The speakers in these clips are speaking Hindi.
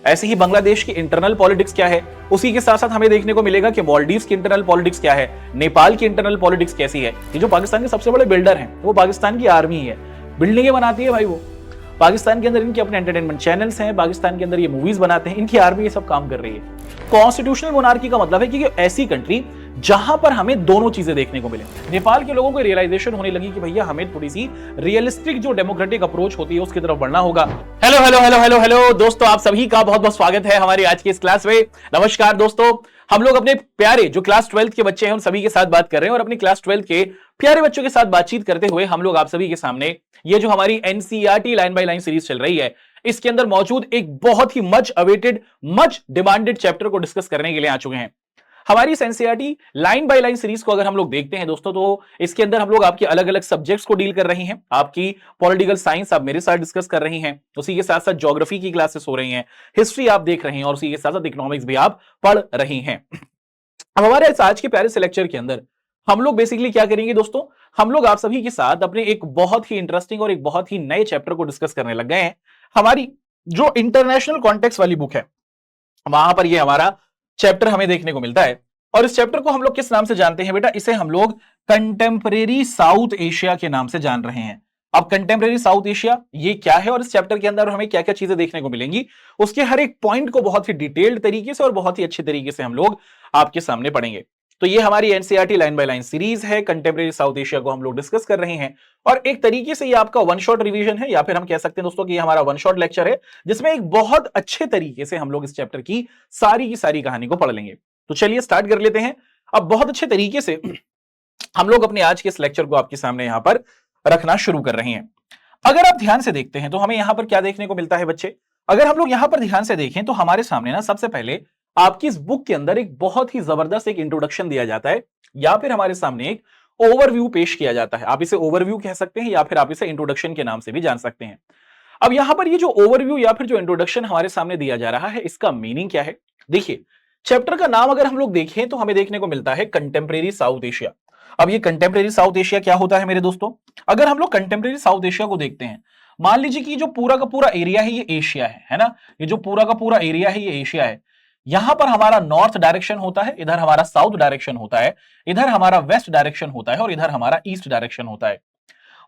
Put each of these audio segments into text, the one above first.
ऐसे ही बांग्लादेश की इंटरनल पॉलिटिक्स क्या है, उसी के साथ साथ हमें देखने को मिलेगा कि मालदीव्स की इंटरनल पॉलिटिक्स क्या है, नेपाल की इंटरनल पॉलिटिक्स कैसी है। ये जो पाकिस्तान के सबसे बड़े बिल्डर हैं वो पाकिस्तान की आर्मी है, बिल्डिंगें बनाती है भाई। वो पाकिस्तान के अंदर इनके अपने एंटरटेनमेंट चैनल्स हैं, पाकिस्तान के अंदर ये मूवीज बनाते हैं, इनकी आर्मी ये सब काम कर रही है। कॉन्स्टिट्यूशनल मोनार्की का मतलब है कि ऐसी कंट्री जहां पर हमें दोनों चीजें देखने को मिले। नेपाल के लोगों को रियलाइजेशन होने लगी कि भैया हमें थोड़ी सी रियलिस्टिक जो डेमोक्रेटिक अप्रोच होती है उसकी तरफ बढ़ना होगा। Hello hello hello hello hello दोस्तों, आप सभी का बहुत बहुत स्वागत है हमारी आज की इस क्लास में। नमस्कार दोस्तों, हम लोग अपने प्यारे जो क्लास 12 के बच्चे हैं उन सभी के साथ बात कर रहे हैं और अपनी क्लास 12 के प्यारे बच्चों के साथ बातचीत करते हुए हम लोग आप सभी के सामने ये जो हमारी NCERT line by line series चल रही है इसके अंदर मौजूद एक बहुत ही much awaited much demanded chapter को डिस्कस करने के लिए आ चुके हैं। हमारी NCERT line by line series को अगर हम लोग देखते हैं दोस्तों तो इसके अंदर हम लोग आपके अलग अलग सब्जेक्ट्स को डील कर रहे हैं। आपकी पॉलिटिकल साइंस आप मेरे साथ डिस्कस कर रही हैं, उसी के साथ साथ ज्योग्राफी की क्लासेस हो रही हैं, हिस्ट्री आप देख रहे हैं और उसी के साथ साथ इकोनॉमिक्स भी आप पढ़ रही हैं। अब हमारे आज के प्यारे से लेक्चर के अंदर हम लोग बेसिकली क्या करेंगे दोस्तों, हम लोग आप सभी के साथ अपने एक बहुत ही इंटरेस्टिंग और एक बहुत ही नए चैप्टर को डिस्कस करने लग गए हैं। हमारी जो इंटरनेशनल कॉन्टेक्स्ट वाली बुक है वहां पर ये हमारा चैप्टर हमें देखने को मिलता है और इस चैप्टर को हम लोग किस नाम से जानते हैं बेटा, इसे हम लोग कंटेम्परेरी साउथ एशिया के नाम से जान रहे हैं। अब कंटेम्परेरी साउथ एशिया ये क्या है और इस चैप्टर के अंदर हमें क्या क्या चीजें देखने को मिलेंगी, उसके हर एक पॉइंट को बहुत ही डिटेल्ड तरीके से और बहुत ही अच्छे तरीके से हम लोग आपके सामने पढ़ेंगे। तो ये हमारी NCERT line by line series है, कंटेम्परेरी साउथ एशिया को हम लोग डिस्कस कर रहे हैं और एक तरीके से ये आपका वन शॉट रिवीजन है या फिर हम कह सकते हैं दोस्तों कि ये हमारा वन शॉट लेक्चर है जिसमें एक बहुत अच्छे तरीके से हम लोग इस चैप्टर की सारी कहानी को पढ़ लेंगे। तो चलिए स्टार्ट कर लेते हैं। अब बहुत अच्छे तरीके से हम लोग अपने आज के इस लेक्चर को आपके सामने यहां पर रखना शुरू कर रहे हैं। अगर आप ध्यान से देखते हैं तो हमें यहां पर क्या देखने को मिलता है बच्चे, अगर हम लोग यहां पर ध्यान से देखें तो हमारे सामने ना सबसे पहले आपकी इस बुक के अंदर एक बहुत ही जबरदस्त एक इंट्रोडक्शन दिया जाता है या फिर हमारे सामने एक ओवरव्यू पेश किया जाता है। आप इसे ओवरव्यू कह सकते हैं या फिर आप इसे इंट्रोडक्शन के नाम से भी जान सकते हैं। अब यहां पर ये जो ओवरव्यू या फिर जो इंट्रोडक्शन हमारे सामने दिया जा रहा है इसका मीनिंग क्या है। देखिए, चैप्टर का नाम अगर हम लोग देखें तो हमें देखने को मिलता है कंटेम्परेरी साउथ एशिया। अब ये कंटेम्परेरी साउथ एशिया क्या होता है मेरे दोस्तों, अगर हम लोग कंटेम्परेरी साउथ एशिया को देखते हैं, मान लीजिए कि जो पूरा का पूरा एरिया है ये एशिया है ना, ये जो पूरा का पूरा एरिया है ये एशिया है। यहां पर हमारा नॉर्थ डायरेक्शन होता है, इधर हमारा साउथ डायरेक्शन होता है, इधर हमारा वेस्ट डायरेक्शन होता है और इधर हमारा ईस्ट डायरेक्शन होता है।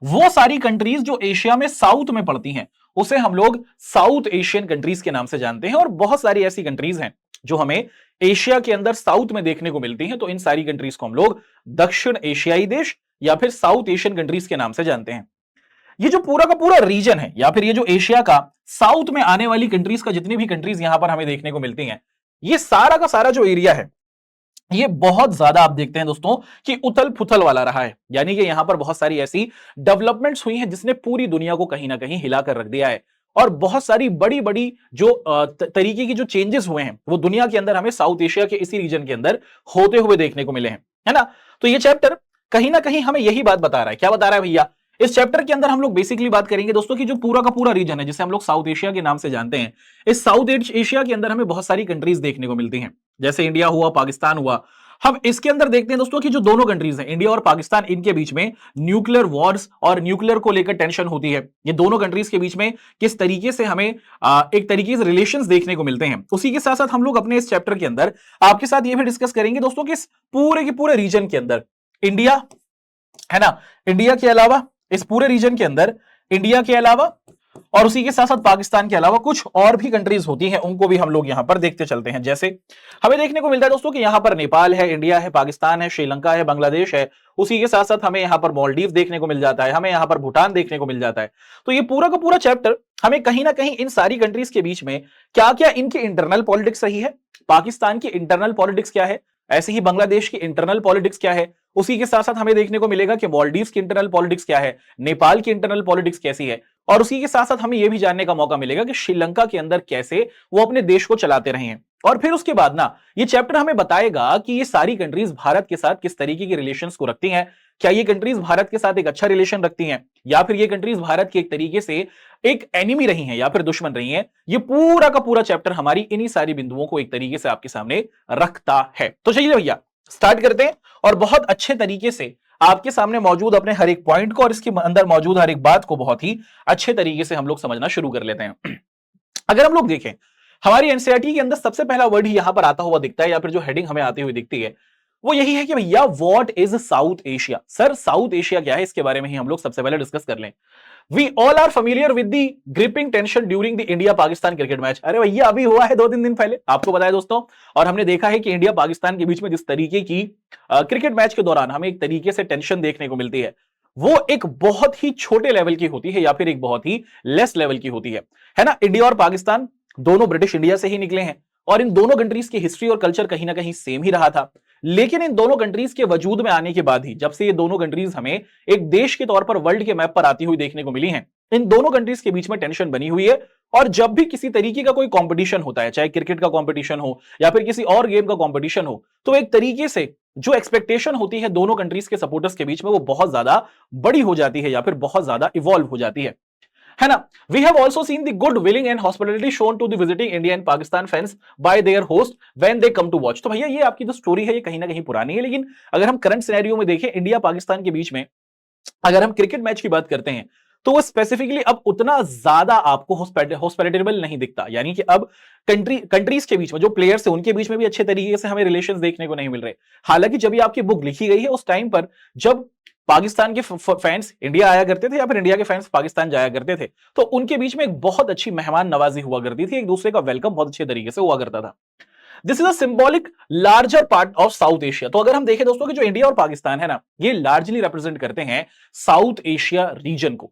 वो सारी कंट्रीज जो एशिया में साउथ में पड़ती हैं उसे हम लोग साउथ एशियन कंट्रीज के नाम से जानते हैं और बहुत सारी ऐसी कंट्रीज हैं जो हमें एशिया के अंदर साउथ में देखने को मिलती हैं। तो इन सारी कंट्रीज को हम लोग दक्षिण एशियाई देश या फिर साउथ एशियन कंट्रीज के नाम से जानते हैं। ये जो पूरा का पूरा रीजन है या फिर ये जो एशिया का साउथ में आने वाली कंट्रीज का जितनी भी कंट्रीज यहां पर हमें देखने को मिलती हैं, ये सारा का सारा जो एरिया है ये बहुत ज्यादा आप देखते हैं दोस्तों कि उथल पुथल वाला रहा है, यानी कि यहां पर बहुत सारी ऐसी डेवलपमेंट्स हुई हैं जिसने पूरी दुनिया को कहीं ना कहीं हिलाकर रख दिया है और बहुत सारी बड़ी बड़ी जो तरीके की जो चेंजेस हुए हैं वो दुनिया के अंदर हमें साउथ एशिया के इसी रीजन के अंदर होते हुए देखने को मिले हैं, है ना। तो ये चैप्टर कहीं ना कहीं हमें यही बात बता रहा है। क्या बता रहा है भैया, इस चैप्टर के अंदर हम लोग बेसिकली बात करेंगे दोस्तों कि जो पूरा का पूरा रीजन है जिसे हम लोग साउथ एशिया के नाम से जानते हैं, इस साउथ एशिया के अंदर हमें बहुत सारी कंट्रीज देखने को मिलती हैं, जैसे इंडिया हुआ, पाकिस्तान हुआ। हम इसके अंदर देखते हैं दोस्तों कि जो दोनों कंट्रीज हैं इंडिया और पाकिस्तान, इनके बीच में न्यूक्लियर वॉर्स और न्यूक्लियर को लेकर टेंशन होती है। ये दोनों कंट्रीज के बीच में किस तरीके से हमें एक तरीके से रिलेशंस देखने को मिलते हैं। उसी के साथ साथ हम लोग अपने इस चैप्टर के अंदर आपके साथ ये भी डिस्कस करेंगे दोस्तों कि इस पूरे के पूरे रीजन के अंदर इंडिया है ना, इंडिया के अलावा इस पूरे रीजन के अंदर इंडिया के अलावा और उसी के साथ साथ पाकिस्तान के अलावा कुछ और भी कंट्रीज होती हैं, उनको भी हम लोग यहां पर देखते चलते हैं। जैसे हमें देखने को मिलता है दोस्तों कि यहां पर नेपाल है, इंडिया है, पाकिस्तान है, श्रीलंका है, बांग्लादेश है। उसी के साथ साथ हमें यहां पर मालदीव देखने को मिल जाता है, हमें यहां पर भूटान देखने को मिल जाता है। तो ये पूरा का पूरा चैप्टर हमें कहीं ना कहीं इन सारी कंट्रीज के बीच में क्या क्या इनकी इंटरनल पॉलिटिक्स सही है, पाकिस्तान की इंटरनल पॉलिटिक्स क्या है, ऐसे ही बांग्लादेश की इंटरनल पॉलिटिक्स क्या है, उसी के साथ साथ हमें देखने को मिलेगा कि मालदीव्स की इंटरनल पॉलिटिक्स क्या है, नेपाल की इंटरनल पॉलिटिक्स कैसी है और उसी के साथ साथ हमें यह भी जानने का मौका मिलेगा कि श्रीलंका के अंदर कैसे वो अपने देश को चलाते रहे हैं। और फिर उसके बाद ना ये चैप्टर हमें बताएगा कि ये सारी कंट्रीज भारत के साथ किस तरीके के रिलेशंस को रखती हैं। क्या ये कंट्रीज भारत के साथ एक अच्छा रिलेशन रखती हैं या फिर ये कंट्रीज भारत की एक तरीके से एक एनिमी रही हैं या फिर दुश्मन रही हैं। ये पूरा का पूरा चैप्टर हमारी इन्हीं सारी बिंदुओं को एक तरीके से आपके सामने रखता है। तो चलिए भैया स्टार्ट करते हैं और बहुत अच्छे तरीके से आपके सामने मौजूद अपने हर एक पॉइंट को और इसके अंदर मौजूद हर एक बात को बहुत ही अच्छे तरीके से हम लोग समझना शुरू कर लेते हैं। अगर हम लोग देखें हमारी एनसीईआरटी के अंदर सबसे पहला वर्ड ही यहां पर आता हुआ दिखता है, या फिर जो हेडिंग हमें आती हुई दिखती है वो यही है कि भैया what is South Asia. Sir south Asia क्या है, इसके बारे में ही हम लोग सबसे पहले डिस्कस कर लें। We all are familiar with the gripping tension during the India Pakistan cricket match. अरे भैया अभी हुआ है 2-3 दिन पहले, आपको पता है दोस्तों। और हमने देखा है कि इंडिया पाकिस्तान के बीच में जिस तरीके की क्रिकेट मैच के दौरान हमें एक तरीके से टेंशन देखने को मिलती है, वो एक बहुत ही छोटे लेवल की होती है या फिर एक बहुत ही लेस लेवल की होती है ना। इंडिया और पाकिस्तान दोनों ब्रिटिश इंडिया से ही निकले हैं और इन दोनों कंट्रीज की हिस्ट्री और कल्चर कहीं ना कहीं सेम ही रहा था। लेकिन इन दोनों कंट्रीज के वजूद में आने के बाद ही, जब से ये दोनों कंट्रीज हमें एक देश के तौर पर वर्ल्ड के मैप पर आती हुई देखने को मिली हैं, इन दोनों कंट्रीज के बीच में टेंशन बनी हुई है। और जब भी किसी तरीके का कोई कंपटीशन होता है, चाहे क्रिकेट का कंपटीशन हो या फिर किसी और गेम का कंपटीशन हो, तो एक तरीके से जो एक्सपेक्टेशन होती है दोनों कंट्रीज के सपोर्टर्स के बीच में, वो बहुत ज्यादा बड़ी हो जाती है या फिर बहुत ज्यादा इवॉल्व हो जाती है ना। We have also seen the good willing and hospitality shown to the visiting India and Pakistan fans by their host when they come to watch. तो भैया ये आपकी जो स्टोरी है ये कहीं ना कहीं पुरानी है, लेकिन अगर हम करंट सिनेरियो में देखें इंडिया पाकिस्तान के बीच में, अगर हम क्रिकेट मैच की बात करते हैं तो वो स्पेसिफिकली अब उतना ज्यादा आपको हॉस्पिटैलिटेबल नहीं दिखता। यानी कि अब कंट्रीज के बीच में जो प्लेयर्स है उनके बीच में भी अच्छे तरीके से हमें रिलेशंस देखने को नहीं मिल रहे। हालांकि जब ये आपकी बुक लिखी गई है उस टाइम पर जब पाकिस्तान के फैंस इंडिया आया करते थे या फिर इंडिया के फैंस पाकिस्तान जाया करते थे, तो उनके बीच में एक बहुत अच्छी मेहमान नवाजी हुआ करती थी, एक दूसरे का वेलकम बहुत अच्छे तरीके से हुआ करता था। This is a symbolic larger part of south Asia. तो अगर हम देखें दोस्तों कि जो इंडिया और पाकिस्तान है ना, ये लार्जली रिप्रेजेंट करते हैं साउथ एशिया रीजन को।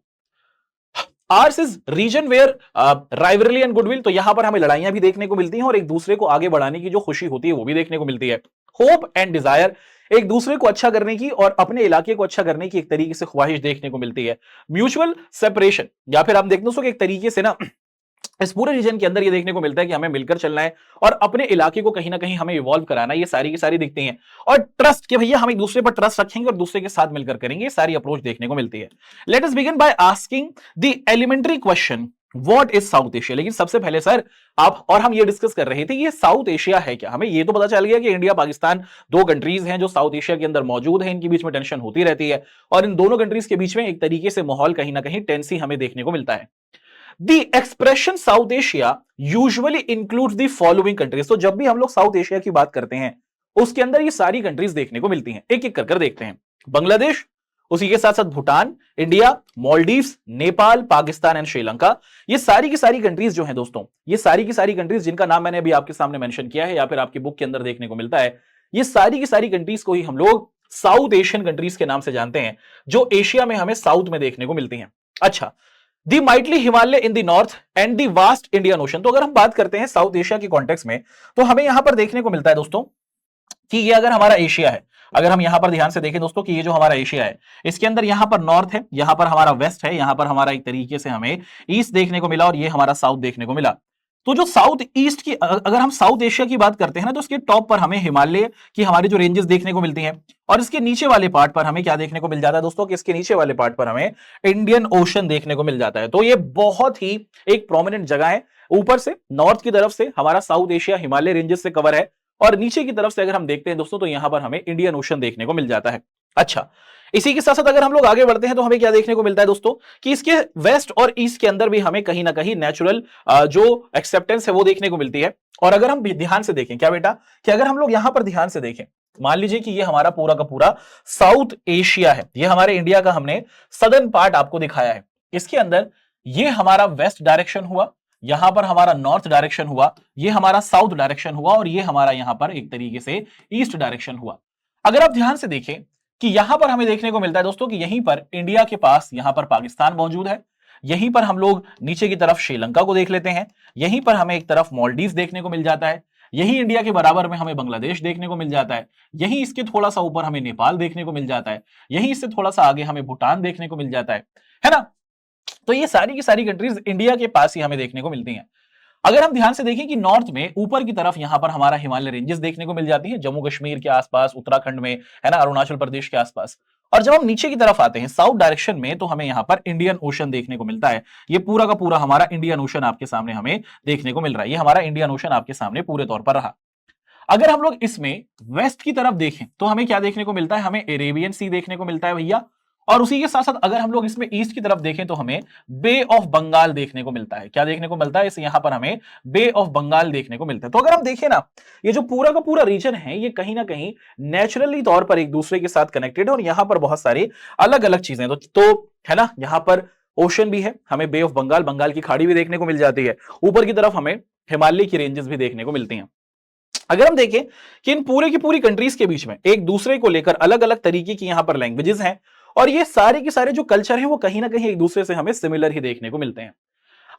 Ours is region where rivalry and goodwill, तो यहां पर हमें लड़ाइयां भी देखने को मिलती हैं और एक दूसरे को आगे बढ़ाने की जो खुशी होती है वो भी देखने को मिलती है। होप एंड डिजायर, एक दूसरे को अच्छा करने की और अपने इलाके को अच्छा करने की एक तरीके से ख्वाहिश देखने को मिलती है। म्यूचुअल सेपरेशन, या फिर हम देखते दोस्तों कि एक तरीके से ना इस पूरे रीजन के अंदर ये देखने को मिलता है कि हमें मिलकर चलना है और अपने इलाके को कहीं ना कहीं हमें इवॉल्व कराना है, ये सारी की सारी दिखती हैं। और ट्रस्ट के भैया हम एक दूसरे पर ट्रस्ट रखेंगे और दूसरे के साथ मिलकर करेंगे, ये सारी अप्रोच देखने को मिलती है। Let us begin by asking the elementary question, what is South Asia. लेकिन सबसे पहले सर आप और हम ये डिस्कस कर रहे थे ये साउथ एशिया है क्या। हमें ये तो पता चल गया कि इंडिया पाकिस्तान दो कंट्रीज हैं जो साउथ एशिया के अंदर मौजूद है, इनके बीच में टेंशन होती रहती है और इन दोनों कंट्रीज के बीच में एक तरीके से माहौल कहीं ना कहीं टेंसी हमें देखने को मिलता है। The expression South Asia usually includes the following countries। तो जब भी हम लोग साउथ एशिया की बात करते हैं उसके अंदर ये सारी कंट्रीज देखने को मिलती हैं, एक एक कर देखते हैं। बांग्लादेश, उसी के साथ साथ भूटान, इंडिया, मालदीव्स, नेपाल, पाकिस्तान एंड श्रीलंका। ये सारी की सारी कंट्रीज जो हैं दोस्तों, ये सारी की सारी कंट्रीज जिनका नाम मैंने अभी आपके सामने मेंशन किया है या फिर आपकी बुक के अंदर देखने को मिलता है, ये सारी की सारी कंट्रीज को ही हम लोग साउथ एशियन कंट्रीज के नाम से जानते हैं, जो एशिया में हमें साउथ में देखने को मिलती हैं। अच्छा, the mighty Himalaya in the north and the vast Indian ocean. तो अगर हम बात करते हैं साउथ एशिया के कॉन्टेक्स्ट में, तो हमें यहां पर देखने को मिलता है दोस्तों कि ये अगर हमारा एशिया है, अगर हम यहां पर ध्यान से देखें दोस्तों कि ये जो हमारा एशिया है इसके अंदर यहां पर नॉर्थ है, यहां पर हमारा वेस्ट है, यहां पर हमारा एक तरीके से हमें ईस्ट देखने को मिला और ये हमारा साउथ देखने को मिला। तो जो साउथ ईस्ट की, अगर हम साउथ एशिया की बात करते हैं ना, तो इसके टॉप पर हमें हिमालय की हमारी जो रेंजेस देखने को मिलती हैं और इसके नीचे वाले पार्ट पर हमें क्या देखने को मिल जाता है दोस्तों कि इसके नीचे वाले पार्ट पर हमें इंडियन ओशन देखने को मिल जाता है। तो ये बहुत ही एक प्रोमिनेंट जगह है। ऊपर से नॉर्थ की तरफ से हमारा साउथ एशिया हिमालय रेंजेस से कवर है और नीचे की तरफ से अगर हम देखते हैं दोस्तों तो यहां पर हमें इंडियन ओशन देखने को मिल जाता है। अच्छा, इसी के साथ साथ अगर हम लोग आगे बढ़ते हैं तो हमें क्या देखने को मिलता है दोस्तों कि इसके वेस्ट और ईस्ट के अंदर भी हमें कहीं ना कहीं नेचुरल जो एक्सेप्टेंस है वो देखने को मिलती है। और अगर हम ध्यान से देखें क्या बेटा, कि अगर हम लोग यहां पर ध्यान से देखें, मान लीजिए कि ये हमारा पूरा का पूरा साउथ एशिया है, ये हमारे इंडिया का हमने सदर्न पार्ट आपको दिखाया है। इसके अंदर ये हमारा वेस्ट डायरेक्शन हुआ, यहां पर हमारा नॉर्थ डायरेक्शन हुआ, ये हमारा साउथ डायरेक्शन हुआ और ये हमारा यहां पर एक तरीके से ईस्ट डायरेक्शन हुआ। अगर आप ध्यान से देखें कि यहां पर हमें देखने को मिलता है दोस्तों कि यहीं पर इंडिया के पास यहां पर पाकिस्तान मौजूद है, यहीं पर हम लोग नीचे की तरफ श्रीलंका को देख लेते हैं, यहीं पर हमें एक तरफ मालदीव देखने को मिल जाता है, यही इंडिया के बराबर में हमें बांग्लादेश देखने को मिल जाता है, यही इसके थोड़ा सा ऊपर हमें नेपाल देखने को मिल जाता है, यही इससे थोड़ा सा आगे हमें भूटान देखने को मिल जाता है ना। तो ये सारी की सारी कंट्रीज इंडिया के पास ही हमें देखने को मिलती हैं। अगर हम ध्यान से देखें कि नॉर्थ में ऊपर की तरफ यहां पर हमारा हिमालय रेंजेस देखने को मिल जाती है, जम्मू कश्मीर के आसपास, उत्तराखंड में, है ना, अरुणाचल प्रदेश के आसपास। और जब हम नीचे की तरफ आते हैं साउथ डायरेक्शन में, तो हमें यहां पर इंडियन ओशन देखने को मिलता है। ये पूरा का पूरा हमारा इंडियन ओशन आपके सामने हमें देखने को मिल रहा है, ये हमारा इंडियन ओशन आपके सामने पूरे तौर पर रहा। अगर हम लोग इसमें वेस्ट की तरफ देखें तो हमें क्या देखने को मिलता है, हमें अरेबियन सी देखने को मिलता है भैया, और उसी के साथ साथ अगर हम लोग इसमें ईस्ट की तरफ देखें तो हमें बे ऑफ बंगाल देखने को मिलता है। क्या देखने को मिलता है? इस यहां पर हमें बे ऑफ बंगाल देखने को मिलता है। तो अगर हम देखें ना, ये जो पूरा का पूरा रीजन है ये कहीं ना कहीं नेचुरली तौर पर एक दूसरे के साथ कनेक्टेड है और यहां पर बहुत सारी अलग अलग चीजें तो है ना, यहां पर ओशन भी है, हमें बे ऑफ बंगाल, बंगाल की खाड़ी भी देखने को मिल जाती है, ऊपर की तरफ हमें हिमालय की रेंजेस भी देखने को मिलती हैं। अगर हम देखें कि इन पूरे की पूरी कंट्रीज के बीच में एक दूसरे को लेकर अलग अलग तरीके की यहां पर लैंग्वेजेस हैं और ये सारे के सारे जो कल्चर हैं वो कहीं ना कहीं एक दूसरे से हमें सिमिलर ही देखने को मिलते हैं।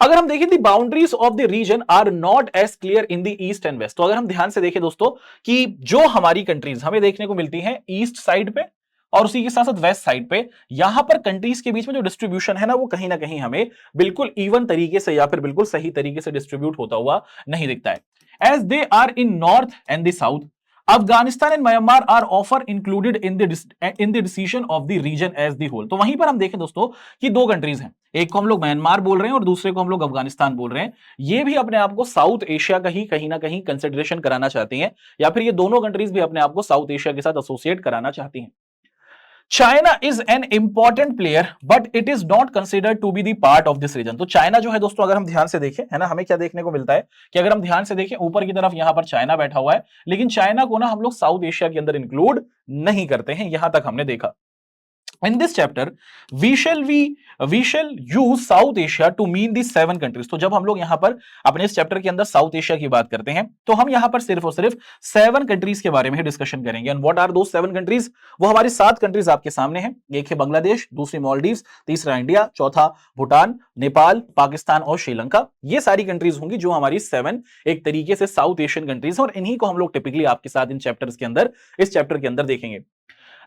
अगर हम देखें the boundaries of the region are not as clear in the east and west, तो अगर हम ध्यान से देखें दोस्तों कि जो हमारी कंट्रीज हमें देखने को मिलती हैं ईस्ट साइड पे और उसी के साथ साथ वेस्ट साइड पे, यहां पर कंट्रीज के बीच में जो डिस्ट्रीब्यूशन है ना वो कहीं ना कहीं हमें बिल्कुल इवन तरीके से या फिर बिल्कुल सही तरीके से डिस्ट्रीब्यूट होता हुआ नहीं दिखता है। As they are in north and the south, Afghanistan and Myanmar are ऑफर included in the decision of the region as the whole. तो वहीं पर हम देखें दोस्तों कि दो कंट्रीज हैं, एक को हम लोग म्यांमार बोल रहे हैं और दूसरे को हम लोग अफगानिस्तान बोल रहे हैं, ये भी अपने आप को साउथ एशिया का ही कहीं ना कहीं कंसिडरेशन कराना चाहती हैं या फिर ये दोनों कंट्रीज भी अपने आप को साउथ एशिया के साथ एसोसिएट कराना चाहती हैं। China is an important player but it is not considered to be the part of this region. तो चाइना जो है दोस्तों, अगर हम ध्यान से देखें है ना, हमें क्या देखने को मिलता है कि अगर हम ध्यान से देखें ऊपर की तरफ यहां पर चाइना बैठा हुआ है, लेकिन चाइना को ना हम लोग साउथ एशिया के अंदर इंक्लूड नहीं करते हैं, यहां तक हमने देखा। In this chapter, we shall use South Asia to mean the 7 countries। तो जब हम लोग यहां पर अपने इस चैप्टर के अंदर साउथ एशिया की बात करते हैं तो हम यहां पर सिर्फ और सिर्फ 7 कंट्रीज के बारे में डिस्कशन करेंगे। And what are those 7 countries? वो हमारी 7 कंट्रीज आपके सामने हैं। एक है बांग्लादेश, दूसरी मालदीव्स, तीसरा इंडिया, चौथा भूटान, नेपाल, पाकिस्तान और श्रीलंका। ये सारी कंट्रीज होंगी जो हमारी 7 एक तरीके से साउथ एशियन कंट्रीज, और इन्हीं को हम लोग टिपिकली आपके साथ इन चैप्टर्स के अंदर, इस चैप्टर के अंदर देखेंगे।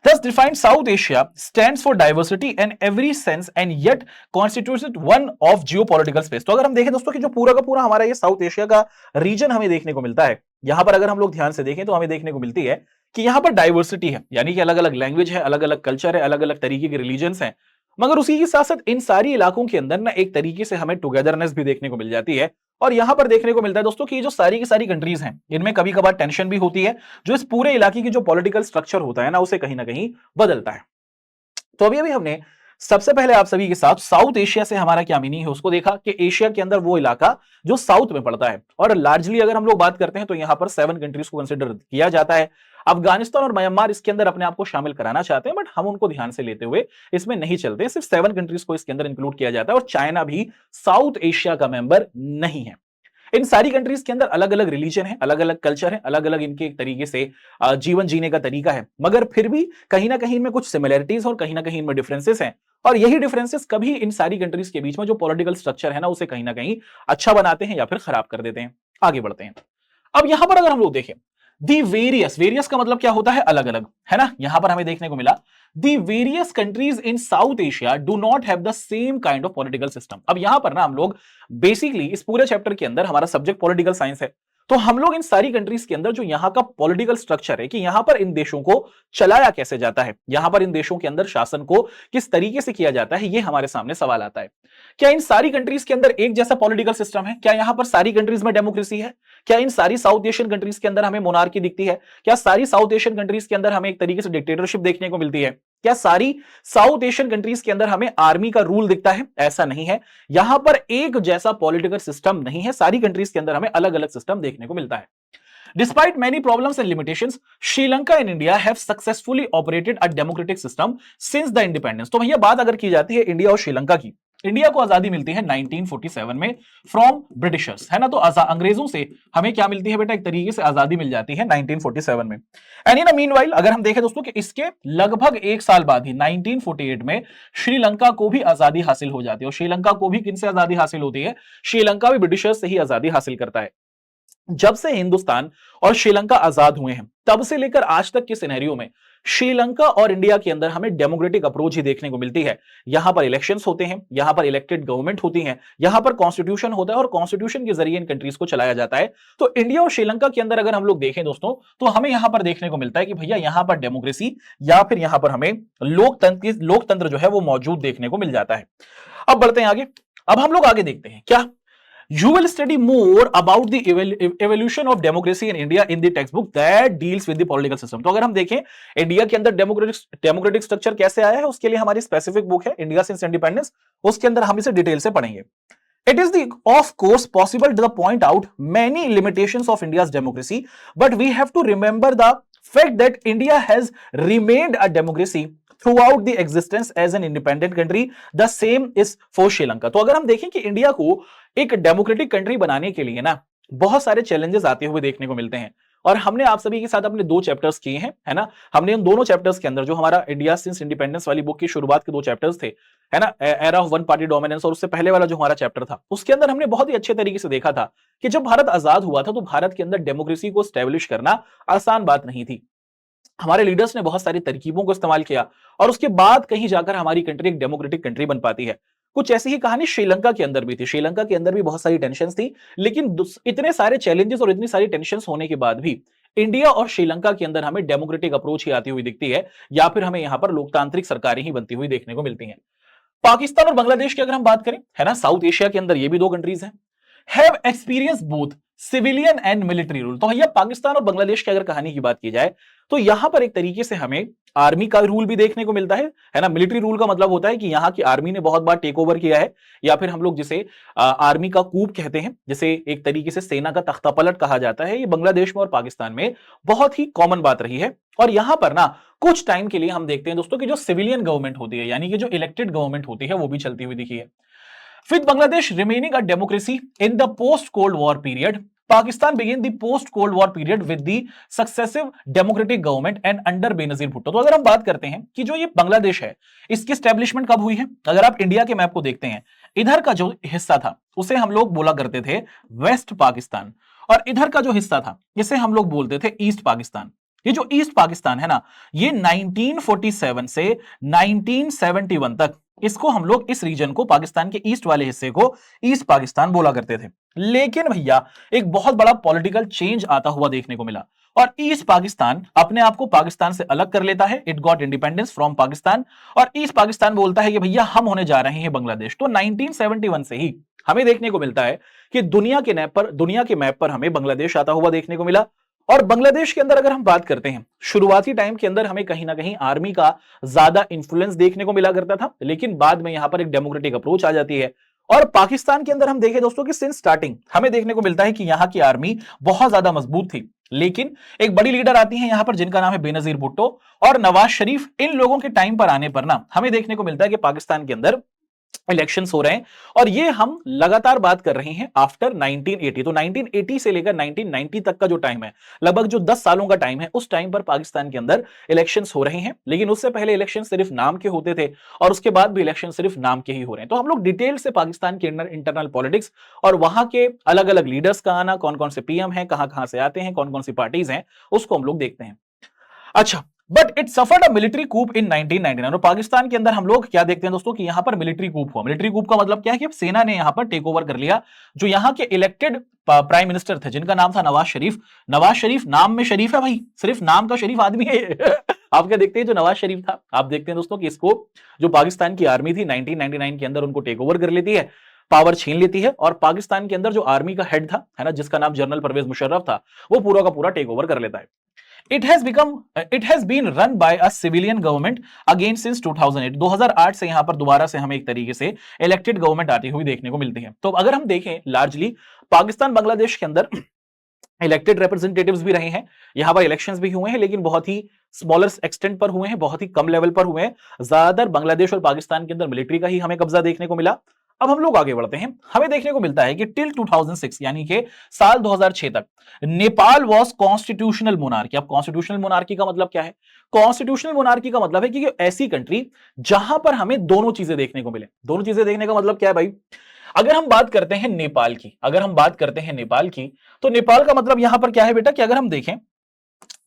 Thus defined, South Asia stands for diversity in every sense and yet constitutes one of geopolitical space। तो अगर हम देखें दोस्तों कि जो पूरा का पूरा हमारा ये साउथ एशिया का रीजन हमें देखने को मिलता है, यहां पर अगर हम लोग ध्यान से देखें तो हमें देखने को मिलती है कि यहां पर डाइवर्सिटी है, यानी कि अलग अलग लैंग्वेज है, अलग अलग कल्चर है, अलग अलग तरीके के रिलीजन्स हैं, मगर उसी के साथ साथ इन सारी इलाकों के अंदर ना एक तरीके से हमें टुगेदरनेस भी देखने को मिल जाती है। और यहां पर देखने को मिलता है दोस्तों कि ये जो सारी की सारी कंट्रीज हैं इनमें कभी कभार टेंशन भी होती है, जो इस पूरे इलाके की जो पॉलिटिकल स्ट्रक्चर होता है ना उसे कहीं ना कहीं बदलता है। तो अभी हमने सबसे पहले आप सभी के साथ साउथ एशिया से हमारा क्या मीनिंग है उसको देखा कि एशिया के अंदर वो इलाका जो साउथ में पड़ता है, और लार्जली अगर हम लोग बात करते हैं तो यहां पर 7 कंट्रीज को कंसिडर किया जाता है। अफगानिस्तान और म्यांमार इसके अंदर अपने आप को शामिल कराना चाहते हैं, बट हम उनको ध्यान से लेते हुए इसमें नहीं चलते, सिर्फ 7 कंट्रीज को इसके अंदर इंक्लूड किया जाता है, और चाइना भी साउथ एशिया का मेंबर नहीं है। इन सारी कंट्रीज के अंदर अलग अलग रिलीजन है, अलग अलग कल्चर है, अलग अलग इनके एक तरीके से जीवन जीने का तरीका है, मगर फिर भी कहीं ना कहीं इनमें कुछ सिमिलरिटीज और कहीं ना कहीं इनमें डिफरेंसेस हैं, और यही डिफरेंसेस कभी इन सारी कंट्रीज के बीच में जो पॉलिटिकल स्ट्रक्चर है ना उसे कहीं ना कहीं अच्छा बनाते हैं या फिर खराब कर देते हैं। आगे बढ़ते हैं। अब यहां पर अगर हम लोग देखें दी वेरियस का मतलब क्या होता है? अलग अलग, है ना। यहां पर हमें देखने को मिला the various countries in South Asia do not have the same kind of political system. अब यहां पर ना हम लोग बेसिकली इस पूरे चैप्टर के अंदर हमारा सब्जेक्ट पॉलिटिकल साइंस है, तो हम लोग इन सारी कंट्रीज के अंदर जो यहां का पॉलिटिकल स्ट्रक्चर है कि यहां पर इन देशों को चलाया कैसे जाता है, यहां पर इन देशों के अंदर शासन को किस तरीके से किया जाता है, ये हमारे सामने सवाल आता है। क्या इन सारी कंट्रीज के अंदर एक जैसा पॉलिटिकल सिस्टम है? क्या यहां पर सारी कंट्रीज में डेमोक्रेसी है? क्या इन सारी साउथ एशियन कंट्रीज के अंदर हमें मोनार्की दिखती है? क्या सारी साउथ एशियन कंट्रीज के अंदर हमें एक तरीके से डिक्टेटरशिप देखने को मिलती है? क्या सारी साउथ एशियन कंट्रीज के अंदर हमें आर्मी का रूल दिखता है? ऐसा नहीं है, यहां पर एक जैसा पॉलिटिकल सिस्टम नहीं है, सारी कंट्रीज के अंदर हमें अलग अलग सिस्टम देखने को मिलता है। Despite many problems and limitations, Sri Lanka and India have successfully operated a democratic system since the independence। तो भैया बात अगर की जाती है इंडिया और श्रीलंका की, इंडिया को आजादी मिलती है 1947 में फ्रॉम ब्रिटिशर्स, है ना। तो अंग्रेजों से हमें क्या मिलती है बेटा? एक तरीके से आजादी मिल जाती है 1947 में। एंड इन मीनवाइल अगर हम देखें दोस्तों कि इसके लगभग एक साल बाद ही 1948 में श्रीलंका को भी आजादी हासिल हो जाती है, और श्रीलंका को भी किनसे आजादी हासिल होती है? श्रीलंका भी ब्रिटिशर्स से ही आजादी हासिल करता है। जब से हिंदुस्तान और श्रीलंका आजाद हुए हैं तब से लेकर आज तक के सिनेरियो में श्रीलंका और इंडिया के अंदर हमें डेमोक्रेटिक अप्रोच ही देखने को मिलती है। यहां पर इलेक्शंस होते हैं, यहां पर इलेक्टेड गवर्नमेंट होती है, यहां पर कॉन्स्टिट्यूशन होता है, और कॉन्स्टिट्यूशन के जरिए इन कंट्रीज को चलाया जाता है। तो इंडिया और श्रीलंका के अंदर अगर हम लोग देखें दोस्तों तो हमें यहां पर देखने को मिलता है कि भैया यहां पर डेमोक्रेसी या फिर यहां पर हमें लोकतंत्र जो है वो मौजूद देखने को मिल जाता है। अब बढ़ते हैं आगे। अब हम लोग आगे देखते हैं क्या You will study more about the evolution of democracy in India in the textbook that deals with the political system. तो अगर हम देखें इंडिया के अंदर डेमोक्रेटिक स्ट्रक्चर कैसे आया है, उसके लिए हमारी स्पेसिफिक बुक है इंडिया सिंस इंडिपेंडेंस, उसके अंदर हम इसे डिटेल से पढ़ेंगे. It is the, of course, possible to point out many limitations of India's democracy, but we have to remember the fact that India has remained a democracy throughout the existence as an independent country. The same is for Sri Lanka. तो अगर हम देखें कि इंडिया को एक डेमोक्रेटिक कंट्री बनाने के लिए ना बहुत सारे चैलेंजेस आते हुए देखने को मिलते हैं, और हमने आप सभी के साथ अपने 2 चैप्टर्स किए हैं, है ना. हमने उन दोनों चैप्टर्स के अंदर जो हमारा इंडिया सिंस इंडिपेंडेंस वाली बुक की शुरुआत के 2 चैप्टर्स थे, है ना, era of one party dominance, और उससे पहले वाला जो हमारा चैप्टर था, उसके अंदर हमने बहुत ही अच्छे तरीके से देखा था कि जब भारत आजाद हुआ था तो भारत के अंदर डेमोक्रेसी को स्टैब्लिश करना आसान बात नहीं थी. हमारे लीडर्स ने बहुत सारी तरकीबों को इस्तेमाल किया और उसके बाद कहीं जाकर हमारी कंट्री एक डेमोक्रेटिक कंट्री बन पाती है. कुछ ऐसी ही कहानी श्रीलंका के अंदर भी थी. श्रीलंका के अंदर भी बहुत सारी टेंशंस थी, लेकिन इतने सारे चैलेंजेस और इतनी सारी टेंशंस होने के बाद भी इंडिया और श्रीलंका के अंदर हमें डेमोक्रेटिक अप्रोच ही आती हुई दिखती है, या फिर हमें यहां पर लोकतांत्रिक सरकारें ही बनती हुई देखने को मिलती हैं. पाकिस्तान और बांग्लादेश की अगर हम बात करें, है ना, साउथ एशिया के अंदर ये भी 2 कंट्रीज हैं, have experience both civilian and military rule. तो भैया पाकिस्तान और बांग्लादेश की अगर कहानी की बात की जाए तो यहां पर एक तरीके से हमें आर्मी का रूल भी देखने को मिलता है ना. मिलिट्री रूल का मतलब होता है कि यहां की आर्मी ने बहुत बार टेक ओवर किया है, या फिर हम लोग जिसे आर्मी का कूप कहते हैं, जिसे एक तरीके से सेना का तख्तापलट कहा जाता है. ये बांग्लादेश में और पाकिस्तान में बहुत ही कॉमन बात रही है. और यहां पर ना कुछ टाइम के लिए हम देखते हैं दोस्तों कि जो सिविलियन गवर्नमेंट होती है, यानी कि जो इलेक्टेड गवर्नमेंट होती है, वो भी चलती हुई दिखी है. With Bangladesh remaining a democracy in the post-Cold War period, Pakistan began the post-Cold War period with the successive democratic government and under Benazir Bhutto. तो अगर हम बात करते हैं कि जो ये बांग्लादेश है, इसकी स्टैब्लिशमेंट कब हुई है, अगर आप इंडिया के मैप को देखते हैं, इधर का जो हिस्सा था उसे हम लोग बोला करते थे वेस्ट पाकिस्तान, और इधर का जो हिस्सा था इसे हम लोग बोलते थे ईस्ट पाकिस्तान. ये जो ईस्ट पाकिस्तान है ना, ये 1947 से 1971 तक इसको हम लोग, इस रीजन को, पाकिस्तान के ईस्ट वाले हिस्से को ईस्ट पाकिस्तान बोला करते थे. लेकिन भैया एक बहुत बड़ा पॉलिटिकल चेंज आता हुआ देखने को मिला और ईस्ट पाकिस्तान अपने आप को पाकिस्तान से अलग कर लेता है. It got independence from Pakistan, और ईस्ट पाकिस्तान बोलता है कि भैया हम होने जा रहे हैं बांग्लादेश. तो 1971 से ही हमें देखने को मिलता है कि दुनिया के मैप पर हमें बांग्लादेश आता हुआ देखने को मिला. और बांग्लादेश के अंदर अगर हम बात करते हैं, शुरुआती टाइम के अंदर हमें कहीं ना कहीं आर्मी का ज्यादा इंफ्लुएंस देखने को मिला करता था, लेकिन बाद में यहां पर एक डेमोक्रेटिक अप्रोच आ जाती है. और पाकिस्तान के अंदर हम देखें दोस्तों कि सिंस स्टार्टिंग हमें देखने को मिलता है कि यहां की आर्मी बहुत ज्यादा मजबूत थी, लेकिन एक बड़ी लीडर आती है यहां पर जिनका नाम है बेनजीर भुट्टो और नवाज शरीफ. इन लोगों के टाइम पर आने पर ना हमें देखने को मिलता है कि पाकिस्तान के अंदर इलेक्शंस हो रहे हैं, और ये हम लगातार बात कर रहे हैं आफ्टर 1980. तो 1980 से लेकर 1990 तक का जो टाइम है, लगभग जो 10 सालों का टाइम है, उस टाइम पर पाकिस्तान के अंदर इलेक्शंस हो रहे हैं. लेकिन उससे पहले इलेक्शन सिर्फ नाम के होते थे और उसके बाद भी इलेक्शन सिर्फ नाम के ही हो रहे हैं. तो हम लोग डिटेल से पाकिस्तान के इंटरनल पॉलिटिक्स और वहां के अलग अलग लीडर्स का आना, कौन कौन से पीएम है, कहां से आते हैं, कौन कौन सी पार्टीज हैं, उसको हम लोग देखते हैं. अच्छा, but it suffered a military coup in 1999. और पाकिस्तान के अंदर हम लोग क्या देखते हैं दोस्तों कि यहां पर मिलिट्री कूप हुआ. मिलिट्री कूप का मतलब क्या है कि सेना ने यहां पर टेक ओवर कर लिया. जो यहां के इलेक्टेड प्राइम मिनिस्टर थे जिनका नाम था नवाज शरीफ. नवाज शरीफ नाम में शरीफ है भाई, सिर्फ नाम का शरीफ आदमी है. आप क्या देखते हैं, जो नवाज शरीफ था, आप देखते हैं दोस्तों कि इसको जो पाकिस्तान की आर्मी थी 1999 के अंदर उनको टेक ओवर कर लेती है, पावर छीन लेती है, और पाकिस्तान के अंदर जो आर्मी का हेड था, है ना, जिसका नाम जनरल परवेज मुशर्रफ था, वो पूरा का पूरा टेक ओवर कर लेता है. It has been run by a civilian government again since 2008. 2008 से यहां पर दोबारा से हमें एक तरीके से इलेक्टेड गवर्नमेंट आती हुई देखने को मिलती है. तो अगर हम देखें लार्जली पाकिस्तान बांग्लादेश के अंदर इलेक्टेड रिप्रेजेंटेटिव्स भी रहे हैं, यहां पर इलेक्शंस भी हुए हैं, लेकिन बहुत ही स्मॉलर एक्सटेंट पर हुए हैं, बहुत ही कम लेवल पर हुए हैं. ज्यादातर बांग्लादेश और पाकिस्तान के अंदर मिलिट्री का ही हमें कब्जा देखने को मिला. अब हम लोग आगे बढ़ते हैं. हमें देखने को मिलता है कि टिल 2006 यानी कि साल 2006 तक नेपाल वाज कॉन्स्टिट्यूशनल मोनार्की. अब कॉन्स्टिट्यूशनल मोनार्की का मतलब क्या है? कॉन्स्टिट्यूशनल मोनार्की का मतलब है कि ऐसी कंट्री जहां पर हमें दोनों चीजें देखने को मिले. दोनों चीजें देखने का मतलब क्या है भाई? अगर हम बात करते हैं नेपाल की, तो नेपाल का मतलब यहां पर क्या है बेटा कि अगर हम देखें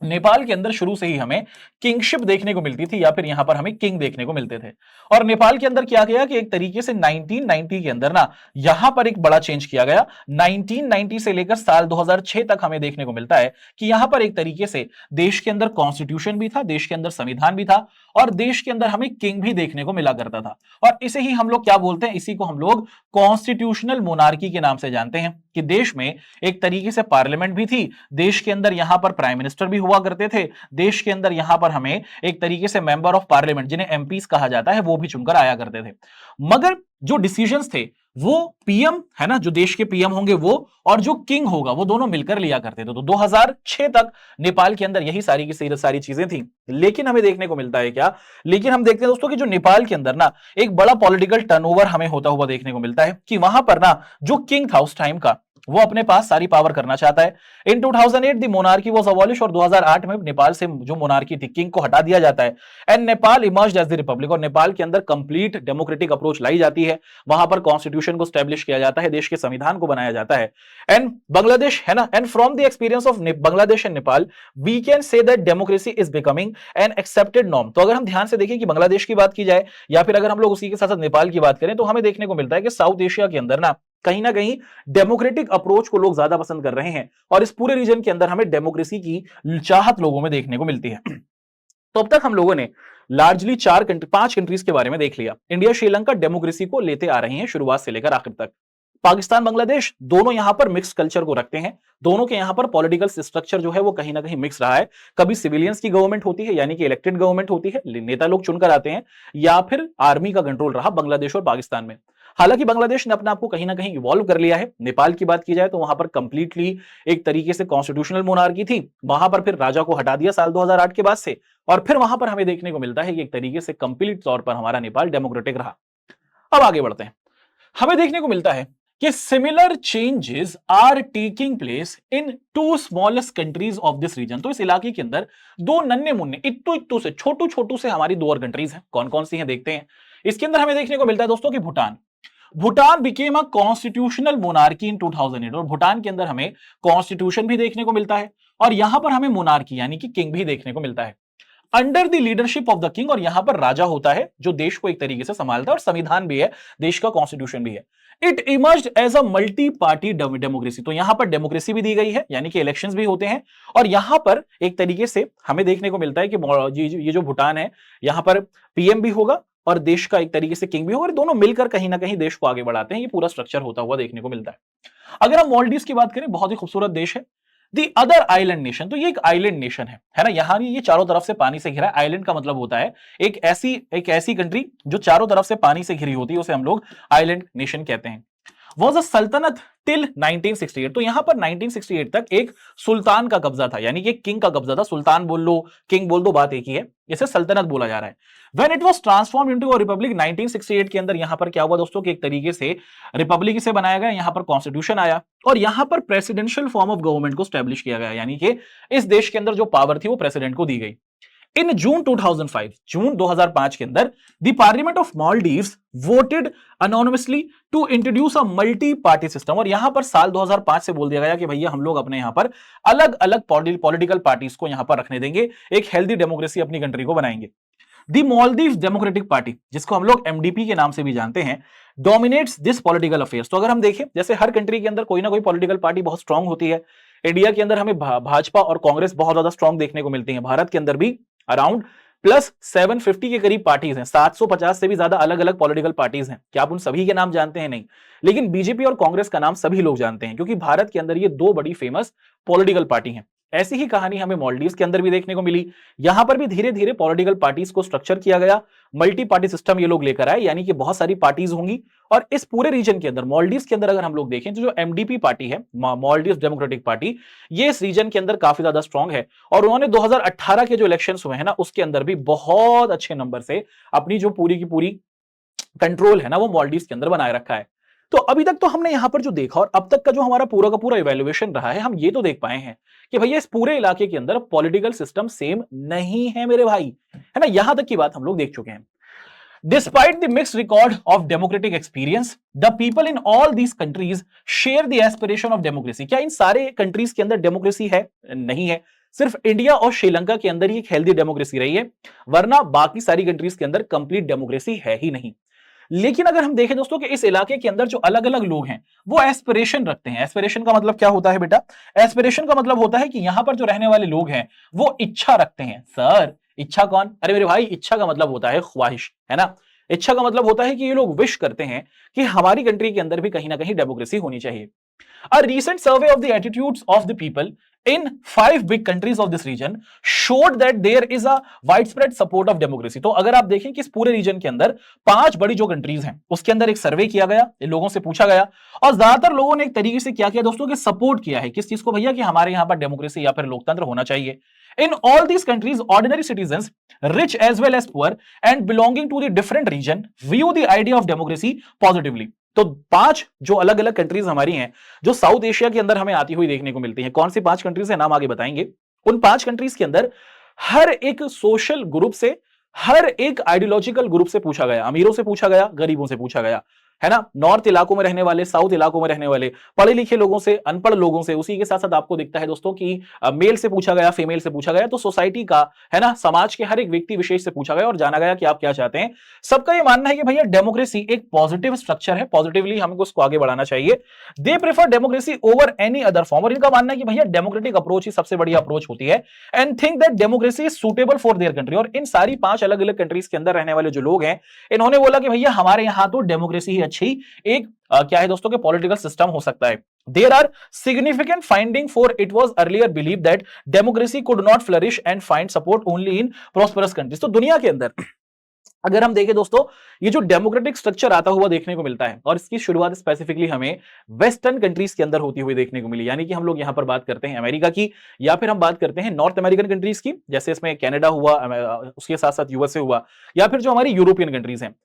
नेपाल के अंदर शुरू से ही हमें किंगशिप देखने को मिलती थी या फिर यहां पर हमें किंग देखने को मिलते थे। और नेपाल के अंदर क्या किया कि एक तरीके से 1990 के अंदर ना यहां पर एक बड़ा चेंज किया गया। 1990 से लेकर साल 2006 तक हमें देखने को मिलता है कि यहां पर एक तरीके से देश के अंदर कॉन्स्टिट्यूशन भी था, देश के अंदर संविधान भी था और देश के अंदर हमें किंग भी देखने को मिला करता था। और इसे ही हम लोग क्या बोलते हैं, इसी को हम लोग कॉन्स्टिट्यूशनल मोनार्की के नाम से जानते हैं कि देश में एक तरीके से पार्लियामेंट भी थी, देश के अंदर यहां पर प्राइम मिनिस्टर भी हुआ करते थे, देश के अंदर यहां पर हमें एक तरीके से मेंबर ऑफ पार्लियामेंट जिन्हें एमपीज कहा जाता है वो भी चुनकर आया करते थे। मगर जो डिसीजंस थे वो पीएम है ना, जो देश के पीएम होंगे वो और जो किंग होगा वो दोनों मिलकर लिया करते थे। तो 2006 तक नेपाल के अंदर यही सारी की सारी चीजें थी। लेकिन हमें देखने को मिलता है क्या, लेकिन हम देखते हैं दोस्तों कि जो नेपाल के अंदर ना एक बड़ा पॉलिटिकल टर्नओवर हमें होता हुआ देखने को मिलता है कि वहां पर ना जो किंग था उस टाइम का वो अपने पास सारी पावर करना चाहता है। इन 2008 द मोनार्की वाज अबॉलिश और 2008 में नेपाल से जो मोनार्की थी, किंग को हटा दिया जाता है and Nepal emerged as the republic और नेपाल के अंदर कंप्लीट डेमोक्रेटिक अप्रोच लाई जाती है। वहां पर कॉन्स्टिट्यूशन को स्टैब्लिश किया जाता है, देश के संविधान को बनाया जाता है एंड बांग्लादेश है ना, and from the experience of Bangladesh and Nepal we can say that democracy is becoming an accepted norm. तो अगर हम ध्यान से देखें कि बांग्लादेश की बात की जाए या फिर अगर हम लोग उसी के साथ साथ नेपाल की बात करें तो हमें देखने को मिलता है कि साउथ एशिया के अंदर ना कहीं डेमोक्रेटिक अप्रोच को लोग ज्यादा पसंद कर रहे हैं और इस पूरे रीजन के अंदर हमें डेमोक्रेसी की चाहत लोगों में देखने को मिलती है। तो अब तक हम लोगों ने लार्जली 5 कंट्रीज के बारे में देख लिया। इंडिया श्रीलंका डेमोक्रेसी को लेते आ रही हैं शुरुआत से लेकर आखिर तक। पाकिस्तान बांग्लादेश दोनों यहां पर मिक्स कल्चर को रखते हैं, दोनों के यहां पर पॉलिटिकल स्ट्रक्चर जो है वो कहीं ना कहीं मिक्स रहा है। कभी सिविलियंस की गवर्नमेंट होती है यानी कि इलेक्टेड गवर्नमेंट होती है, नेता लोग चुनकर आते हैं, या फिर आर्मी का कंट्रोल रहा बांग्लादेश और पाकिस्तान में। हालांकि बांग्लादेश ने अपने आप को कहीं ना कहीं इवॉल्व कर लिया है। नेपाल की बात की जाए तो वहां पर कंप्लीटली एक तरीके से कॉन्स्टिट्यूशनल मोनार्की थी, वहां पर फिर राजा को हटा दिया साल 2008 के बाद से और फिर वहां पर हमें देखने को मिलता है कि एक तरीके से कंप्लीट तौर पर हमारा नेपाल डेमोक्रेटिक रहा। अब आगे बढ़ते हैं, हमें देखने को मिलता है कि similar changes are taking place in 2 smallest countries of this region. तो इस इलाके के अंदर 2 नन्हे मुन्ने इत्तू इत्तू से छोटू छोटू से हमारी 2 और कंट्रीज हैं। कौन कौन सी हैं देखते हैं। इसके अंदर हमें देखने को मिलता है दोस्तों कि Bhutan became a constitutional monarchy in 2008 और भूटान के अंदर हमें कॉन्स्टिट्यूशन भी देखने को मिलता है और यहां पर हमें मोनार्की यानी कि किंग भी देखने को मिलता है under the leadership of the king. और यहां पर राजा होता है जो देश को एक तरीके से संभालता है और संविधान भी है, देश का कॉन्स्टिट्यूशन भी है। It emerged as a multi party democracy. तो यहां पर डेमोक्रेसी भी दी गई है यानी कि इलेक्शंस भी होते हैं और यहां पर एक तरीके से हमें देखने को मिलता है कि ये जो भूटान है यहां पर पीएम भी होगा और देश का एक तरीके से किंग भी होगा और दोनों मिलकर कहीं ना कहीं देश को आगे बढ़ाते हैं। ये पूरा स्ट्रक्चर होता हुआ देखने को मिलता है। अगर हम मालदीव्स की बात करें, बहुत ही खूबसूरत देश है। दी अदर आइलैंड नेशन, तो ये एक आइलैंड नेशन है ना, यहां ये चारों तरफ से पानी से घिरा है। आइलैंड का मतलब होता है एक ऐसी कंट्री जो चारों तरफ से पानी से घिरी होती है, उसे हम लोग आइलैंड नेशन कहते हैं। वॉज अ सल्तनत टिल 1968। तो यहां पर 1968 तक एक सुल्तान का कब्जा था यानी कि किंग का कब्जा था। सुल्तान बोल लो, किंग बोल दो, बात एक ही है, इसे सल्तनत बोला जा रहा है। When it was transformed into a republic 1968 के अंदर यहां पर क्या हुआ दोस्तों कि एक तरीके से रिपब्लिक इसे बनाया गया, यहां पर कॉन्स्टिट्यूशन आया और यहां पर प्रेसिडेंशियल फॉर्म ऑफ गवर्नमेंट को स्टैब्लिश किया गया यानी कि इस देश के अंदर जो पावर थी वो प्रेसिडेंट को दी गई। इन जून 2005, जून 2005 के अंदर the parliament of Maldives voted unanimously to introduce a multi party system. और यहां पर साल 2005 से बोल दिया गया कि भैया हम लोग अपने यहां पर अलग अलग पॉलिटिकल पार्टीज को यहां पर रखने देंगे, एक हेल्दी डेमोक्रेसी अपनी कंट्री को बनाएंगे। दी मालदीव्स डेमोक्रेटिक पार्टी, जिसको हम लोग एमडीपी के नाम से भी जानते हैं, डोमिनेट्स दिस पॉलिटिकल अफेयर्स। तो अगर हम देखें जैसे हर कंट्री के अंदर कोई ना कोई पॉलिटिकल पार्टी बहुत स्ट्रांग होती है। इंडिया के अंदर हमें भाजपा और कांग्रेस बहुत ज्यादा स्ट्रांग देखने को मिलती है। भारत के अंदर भी अराउंड प्लस 750 के करीब पार्टीज हैं, 750 से भी ज्यादा अलग अलग पॉलिटिकल पार्टीज हैं। क्या आप उन सभी के नाम जानते हैं? नहीं, लेकिन बीजेपी और कांग्रेस का नाम सभी लोग जानते हैं क्योंकि भारत के अंदर ये 2 बड़ी फेमस पॉलिटिकल पार्टी हैं। ऐसी ही कहानी हमें मालदीव्स के अंदर भी देखने को मिली। यहां पर भी धीरे धीरे पॉलिटिकल पार्टीज को स्ट्रक्चर किया गया, मल्टी पार्टी सिस्टम ये लोग लेकर आए यानी कि बहुत सारी पार्टीज होंगी। और इस पूरे रीजन के अंदर मालदीव्स के अंदर अगर हम लोग देखें तो जो एमडीपी पार्टी है, मालदीव्स डेमोक्रेटिक पार्टी, ये इस रीजन के अंदर काफी ज्यादा स्ट्रांग है और उन्होंने 2018 के जो इलेक्शंस हुए हैं ना उसके अंदर भी बहुत अच्छे नंबर से अपनी जो पूरी की पूरी कंट्रोल है ना वो मालदीव्स के अंदर बनाए रखा है। तो अभी तक तो हमने यहां पर जो देखा और अब तक का जो हमारा पूरा का पूरा इवैल्यूएशन रहा है, हम ये तो देख पाए हैं कि भैया इस पूरे इलाके के अंदर पॉलिटिकल सिस्टम सेम नहीं है मेरे भाई, है ना। यहां तक की बात हम लोग देख चुके हैं। Despite the mixed record of democratic experience, the people in all these countries share the aspiration of democracy। क्या इन सारे कंट्रीज के अंदर डेमोक्रेसी है? नहीं है। सिर्फ इंडिया और श्रीलंका के अंदर ही एक हेल्दी डेमोक्रेसी रही है, वरना बाकी सारी कंट्रीज के अंदर कंप्लीट डेमोक्रेसी है ही नहीं। लेकिन अगर हम देखें दोस्तों कि इस इलाके के अंदर जो अलग अलग लोग हैं वो एस्पिरेशन रखते हैं। एस्पिरेशन का मतलब क्या होता है बेटा? एस्पिरेशन का मतलब होता है कि यहां पर जो रहने वाले लोग हैं वो इच्छा रखते हैं। सर इच्छा कौन? अरे मेरे भाई, इच्छा का मतलब होता है ख्वाहिश, है ना। इच्छा का मतलब होता है कि ये लोग विश करते हैं कि हमारी कंट्री के अंदर भी कहीं ना कहीं डेमोक्रेसी होनी चाहिए। A recent survey of the attitudes of the people in 5 big countries of this region showed that there is a widespread support of democracy। तो अगर आप देखें कि इस पूरे रीजन के अंदर 5 बड़ी जो कंट्रीज हैं उसके अंदर एक सर्वे किया गया, लोगों से पूछा गया और ज्यादातर लोगों ने एक तरीके से क्या किया दोस्तों कि सपोर्ट किया है किस चीज को भैया, कि हमारे यहां पर डेमोक्रेसी या फिर लोकतंत्र होना चाहिए। In all these countries, ordinary citizens, rich as well as poor, and belonging to the different region, view the idea of democracy positively। तो 5 जो अलग अलग कंट्रीज हमारी हैं जो साउथ एशिया के अंदर हमें आती हुई देखने को मिलती हैं। कौन सी 5 कंट्रीज है, नाम आगे बताएंगे। उन 5 कंट्रीज के अंदर हर एक सोशल ग्रुप से, हर एक आइडियोलॉजिकल ग्रुप से पूछा गया, अमीरों से पूछा गया, गरीबों से पूछा गया, है ना। नॉर्थ इलाकों में रहने वाले, साउथ इलाकों में रहने वाले, पढ़े लिखे लोगों से, अनपढ़ लोगों से, उसी के साथ साथ आपको दिखता है दोस्तों कि मेल से पूछा गया, फीमेल से पूछा गया। तो सोसाइटी का, है ना, समाज के हर एक व्यक्ति विशेष से पूछा गया और जाना गया कि आप क्या चाहते हैं। सबका यह मानना है कि भैया डेमोक्रेसी एक पॉजिटिव स्ट्रक्चर है, पॉजिटिवली हमें उसको आगे बढ़ाना चाहिए। They prefer democracy over any other form. और इनका मानना है कि भैया डेमोक्रेटिक अप्रोच ही सबसे बड़ी अप्रोच होती है and think that democracy is suitable for their country. और इन सारी 5 अलग अलग कंट्रीज के अंदर रहने वाले जो लोग हैं, इन्होंने बोला कि भैया हमारे यहां तो डेमोक्रेसी ही अच्छी एक क्या है दोस्तों के पॉलिटिकल सिस्टम हो सकता है। There are significant finding for it was earlier believe that democracy could not flourish and find support only in prosperous countries. तो दुनिया के अंदर अगर हम देखें दोस्तों, ये जो डेमोक्रेटिक स्ट्रक्चर आता हुआ देखने को मिलता है और इसकी शुरुआत स्पेसिफिकली हमें वेस्टर्न कंट्रीज के अंदर होती हुई देखने को मिली। यानी कि हम लोग यहां पर बात करते हैं अमेरिका की, या फिर हम बात करते हैं नॉर्थ अमेरिकन कंट्रीज की, जैसे इसमें कनाडा हुआ, उसके साथ साथ यूएसए हुआ, या फिर जो हमारी यूरोपियन कंट्रीज हैं।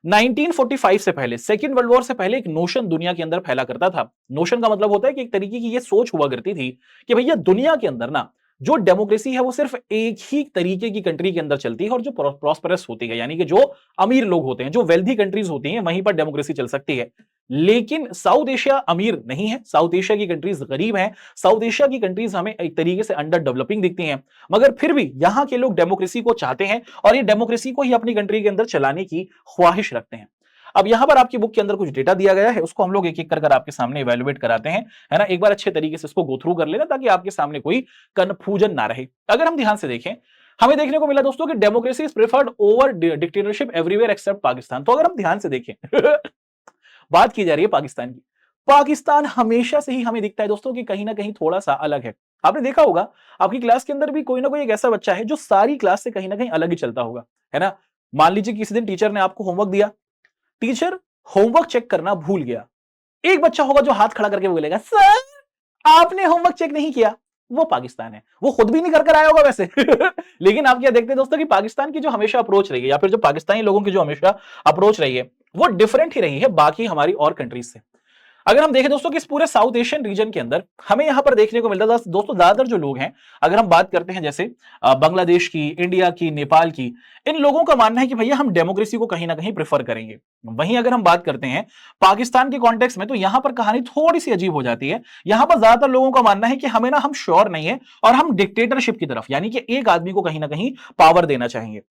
1945 से पहले, सेकेंड वर्ल्ड वॉर से पहले एक नोशन दुनिया के अंदर फैला करता था। नोशन का मतलब होता है कि एक तरीके की ये सोच हुआ करती थी कि भैया दुनिया के अंदर ना जो डेमोक्रेसी है वो सिर्फ एक ही तरीके की कंट्री के अंदर चलती है और जो प्रॉस्परस होती है, यानी कि जो अमीर लोग होते हैं, जो वेल्दी कंट्रीज होती हैं, वहीं पर डेमोक्रेसी चल सकती है। लेकिन साउथ एशिया अमीर नहीं है, साउथ एशिया की कंट्रीज गरीब हैं, साउथ एशिया की कंट्रीज हमें एक तरीके से अंडर डेवलपिंग दिखती हैं, मगर फिर भी यहां के लोग डेमोक्रेसी को चाहते हैं और ये डेमोक्रेसी को ही अपनी कंट्री के अंदर चलाने की ख्वाहिश रखते हैं। अब यहां पर आपकी बुक के अंदर कुछ डेटा दिया गया है, उसको हम लोग एक एक कर आपके सामने इवेल्युएट कराते हैं, है ना। एक बार अच्छे तरीके से इसको गो थ्रू कर लेना ताकि आपके सामने कोई कंफ्यूजन ना रहे। अगर हम ध्यान से देखें, हमें देखने को मिला दोस्तों कि democracy is preferred over dictatorship everywhere except Pakistan. तो अगर हम ध्यान से देखें बात की जा रही है पाकिस्तान की। पाकिस्तान हमेशा से ही हमें दिखता है दोस्तों कि कहीं ना कहीं थोड़ा सा अलग है। आपने देखा होगा आपकी क्लास के अंदर भी कोई ना कोई एक ऐसा बच्चा है जो सारी क्लास से कहीं ना कहीं अलग ही चलता होगा, है ना। मान लीजिए किसी दिन टीचर ने आपको होमवर्क दिया, टीचर होमवर्क चेक करना भूल गया, एक बच्चा होगा जो हाथ खड़ा करके बोलेगा सर आपने होमवर्क चेक नहीं किया। वो पाकिस्तान है, वो खुद भी नहीं कर आया होगा वैसे लेकिन आप क्या देखते हैं दोस्तों कि पाकिस्तान की जो हमेशा अप्रोच रही है, या फिर जो पाकिस्तानी लोगों की जो हमेशा अप्रोच रही है, वो डिफरेंट ही रही है बाकी हमारी और कंट्रीज से। अगर हम देखें दोस्तों कि इस पूरे साउथ एशियन रीजन के अंदर हमें यहां पर देखने को मिलता था दोस्तों, ज्यादातर जो लोग हैं, अगर हम बात करते हैं जैसे बांग्लादेश की, इंडिया की, नेपाल की, इन लोगों का मानना है कि भैया हम डेमोक्रेसी को कहीं ना कहीं प्रेफर करेंगे। वहीं अगर हम बात करते हैं पाकिस्तान के कॉन्टेक्स्ट में, तो यहां पर कहानी थोड़ी सी अजीब हो जाती है। यहां पर ज्यादातर लोगों का मानना है कि हमें ना, हम श्योर नहीं है और हम डिक्टेटरशिप की तरफ, यानी कि एक आदमी को कहीं ना कहीं पावर देना चाहेंगे।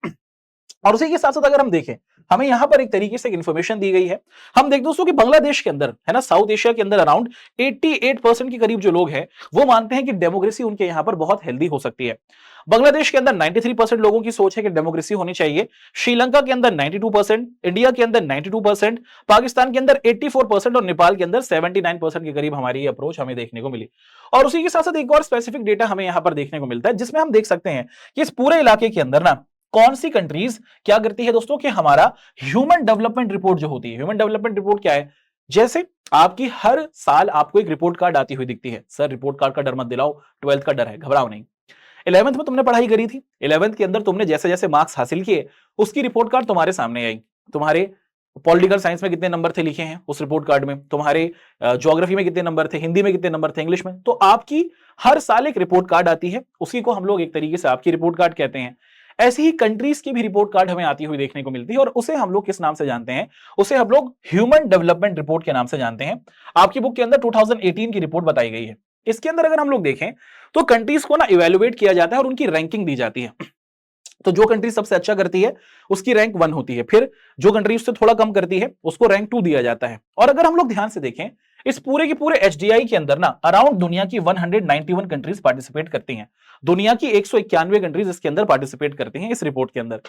और उसी के साथ साथ अगर हम देखें, हमें यहां पर एक तरीके से इंफॉर्मेशन दी गई है। हम देख दोस्तों कि बांग्लादेश के अंदर, है ना, साउथ एशिया के अंदर अराउंड 88% के करीब जो लोग हैं वो मानते हैं कि डेमोक्रेसी उनके यहां पर बहुत हेल्दी हो सकती है। बांग्लादेश के अंदर 93% लोगों की सोच है कि डेमोक्रेसी होनी चाहिए। श्रीलंका के अंदर 92%, इंडिया के अंदर 92%, पाकिस्तान के अंदर 84% और नेपाल के अंदर 79% के करीब हमारी अप्रोच हमें देखने को मिली। और उसी के साथ साथ एक और स्पेसिफिक डेटा हमें यहां पर देखने को मिलता है, जिसमें हम देख सकते हैं कि इस पूरे इलाके के अंदर ना कौन सी कंट्रीज क्या करती है दोस्तों कि हमारा ह्यूमन डेवलपमेंट रिपोर्ट जो होती है, ह्यूमन डेवलपमेंट रिपोर्ट क्या है, जैसे आपकी हर साल आपको एक रिपोर्ट कार्ड आती हुई दिखती है। सर रिपोर्ट कार्ड का डर मत दिलाओ, 12th का डर है, घबराओ नहीं। 11th में तुमने पढ़ाई करी थी, 11th के अंदर तुमने जैसे जैसे मार्क्स हासिल किए उसकी रिपोर्ट कार्ड तुम्हारे सामने आई। तुम्हारे पॉलिटिकल साइंस में कितने नंबर थे लिखे हैं उस रिपोर्ट कार्ड में, तुम्हारे ज्योग्राफी में कितने नंबर थे, हिंदी में कितने नंबर थे, इंग्लिश में। तो आपकी हर साल एक रिपोर्ट कार्ड आती है, उसी को हम लोग एक तरीके से आपकी रिपोर्ट कार्ड कहते हैं। ऐसी ही कंट्रीज की भी रिपोर्ट कार्ड हमें आती हुई देखने को मिलती है और उसे हम लोग किस नाम से जानते हैं, उसे हम लोग ह्यूमन डेवलपमेंट रिपोर्ट के नाम से जानते हैं। आपकी बुक के अंदर 2018 की रिपोर्ट बताई गई है। इसके अंदर अगर हम लोग देखें तो कंट्रीज को ना इवेलुएट किया जाता है और उनकी रैंकिंग दी जाती है। तो जो कंट्री सबसे अच्छा करती है उसकी रैंक 1 होती है, फिर जो कंट्री उससे थोड़ा कम करती है उसको रैंक 2 दिया जाता है। और अगर हम लोग ध्यान से देखें इस पूरे के पूरे एचडीआई के अंदर ना अराउंड दुनिया की 191 कंट्रीज पार्टिसिपेट करती हैं। दुनिया की 191 कंट्रीज इसके अंदर पार्टिसिपेट करती हैं इस रिपोर्ट के अंदर।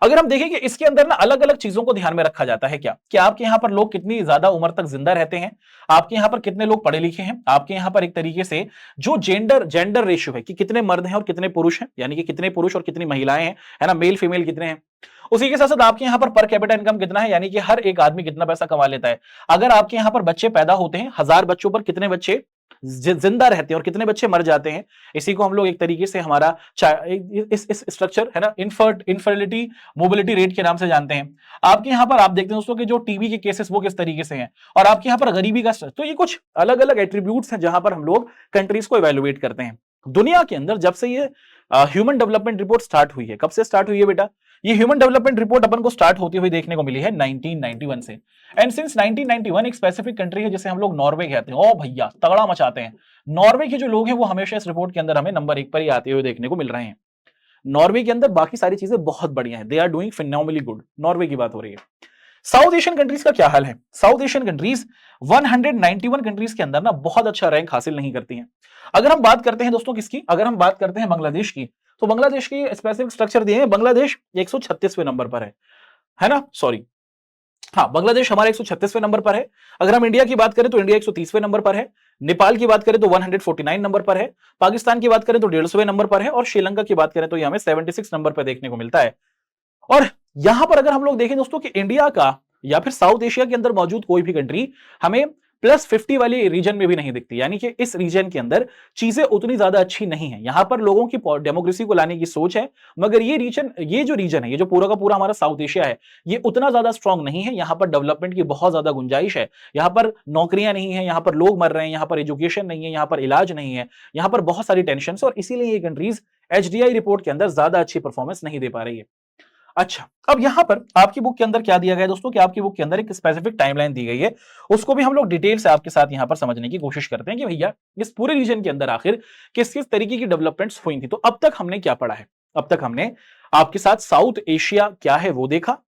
अगर हम देखें कि इसके अंदर ना अलग अलग चीजों को ध्यान में रखा जाता है क्या, कि आपके यहां पर लोग कितनी ज्यादा उम्र तक जिंदा रहते हैं, आपके यहां पर कितने लोग पढ़े लिखे हैं, आपके यहां पर एक तरीके से जो जेंडर रेशियो है कि कितने मर्द हैं और कितने पुरुष हैं, यानी कि कितने पुरुष और कितनी महिलाएं हैं, है ना, मेल फीमेल कितने हैं। उसी के साथ साथ आपके यहां पर कैपिटा इनकम कितना है, यानी कि हर एक आदमी कितना पैसा कमा लेता है। अगर आपके यहां पर बच्चे पैदा होते हैं 1000 बच्चों पर कितने बच्चे जिंदा रहते हैं और कितने बच्चे मर जाते हैं, इसी को हम लोग एक तरीके से हमारा इस स्ट्रक्चर है ना इनफर्टिलिटी मोबिलिटी रेट के नाम से जानते हैं। आपके यहां पर आप देखते हैं दोस्तों कि जो टीबी के केसेस वो किस तरीके से हैं, और आपके यहां पर गरीबी का तो ये कुछ अलग अलग एट्रीब्यूट्स हैं जहां पर हम लोग कंट्रीज को इवेलुएट करते हैं। दुनिया के अंदर जब से ये ह्यूमन डेवलपमेंट रिपोर्ट स्टार्ट हुई है, कब से स्टार्ट हुई है बेटा, ये ह्यूमन डेवलपमेंट रिपोर्ट अपन को स्टार्ट होती हुई देखने को मिली है 1991 से। एंड सिंस 1991 एक स्पेसिफिक कंट्री है जिसे हम लोग नॉर्वे कहते हैं। ओ भैया तगड़ा मचाते हैं नॉर्वे के जो लोग हैं, वो हमेशा इस रिपोर्ट के अंदर हमें नंबर 1 पर ही आते हुए देखने को मिल रहे हैं। नॉर्वे के अंदर बाकी सारी चीजें बहुत बढ़िया है, they are doing phenomenally good. Norway की बात हो रही है। साउथ एशियन कंट्रीज का क्या हाल है, साउथ एशियन कंट्रीज 191 कंट्रीज के अंदर ना बहुत अच्छा रैंक हासिल नहीं करती हैं। अगर हम बात करते हैं दोस्तों किसकी, अगर हम बात करते हैं बांग्लादेश की, तो बांग्लादेश की स्पेसिफिक स्ट्रक्चर दिए हैं, बांग्लादेश 136वें नंबर पर है ना, सॉरी हाँ, बांग्लादेश हमारे 136वें नंबर पर है। अगर हम इंडिया की बात करें तो इंडिया 130वें नंबर पर है। नेपाल की बात करें तो 149 नंबर पर है। पाकिस्तान की बात करें तो 150वें नंबर पर है। और श्रीलंका की बात करें तो ये हमें 76 नंबर पर देखने को मिलता है। और यहां पर अगर हम लोग देखें दोस्तों कि इंडिया का या फिर साउथ एशिया के अंदर मौजूद कोई भी कंट्री हमें +50 वाली रीजन में भी नहीं दिखती, यानी कि इस रीजन के अंदर चीजें उतनी ज्यादा अच्छी नहीं है। यहां पर लोगों की डेमोक्रेसी को लाने की सोच है, मगर ये जो रीजन है, ये जो पूरा का पूरा हमारा साउथ एशिया है, ये उतना ज्यादा स्ट्रांग नहीं है। यहां पर डेवलपमेंट की बहुत ज्यादा गुंजाइश है। यहां पर नौकरियां नहीं है, यहां पर लोग मर रहे हैं, यहां पर एजुकेशन नहीं है, यहां पर इलाज नहीं है, यहां पर बहुत सारी टेंशन है, और इसीलिए ये कंट्रीज एचडीआई रिपोर्ट के अंदर ज्यादा अच्छी परफॉर्मेंस नहीं दे पा रही है। अच्छा, अब यहां पर आपकी बुक के अंदर क्या दिया गया है दोस्तों, कि आपकी बुक के अंदर एक स्पेसिफिक टाइमलाइन दी गई है, उसको भी हम लोग डिटेल से आपके साथ यहां पर समझने की कोशिश करते हैं कि भैया इस पूरे रीजन के अंदर आखिर किस किस तरीके की डेवलपमेंट्स हुई थी। तो अब तक हमने क्या पढ़ा है, अब तक हमने आपके साथ साउथ एशिया क्या है वो देखा,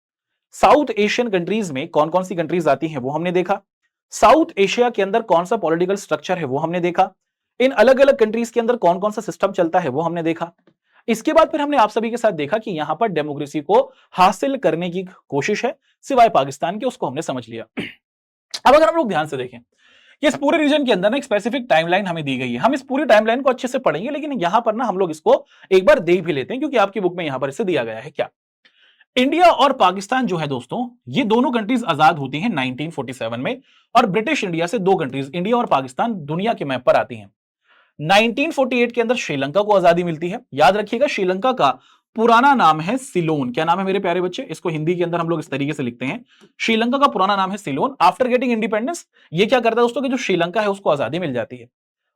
साउथ एशियन कंट्रीज में कौन कौन सी कंट्रीज आती हैं वो हमने देखा, साउथ एशिया के अंदर कौन सा पॉलिटिकल स्ट्रक्चर है वो हमने देखा, इन अलग अलग कंट्रीज के अंदर कौन कौन सा सिस्टम चलता है वो हमने देखा। इसके बाद फिर हमने आप सभी के साथ देखा कि यहां पर डेमोक्रेसी को हासिल करने की कोशिश है सिवाय पाकिस्तान के, उसको हमने समझ लिया। अब अगर हम लोग ध्यान से देखें कि इस पूरे रीजन के अंदर ना एक स्पेसिफिक टाइमलाइन हमें दी गई है, हम इस पूरी टाइमलाइन को अच्छे से पढ़ेंगे, लेकिन यहां पर ना हम लोग इसको एक बार देख भी लेते हैं, क्योंकि आपकी बुक में यहां पर इसे दिया गया है। क्या इंडिया और पाकिस्तान जो है दोस्तों, ये दोनों कंट्रीज आजाद होती हैं 1947 में, और ब्रिटिश इंडिया से दो कंट्रीज इंडिया और पाकिस्तान दुनिया के मैप पर आती हैं। 1948 के अंदर श्रीलंका को आजादी मिलती है। याद रखिएगा श्रीलंका का पुराना नाम है सिलोन। क्या नाम है मेरे प्यारे बच्चे, इसको हिंदी के अंदर हम लोग इस तरीके से लिखते हैं, श्रीलंका का पुराना नाम है सिलोन। आफ्टर गेटिंग इंडिपेंडेंस ये क्या करता है दोस्तों कि जो श्रीलंका है उसको आजादी मिल जाती है।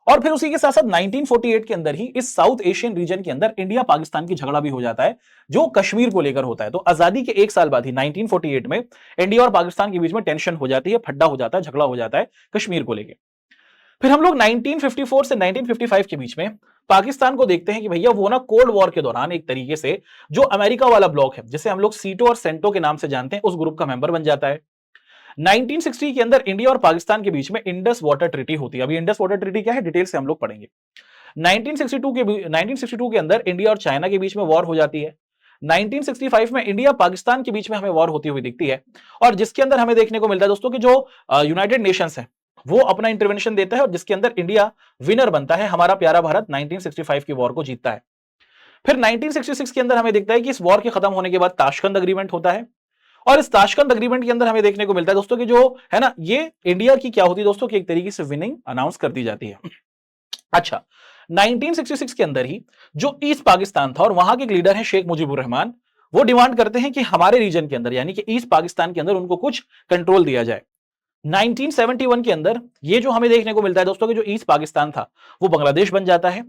और फिर उसी के साथ साथ 1948 के अंदर ही इस साउथ एशियन रीजन के अंदर इंडिया पाकिस्तान की झगड़ा भी हो जाता है, जो कश्मीर को लेकर होता है। तो आजादी के एक साल बाद ही 1948 में इंडिया और पाकिस्तान के बीच में टेंशन हो जाती है, फड्डा हो जाता है, झगड़ा हो जाता है कश्मीर को लेकर। फिर हम लोग 1954 से 1955 के बीच में पाकिस्तान को देखते हैं कि भैया वो ना कोल्ड वॉर के दौरान एक तरीके से जो अमेरिका वाला ब्लॉक है, जिसे हम लोग सीटो और सेंटो के नाम से जानते हैं, उस ग्रुप का मेंबर बन जाता है। 1960 के अंदर इंडिया और पाकिस्तान के बीच में इंडस वाटर ट्रीटी होती है। अभी इंडस वाटर ट्रीटी क्या है डिटेल से हम लोग पढ़ेंगे। 1962 के अंदर इंडिया और चाइना के बीच में वॉर हो जाती है। 1965 में इंडिया पाकिस्तान के बीच में हमें वॉर होती हुई दिखती है, और जिसके अंदर हमें देखने को मिलता है दोस्तों कि जो यूनाइटेड नेशंस है वो अपना इंटरवेंशन देता है, और जिसके अंदर इंडिया विनर बनता है। हमारा प्यारा भारत 1965 की वॉर को जीतता है। फिर 1966 के अंदर हमें दिखता है कि इस वॉर के खत्म होने के बाद ताशकंद अग्रीमेंट होता है, और इस ताशकंद अग्रीमेंट के अंदर हमें देखने को मिलता है दोस्तों कि जो है ना, ये इंडिया की क्या होती है दोस्तों कि एक तरीके से विनिंग अनाउंस कर दी जाती है। अच्छा, 1966 के अंदर ही जो ईस्ट पाकिस्तान था और वहां के लीडर है शेख मुजीबुर रहमान, वो डिमांड करते हैं कि हमारे रीजन के अंदर यानी कि ईस्ट पाकिस्तान के अंदर उनको कुछ कंट्रोल दिया जाए। 1971 के अंदर ये जो हमें देखने को मिलता है दोस्तों कि जो ईस्ट पाकिस्तान था वो बांग्लादेश बन जाता है।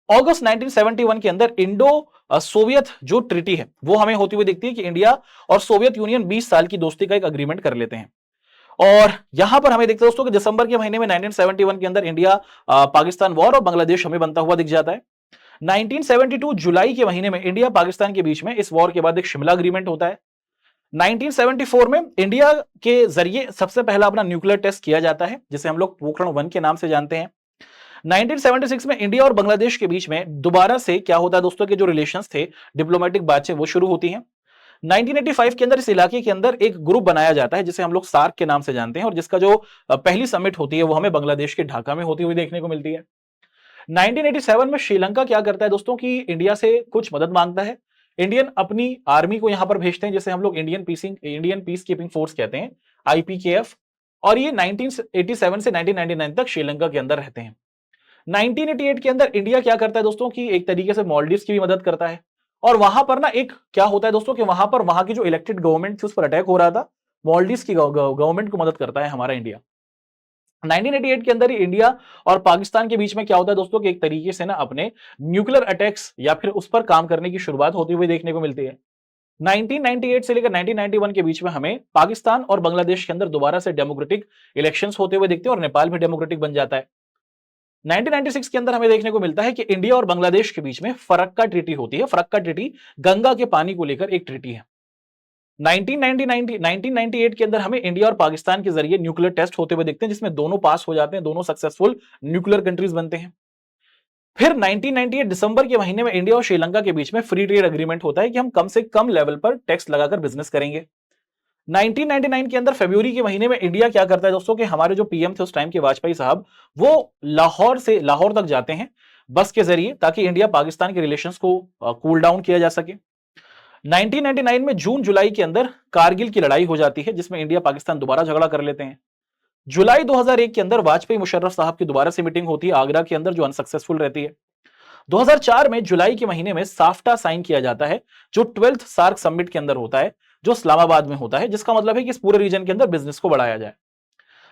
अगस्त 1971 के अंदर इंडो सोवियत जो ट्रीटी है वो हमें होती हुई दिखती है कि इंडिया और सोवियत यूनियन 20 साल की दोस्ती का एक अग्रीमेंट कर लेते हैं। और यहां पर हमें देखते हैं दोस्तों कि दिसंबर के महीने में 1971 के अंदर इंडिया पाकिस्तान वॉर और बांग्लादेश हमें बनता हुआ दिख जाता है। 1972 जुलाई के महीने में इंडिया पाकिस्तान के बीच में इस वॉर के बाद एक शिमला एग्रीमेंट होता है। 1974 में इंडिया के जरिए सबसे पहला अपना न्यूक्लियर टेस्ट किया जाता है, जिसे हम लोग पोखरण 1 के नाम से जानते हैं। 1976 में इंडिया और बांग्लादेश के बीच में दोबारा से क्या होता है दोस्तों के जो रिलेशंस थे, डिप्लोमेटिक बातचीत वो शुरू होती हैं। 1985 के अंदर इस इलाके के अंदर एक ग्रुप बनाया जाता है जिसे हम लोग सार्क के नाम से जानते हैं, और जिसका जो पहली समिट होती है वो हमें बांग्लादेश के ढाका में होती हुई देखने को मिलती है। 1987 में श्रीलंका क्या करता है दोस्तों कि इंडिया से कुछ मदद मांगता है। इंडियन अपनी आर्मी को यहां पर भेजते हैं, जिसे हम लोग इंडियन पीस कीपिंग फोर्स कहते हैं, आईपीकेएफ, और ये 1987 से 1999 तक श्रीलंका के अंदर रहते हैं। 1988 के अंदर इंडिया क्या करता है दोस्तों कि एक तरीके से मालदीव्स की भी मदद करता है, और वहां पर ना एक क्या होता है दोस्तों कि वहां पर वहां की जो इलेक्टेड गवर्नमेंट थी उस पर अटैक हो रहा था, मालदीव्स की गवर्नमेंट को मदद करता है हमारा इंडिया। 1988 के अंदर ही इंडिया और पाकिस्तान के बीच में क्या होता है दोस्तों कि एक तरीके से ना अपने न्यूक्लियर अटैक्स या फिर उस पर काम करने की शुरुआत होती हुई देखने को मिलती है। 1998 से लेकर 1991 के बीच में हमें पाकिस्तान और बांग्लादेश के अंदर दोबारा से डेमोक्रेटिक इलेक्शंस होते हुए दिखते हैं, और नेपाल भी डेमोक्रेटिक बन जाता है। 1996 के अंदर हमें देखने को मिलता है कि इंडिया और बांग्लादेश के बीच में फरक्का ट्रीटी होती है। फरक्का ट्रीटी गंगा के पानी को लेकर एक ट्रीटी है। 1998 के अंदर हमें इंडिया और पाकिस्तान के जरिए न्यूक्लियर टेस्ट होते हुए दिखते हैं, जिसमें दोनों पास हो जाते हैं, दोनों सक्सेसफुल न्यूक्लियर कंट्रीज बनते हैं। फिर 1998 दिसंबर के महीने में इंडिया और श्रीलंका के बीच में फ्री ट्रेड एग्रीमेंट होता है कि हम कम से कम लेवल पर टैक्स लगाकर बिजनेस करेंगे। 1999 के अंदर फरवरी के महीने में इंडिया क्या करता है दोस्तों कि हमारे जो पीएम थे उस टाइम के वाजपेयी साहब, वो लाहौर तक जाते हैं बस के जरिए, ताकि इंडिया पाकिस्तान के रिलेशंस को कूल डाउन किया जा सके। 1999 में जून जुलाई के अंदर कारगिल की लड़ाई हो जाती है, जिसमें इंडिया पाकिस्तान दोबारा झगड़ा कर लेते हैं। जुलाई 2001 के अंदर वाजपेयी मुशर्रफ साहब की दोबारा से मीटिंग होती है आगरा के अंदर, जो अनसक्सेसफुल रहती है। 2004 में जुलाई के महीने में साफ्टा साइन किया जाता है, जो 12th सार्क समिट के अंदर होता है, जो इस्लामाबाद में होता है, जिसका मतलब है कि इस पूरे रीजन के अंदर बिजनेस को बढ़ाया जाए।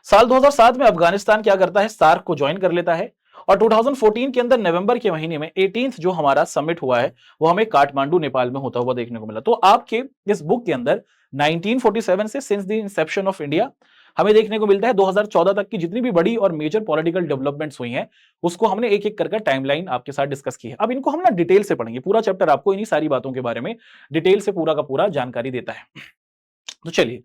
साल 2007 में अफगानिस्तान क्या करता है, सार्क को ज्वाइन कर लेता है, और 2014 के अंदर नवंबर के महीने में 18th जो हमारा समिट हुआ है वो हमें काठमांडू नेपाल में होता हुआ देखने को मिला। तो आपके इस बुक के अंदर 1947 से since the Inception of India हमें देखने को मिलता है 2014 तक की जितनी भी बड़ी और मेजर पॉलिटिकल डेवलपमेंट्स हुई हैं, उसको हमने एक एक करके टाइमलाइन आपके साथ डिस्कस की है। अब इनको हम ना डिटेल से पढ़ेंगे, पूरा चैप्टर आपको इन्हीं सारी बातों के बारे में डिटेल से पूरा का पूरा जानकारी देता है। तो चलिए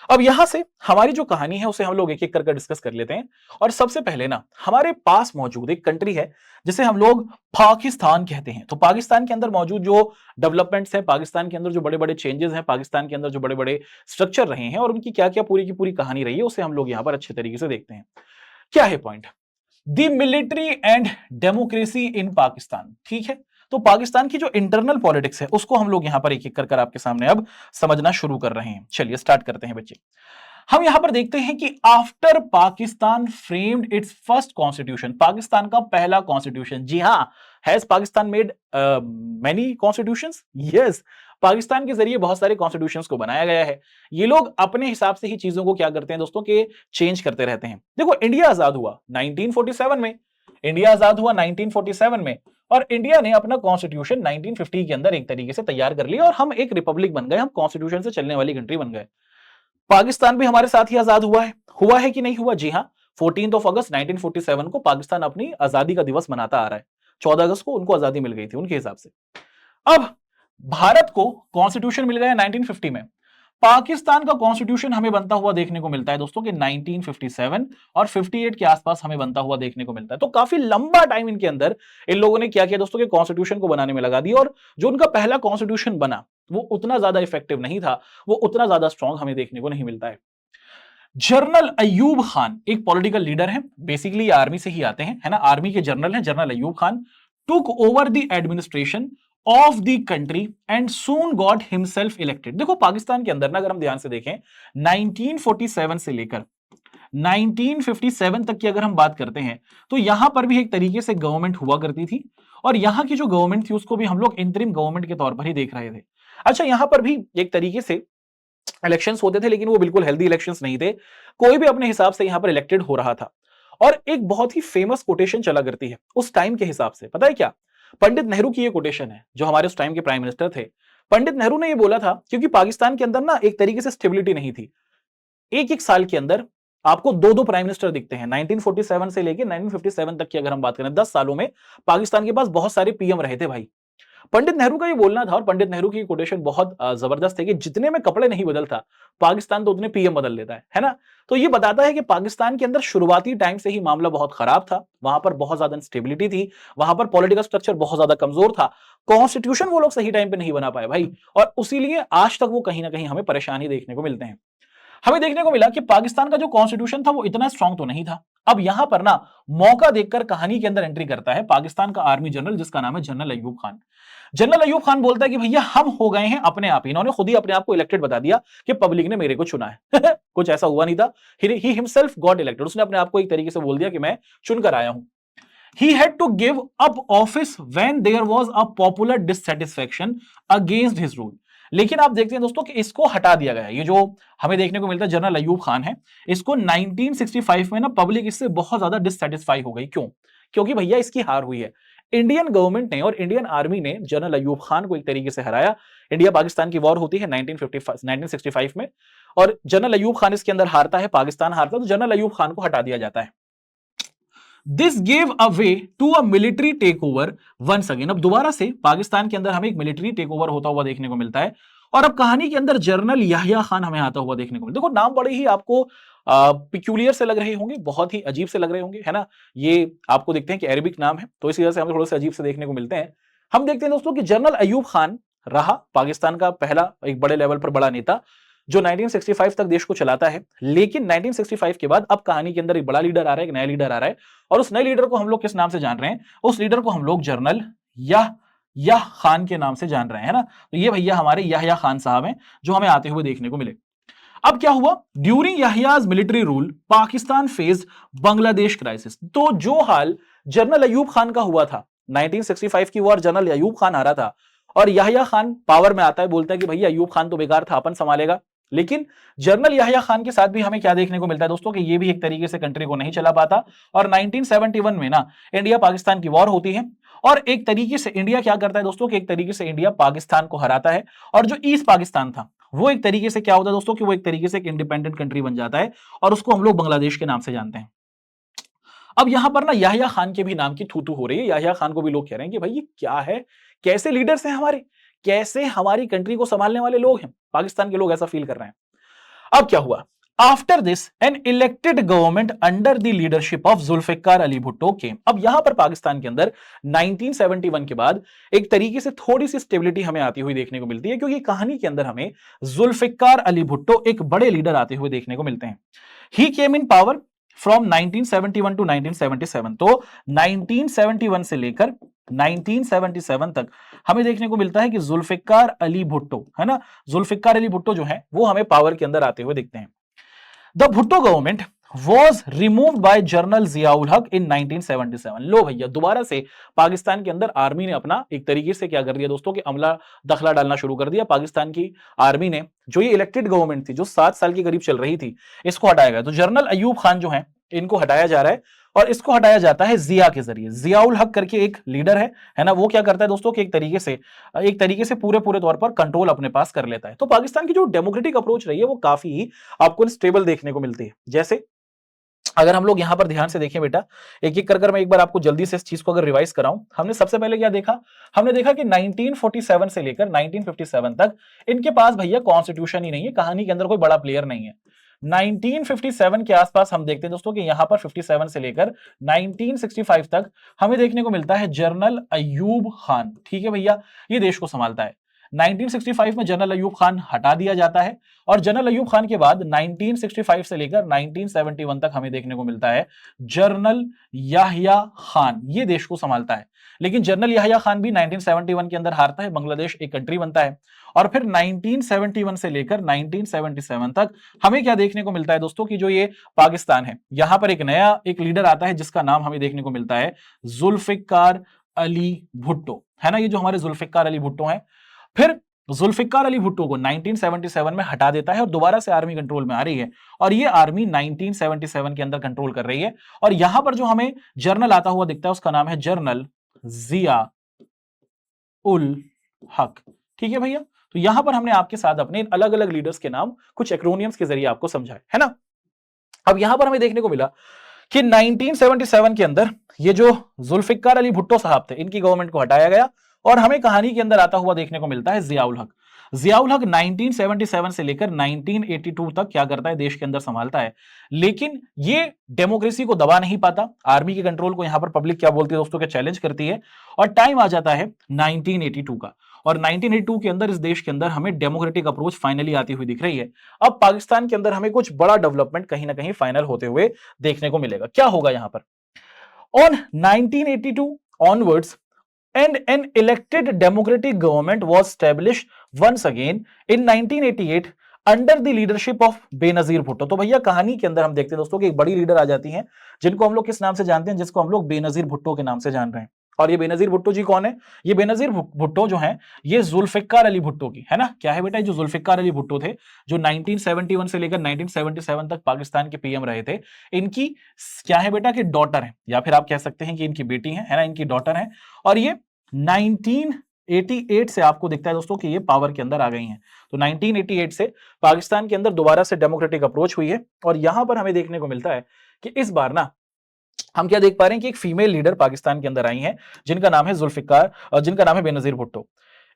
अब यहां से हमारी जो कहानी है उसे हम लोग एक एक करके डिस्कस कर लेते हैं। और सबसे पहले ना हमारे पास मौजूद एक कंट्री है जिसे हम लोग पाकिस्तान कहते हैं। तो पाकिस्तान के अंदर मौजूद जो डेवलपमेंट्स हैं, पाकिस्तान के अंदर जो बड़े बड़े चेंजेस हैं, पाकिस्तान के अंदर जो बड़े बड़े स्ट्रक्चर रहे हैं और उनकी क्या क्या पूरी की पूरी कहानी रही है, उसे हम लोग यहां पर अच्छे तरीके से देखते हैं। क्या है point? The military and democracy in Pakistan. ठीक है, तो पाकिस्तान की जो इंटरनल पॉलिटिक्स है उसको हम लोग यहां पर एक एक कर आपके सामने अब समझना शुरू कर रहे हैं। चलिए स्टार्ट करते हैं बच्चे। हम यहां पर देखते हैं कि after Pakistan framed it's first constitution, Pakistan का पहला कॉन्स्टिट्यूशन। जी हां, has Pakistan made many constitutions? Yes, Pakistan के जरिए बहुत सारे कॉन्स्टिट्यूशंस को बनाया गया है। ये लोग अपने हिसाब से ही चीजों को क्या करते हैं दोस्तों के चेंज करते रहते हैं। देखो इंडिया आजाद हुआ 1947 में, इंडिया आजाद हुआ 1947 में, और इंडिया ने अपना कॉन्स्टिट्यूशन 1950 के अंदर एक तरीके से तैयार कर लिया और हम एक रिपब्लिक बन गए, हम कॉन्स्टिट्यूशन से चलने वाली कंट्री बन गए। पाकिस्तान भी हमारे साथ ही आजाद हुआ है कि नहीं हुआ? जी हां, 14 अगस्त 1947 को पाकिस्तान अपनी आजादी का दिवस मनाता आ रहा है। 14 अगस्त को उनको आजादी मिल गई थी उनके हिसाब से। अब भारत को कॉन्स्टिट्यूशन मिल गया 1950 में। पाकिस्तान का कॉन्स्टिट्यूशन हमें बनता हुआ देखने को मिलता है दोस्तों कि 1957 और 58 के आसपास हमें बनता हुआ देखने को मिलता है। तो काफी लंबा टाइम इनके अंदर इन लोगों ने क्या किया दोस्तों कि कॉन्स्टिट्यूशन को बनाने में लगा दिया, और जो उनका पहला कॉन्स्टिट्यूशन बना वो उतना ज्यादा इफेक्टिव नहीं था, वो उतना ज्यादा स्ट्रांग हमें देखने को नहीं मिलता है। जनरल अयूब खान एक पॉलिटिकल लीडर है, बेसिकली आर्मी से ही आते हैं, है ना, आर्मी के जनरल हैं general Ayub Khan. Took over the administration of the country and soon got himself elected. देखो पाकिस्तान के अंदर ना अगर हम ध्यान से देखें 1947 से लेकर 1957 तक की अगर हम बात करते हैं तो यहां पर भी एक तरीके से गवर्नमेंट हुआ करती थी, और यहां की जो गवर्नमेंट थी उसको भी हम लोग इंटरिम गवर्नमेंट के तौर पर ही देख रहे थे। अच्छा, यहां पर भी एक तरीके से इलेक्शंस होते थे, लेकिन वो बिल्कुल हेल्दी इलेक्शंस नहीं थे, कोई भी अपने हिसाब से यहां पर इलेक्टेड हो रहा था। और एक बहुत ही फेमस कोटेशन चला करती है उस टाइम के हिसाब से, पता है क्या? पंडित नेहरू की ये कोटेशन है, जो हमारे उस टाइम के प्राइम मिनिस्टर थे। पंडित नेहरू ने ये बोला था क्योंकि पाकिस्तान के अंदर ना एक तरीके से स्टेबिलिटी नहीं थी, एक एक साल के अंदर आपको दो दो प्राइम मिनिस्टर दिखते हैं 1947 से लेके 1957 तक की अगर हम बात करें 10 सालों में पाकिस्तान के पास बहुत सारे पीएम रहे थे भाई। पंडित नेहरू का ये बोलना था और पंडित नेहरू की कोटेशन बहुत जबरदस्त है कि जितने में कपड़े नहीं बदलता पाकिस्तान तो उतने पीएम बदल लेता है ना। तो ये बताता है कि पाकिस्तान के अंदर शुरुआती टाइम से ही मामला बहुत खराब था, वहां पर बहुत ज्यादा इंस्टेबिलिटी थी, वहां पर पॉलिटिकल स्ट्रक्चर बहुत ज्यादा कमजोर था, कॉन्स्टिट्यूशन वो लोग सही टाइम पे नहीं बना पाए भाई, और उसीलिए आज तक वो कहीं ना कहीं हमें परेशानी देखने को मिलते हैं। हमें देखने को मिला कि पाकिस्तान का जो कॉन्स्टिट्यूशन था वो इतना स्ट्रांग तो नहीं था। अब यहां पर ना मौका देखकर कहानी के अंदर एंट्री करता है पाकिस्तान का आर्मी जनरल जिसका नाम है जनरल अयूब खान। जनरल अयूब खान बोलता है कि भैया हम हो गए हैं अपने आप ही, इन्होंने खुद ही अपने आप को इलेक्टेड बता दिया कि पब्लिक ने मेरे को चुना है कुछ ऐसा हुआ नहीं था, ही हिमसेल्फ गॉट इलेक्टेड, उसने अपने आप को एक तरीके से बोल दिया कि मैं चुनकर आया हूं। He had to give up office when there was a popular dissatisfaction against his rule। लेकिन आप देखते हैं दोस्तों कि इसको हटा दिया गया। ये जो हमें देखने को मिलता है जनरल अयूब खान है, इसको 1965 में ना पब्लिक इससे बहुत ज्यादा डिससेटिस्फाई हो गई। क्यों? क्योंकि भैया इसकी हार हुई है। इंडियन गवर्नमेंट ने और इंडियन आर्मी ने जनरल अयूब खान को एक तरीके से हराया। इंडिया पाकिस्तान की वॉर होती है 1965 में, और जनरल अयूब खान इसके अंदर हारता है, पाकिस्तान हारता है, तो जनरल अयूब खान को हटा दिया जाता है। This gave a way to a military take over once again. अब दोबारा से पाकिस्तान के अंदर हमें एक मिलिट्री टेक ओवर होता हुआ देखने को मिलता है, और अब कहानी के अंदर जनरल याहिया खान हमें आता हुआ देखने को मिलता है। देखो नाम बड़े ही आपको पिक्यूलियर से लग रहे होंगे, बहुत ही अजीब से लग रहे होंगे, है ना। ये आपको देखते हैं कि अरेबिक नाम है तो इसी वजह से हमें थोड़े से अजीब से देखने को मिलते हैं। हम देखते हैं दोस्तों कि जनरल अयूब खान रहा पाकिस्तान का पहला एक बड़े लेवल पर बड़ा नेता जो 1965 तक देश को चलाता है। लेकिन 1965 के बाद अब कहानी के अंदर एक बड़ा लीडर आ रहा है, एक नया लीडर आ रहा है, और उस नए लीडर को हम लोग किस नाम से जान रहे हैं? उस लीडर को हम लोग जनरल याह्या खान के नाम से जान रहे हैं, है ना। तो ये भैया हमारे याह्या खान साहब हैं जो हमें आते हुए देखने को मिले। अब क्या हुआ? During Yahya's military rule Pakistan faced Bangladesh crisis. तो जो हाल जनरल अयूब खान का हुआ था 1965 की वॉर, जनरल अयूब खान आ रहा था और याहिया खान पावर में आता है, बोलता है कि भैया अयूब खान तो बेकार था, अपन संभालेगा। लेकिन जनरल याहिया खान के साथ भी हमें क्या देखने को मिलता है दोस्तों कि ये भी एक तरीके से कंट्री को नहीं चला पाता, और 1971 में ना इंडिया पाकिस्तान की वॉर होती है, और एक तरीके से इंडिया क्या करता है दोस्तों कि एक तरीके से इंडिया पाकिस्तान को हराता है, और जो ईस्ट पाकिस्तान था वो एक तरीके से क्या होता है दोस्तों कि वो एक तरीके से एक इंडिपेंडेंट कंट्री बन जाता है, और उसको हम लोग बांग्लादेश के नाम से जानते हैं। अब यहां पर ना याहिया खान के भी नाम की थू-थू हो रही है। याहिया खान को भी लोग कह रहे हैं कि भाई ये क्या है, कैसे लीडर्स हैं हमारे, कैसे हमारी कंट्री को संभालने वाले लोग हैं, पाकिस्तान के लोग ऐसा फील कर रहे हैं। अब क्या हुआ? After this an elected government under the leadership of Zulfikar Ali Bhutto came. अब यहां पर पाकिस्तान के अंदर 1971 के बाद एक तरीके से थोड़ी सी स्टेबिलिटी हमें आती हुई देखने को मिलती है, क्योंकि कहानी के अंदर हमें जुल्फिकार अली भुट्टो एक बड़े लीडर आते हुए देखने को मिलते हैं। ही केम इन पावर फ्रॉम 1971 टू 1977। तो 1971 से लेकर 1977 तक हमें देखने को मिलता है कि जुल्फिकार अली भुट्टो, है ना, जुल्फिकार अली भुट्टो जो है वो हमें पावर के अंदर आते हुए दिखते हैं। The Bhutto government was removed by general Ziaul हक इन 1977। लो भैया दोबारा से पाकिस्तान के अंदर आर्मी ने अपना एक तरीके से क्या कर दिया दोस्तों कि अमला दखला डालना शुरू कर दिया। पाकिस्तान की आर्मी ने जो ये इलेक्टेड गवर्नमेंट थी जो 7 साल के करीब चल रही थी, इसको हटाया गया। तो जनरल अयूब खान जो है इनको हटाया जा रहा है, और इसको हटाया जाता है जिया के जरिए। जियाउल हक करके एक लीडर है ना, वो क्या करता है दोस्तों कि एक तरीके से पूरे तौर पर कंट्रोल अपने पास कर लेता है। तो पाकिस्तान की जो डेमोक्रेटिक अप्रोच रही है वो काफी आपको स्टेबल देखने को मिलती है। जैसे अगर हम लोग यहां पर ध्यान से देखें बेटा, एक एक कर मैं एक बार आपको जल्दी से इस चीज को अगर रिवाइज कराऊं, हमने सबसे पहले क्या देखा? हमने देखा कि 1947 से लेकर 1957 तक इनके पास भैया कॉन्स्टिट्यूशन ही नहीं है, कहानी के अंदर कोई बड़ा प्लेयर नहीं है। 1957 के आसपास हम देखते हैं दोस्तों कि यहां पर 57 से लेकर 1965 तक हमें देखने को मिलता है जनरल अयूब खान। ठीक है भैया, ये देश को संभालता है। 1965 में जनरल अयूब खान हटा दिया जाता है, और जनरल अयूब खान के बाद 1965 से लेकर 1971 तक हमें देखने को मिलता है जनरल याहिया खान, ये देश को संभालता है। लेकिन जनरल याहिया खान भी 1971 के अंदर हारता है, बांग्लादेश एक कंट्री बनता है, और फिर 1971 से लेकर 1977 तक हमें क्या देखने को मिलता है दोस्तों कि जो ये पाकिस्तान है, यहां पर एक लीडर आता है जिसका नाम हमें देखने को मिलता है जुल्फिकार अली भुट्टो, है ना। ये जो हमारे जुल्फिकार अली भुट्टो हैं, फिर जुल्फिकार अली भुट्टो को 1977 में हटा देता है, और दोबारा से आर्मी कंट्रोल में आ रही है, और ये आर्मी 1977 के अंदर कंट्रोल कर रही है। और यहां पर जो हमें जर्नल आता हुआ दिखता है उसका नाम है जनरल जिया उल हक। ठीक है भैया, तो यहां पर हमने आपके साथ अपने अलग अलग लीडर्स के नाम कुछ एक्रोनियम्स के जरिए आपको समझाए, है ना। अब यहां पर हमें देखने को मिला कि 1977 के अंदर ये जो जुल्फिकार अली भुट्टो साहब थे, इनकी गवर्नमेंट को हटाया गया और हमें कहानी के अंदर आता हुआ देखने को मिलता है जियाउल हक। जियाउल हक 1977 से लेकर 1982 तक क्या करता है, देश के अंदर संभालता है, लेकिन ये डेमोक्रेसी को दबा नहीं पाता। आर्मी के कंट्रोल को यहां पर पब्लिक क्या बोलती है दोस्तों, क्या चैलेंज करती है। और टाइम आ जाता है 1982 का, और 1982 के अंदर इस देश के अंदर हमें डेमोक्रेटिक अप्रोच फाइनली आती हुई दिख रही है। अब पाकिस्तान के अंदर हमें कुछ बड़ा डेवलपमेंट कहीं ना कहीं फाइनल होते हुए देखने को मिलेगा। क्या होगा यहां पर, on 1982 onwards and an elected democratic government was established once again in 1988 under the leadership of Benazir Bhutto. तो भैया कहानी के अंदर हम देखते हैं दोस्तों कि एक बड़ी लीडर आ जाती हैं, जिनको हम लोग किस नाम से जानते हैं, जिसको हम लोग बेनजीर भुट्टो के नाम से जान रहे हैं। और ये बेनजीर भुट्टो जी कौन है, ये बेनजीर भुट्टो जो है ये जुल्फिकार अली भुट्टो की, है ना, क्या है बेटा, जो जुल्फिकार अली भुट्टो थे, जो 1971 से लेकर 1977 तक पाकिस्तान के पीएम रहे थे, इनकी क्या है बेटा कि डॉटर है, या फिर आप कह सकते हैं कि इनकी बेटी है ना, इनकी डॉटर है। और ये 1988 से आपको दिखता है दोस्तों कि ये पावर के अंदर आ गई हैं। तो 1988 से पाकिस्तान के अंदर दोबारा से डेमोक्रेटिक अप्रोच हुई है, और यहां पर हमें देखने को मिलता है कि इस बार ना हम क्या देख पा रहे हैं कि एक फीमेल लीडर पाकिस्तान के अंदर आई हैं, जिनका नाम है जुल्फिकार, जिनका नाम है Benazir Bhutto.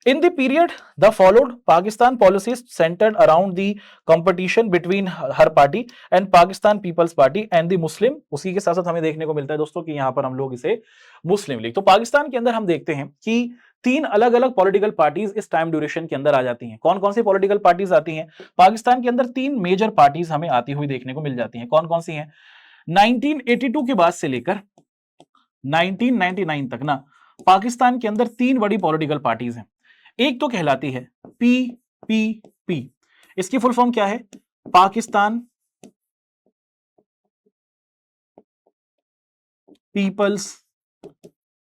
In the period the followed, Pakistan policies centered around the competition between her party and Pakistan People's Party and the Muslim। उसी के साथ साथ हमें देखने को मिलता है दोस्तों कि यहां पर हम लोग इसे मुस्लिम लीग। तो पाकिस्तान के अंदर हम देखते हैं कि तीन अलग अलग पॉलिटिकल पार्टीज इस टाइम ड्यूरेशन के अंदर आ जाती हैं। कौन कौन सी पॉलिटिकल पार्टीज आती हैं पाकिस्तान के अंदर, तीन मेजर पार्टीज हमें आती हुई देखने को मिल जाती हैं। कौन कौन सी हैं, 1982 के बाद से लेकर 1999 तक ना पाकिस्तान के अंदर तीन बड़ी पॉलिटिकल पार्टीज हैं। एक तो कहलाती है पीपीपी, इसकी फुल फॉर्म क्या है, पाकिस्तान पीपल्स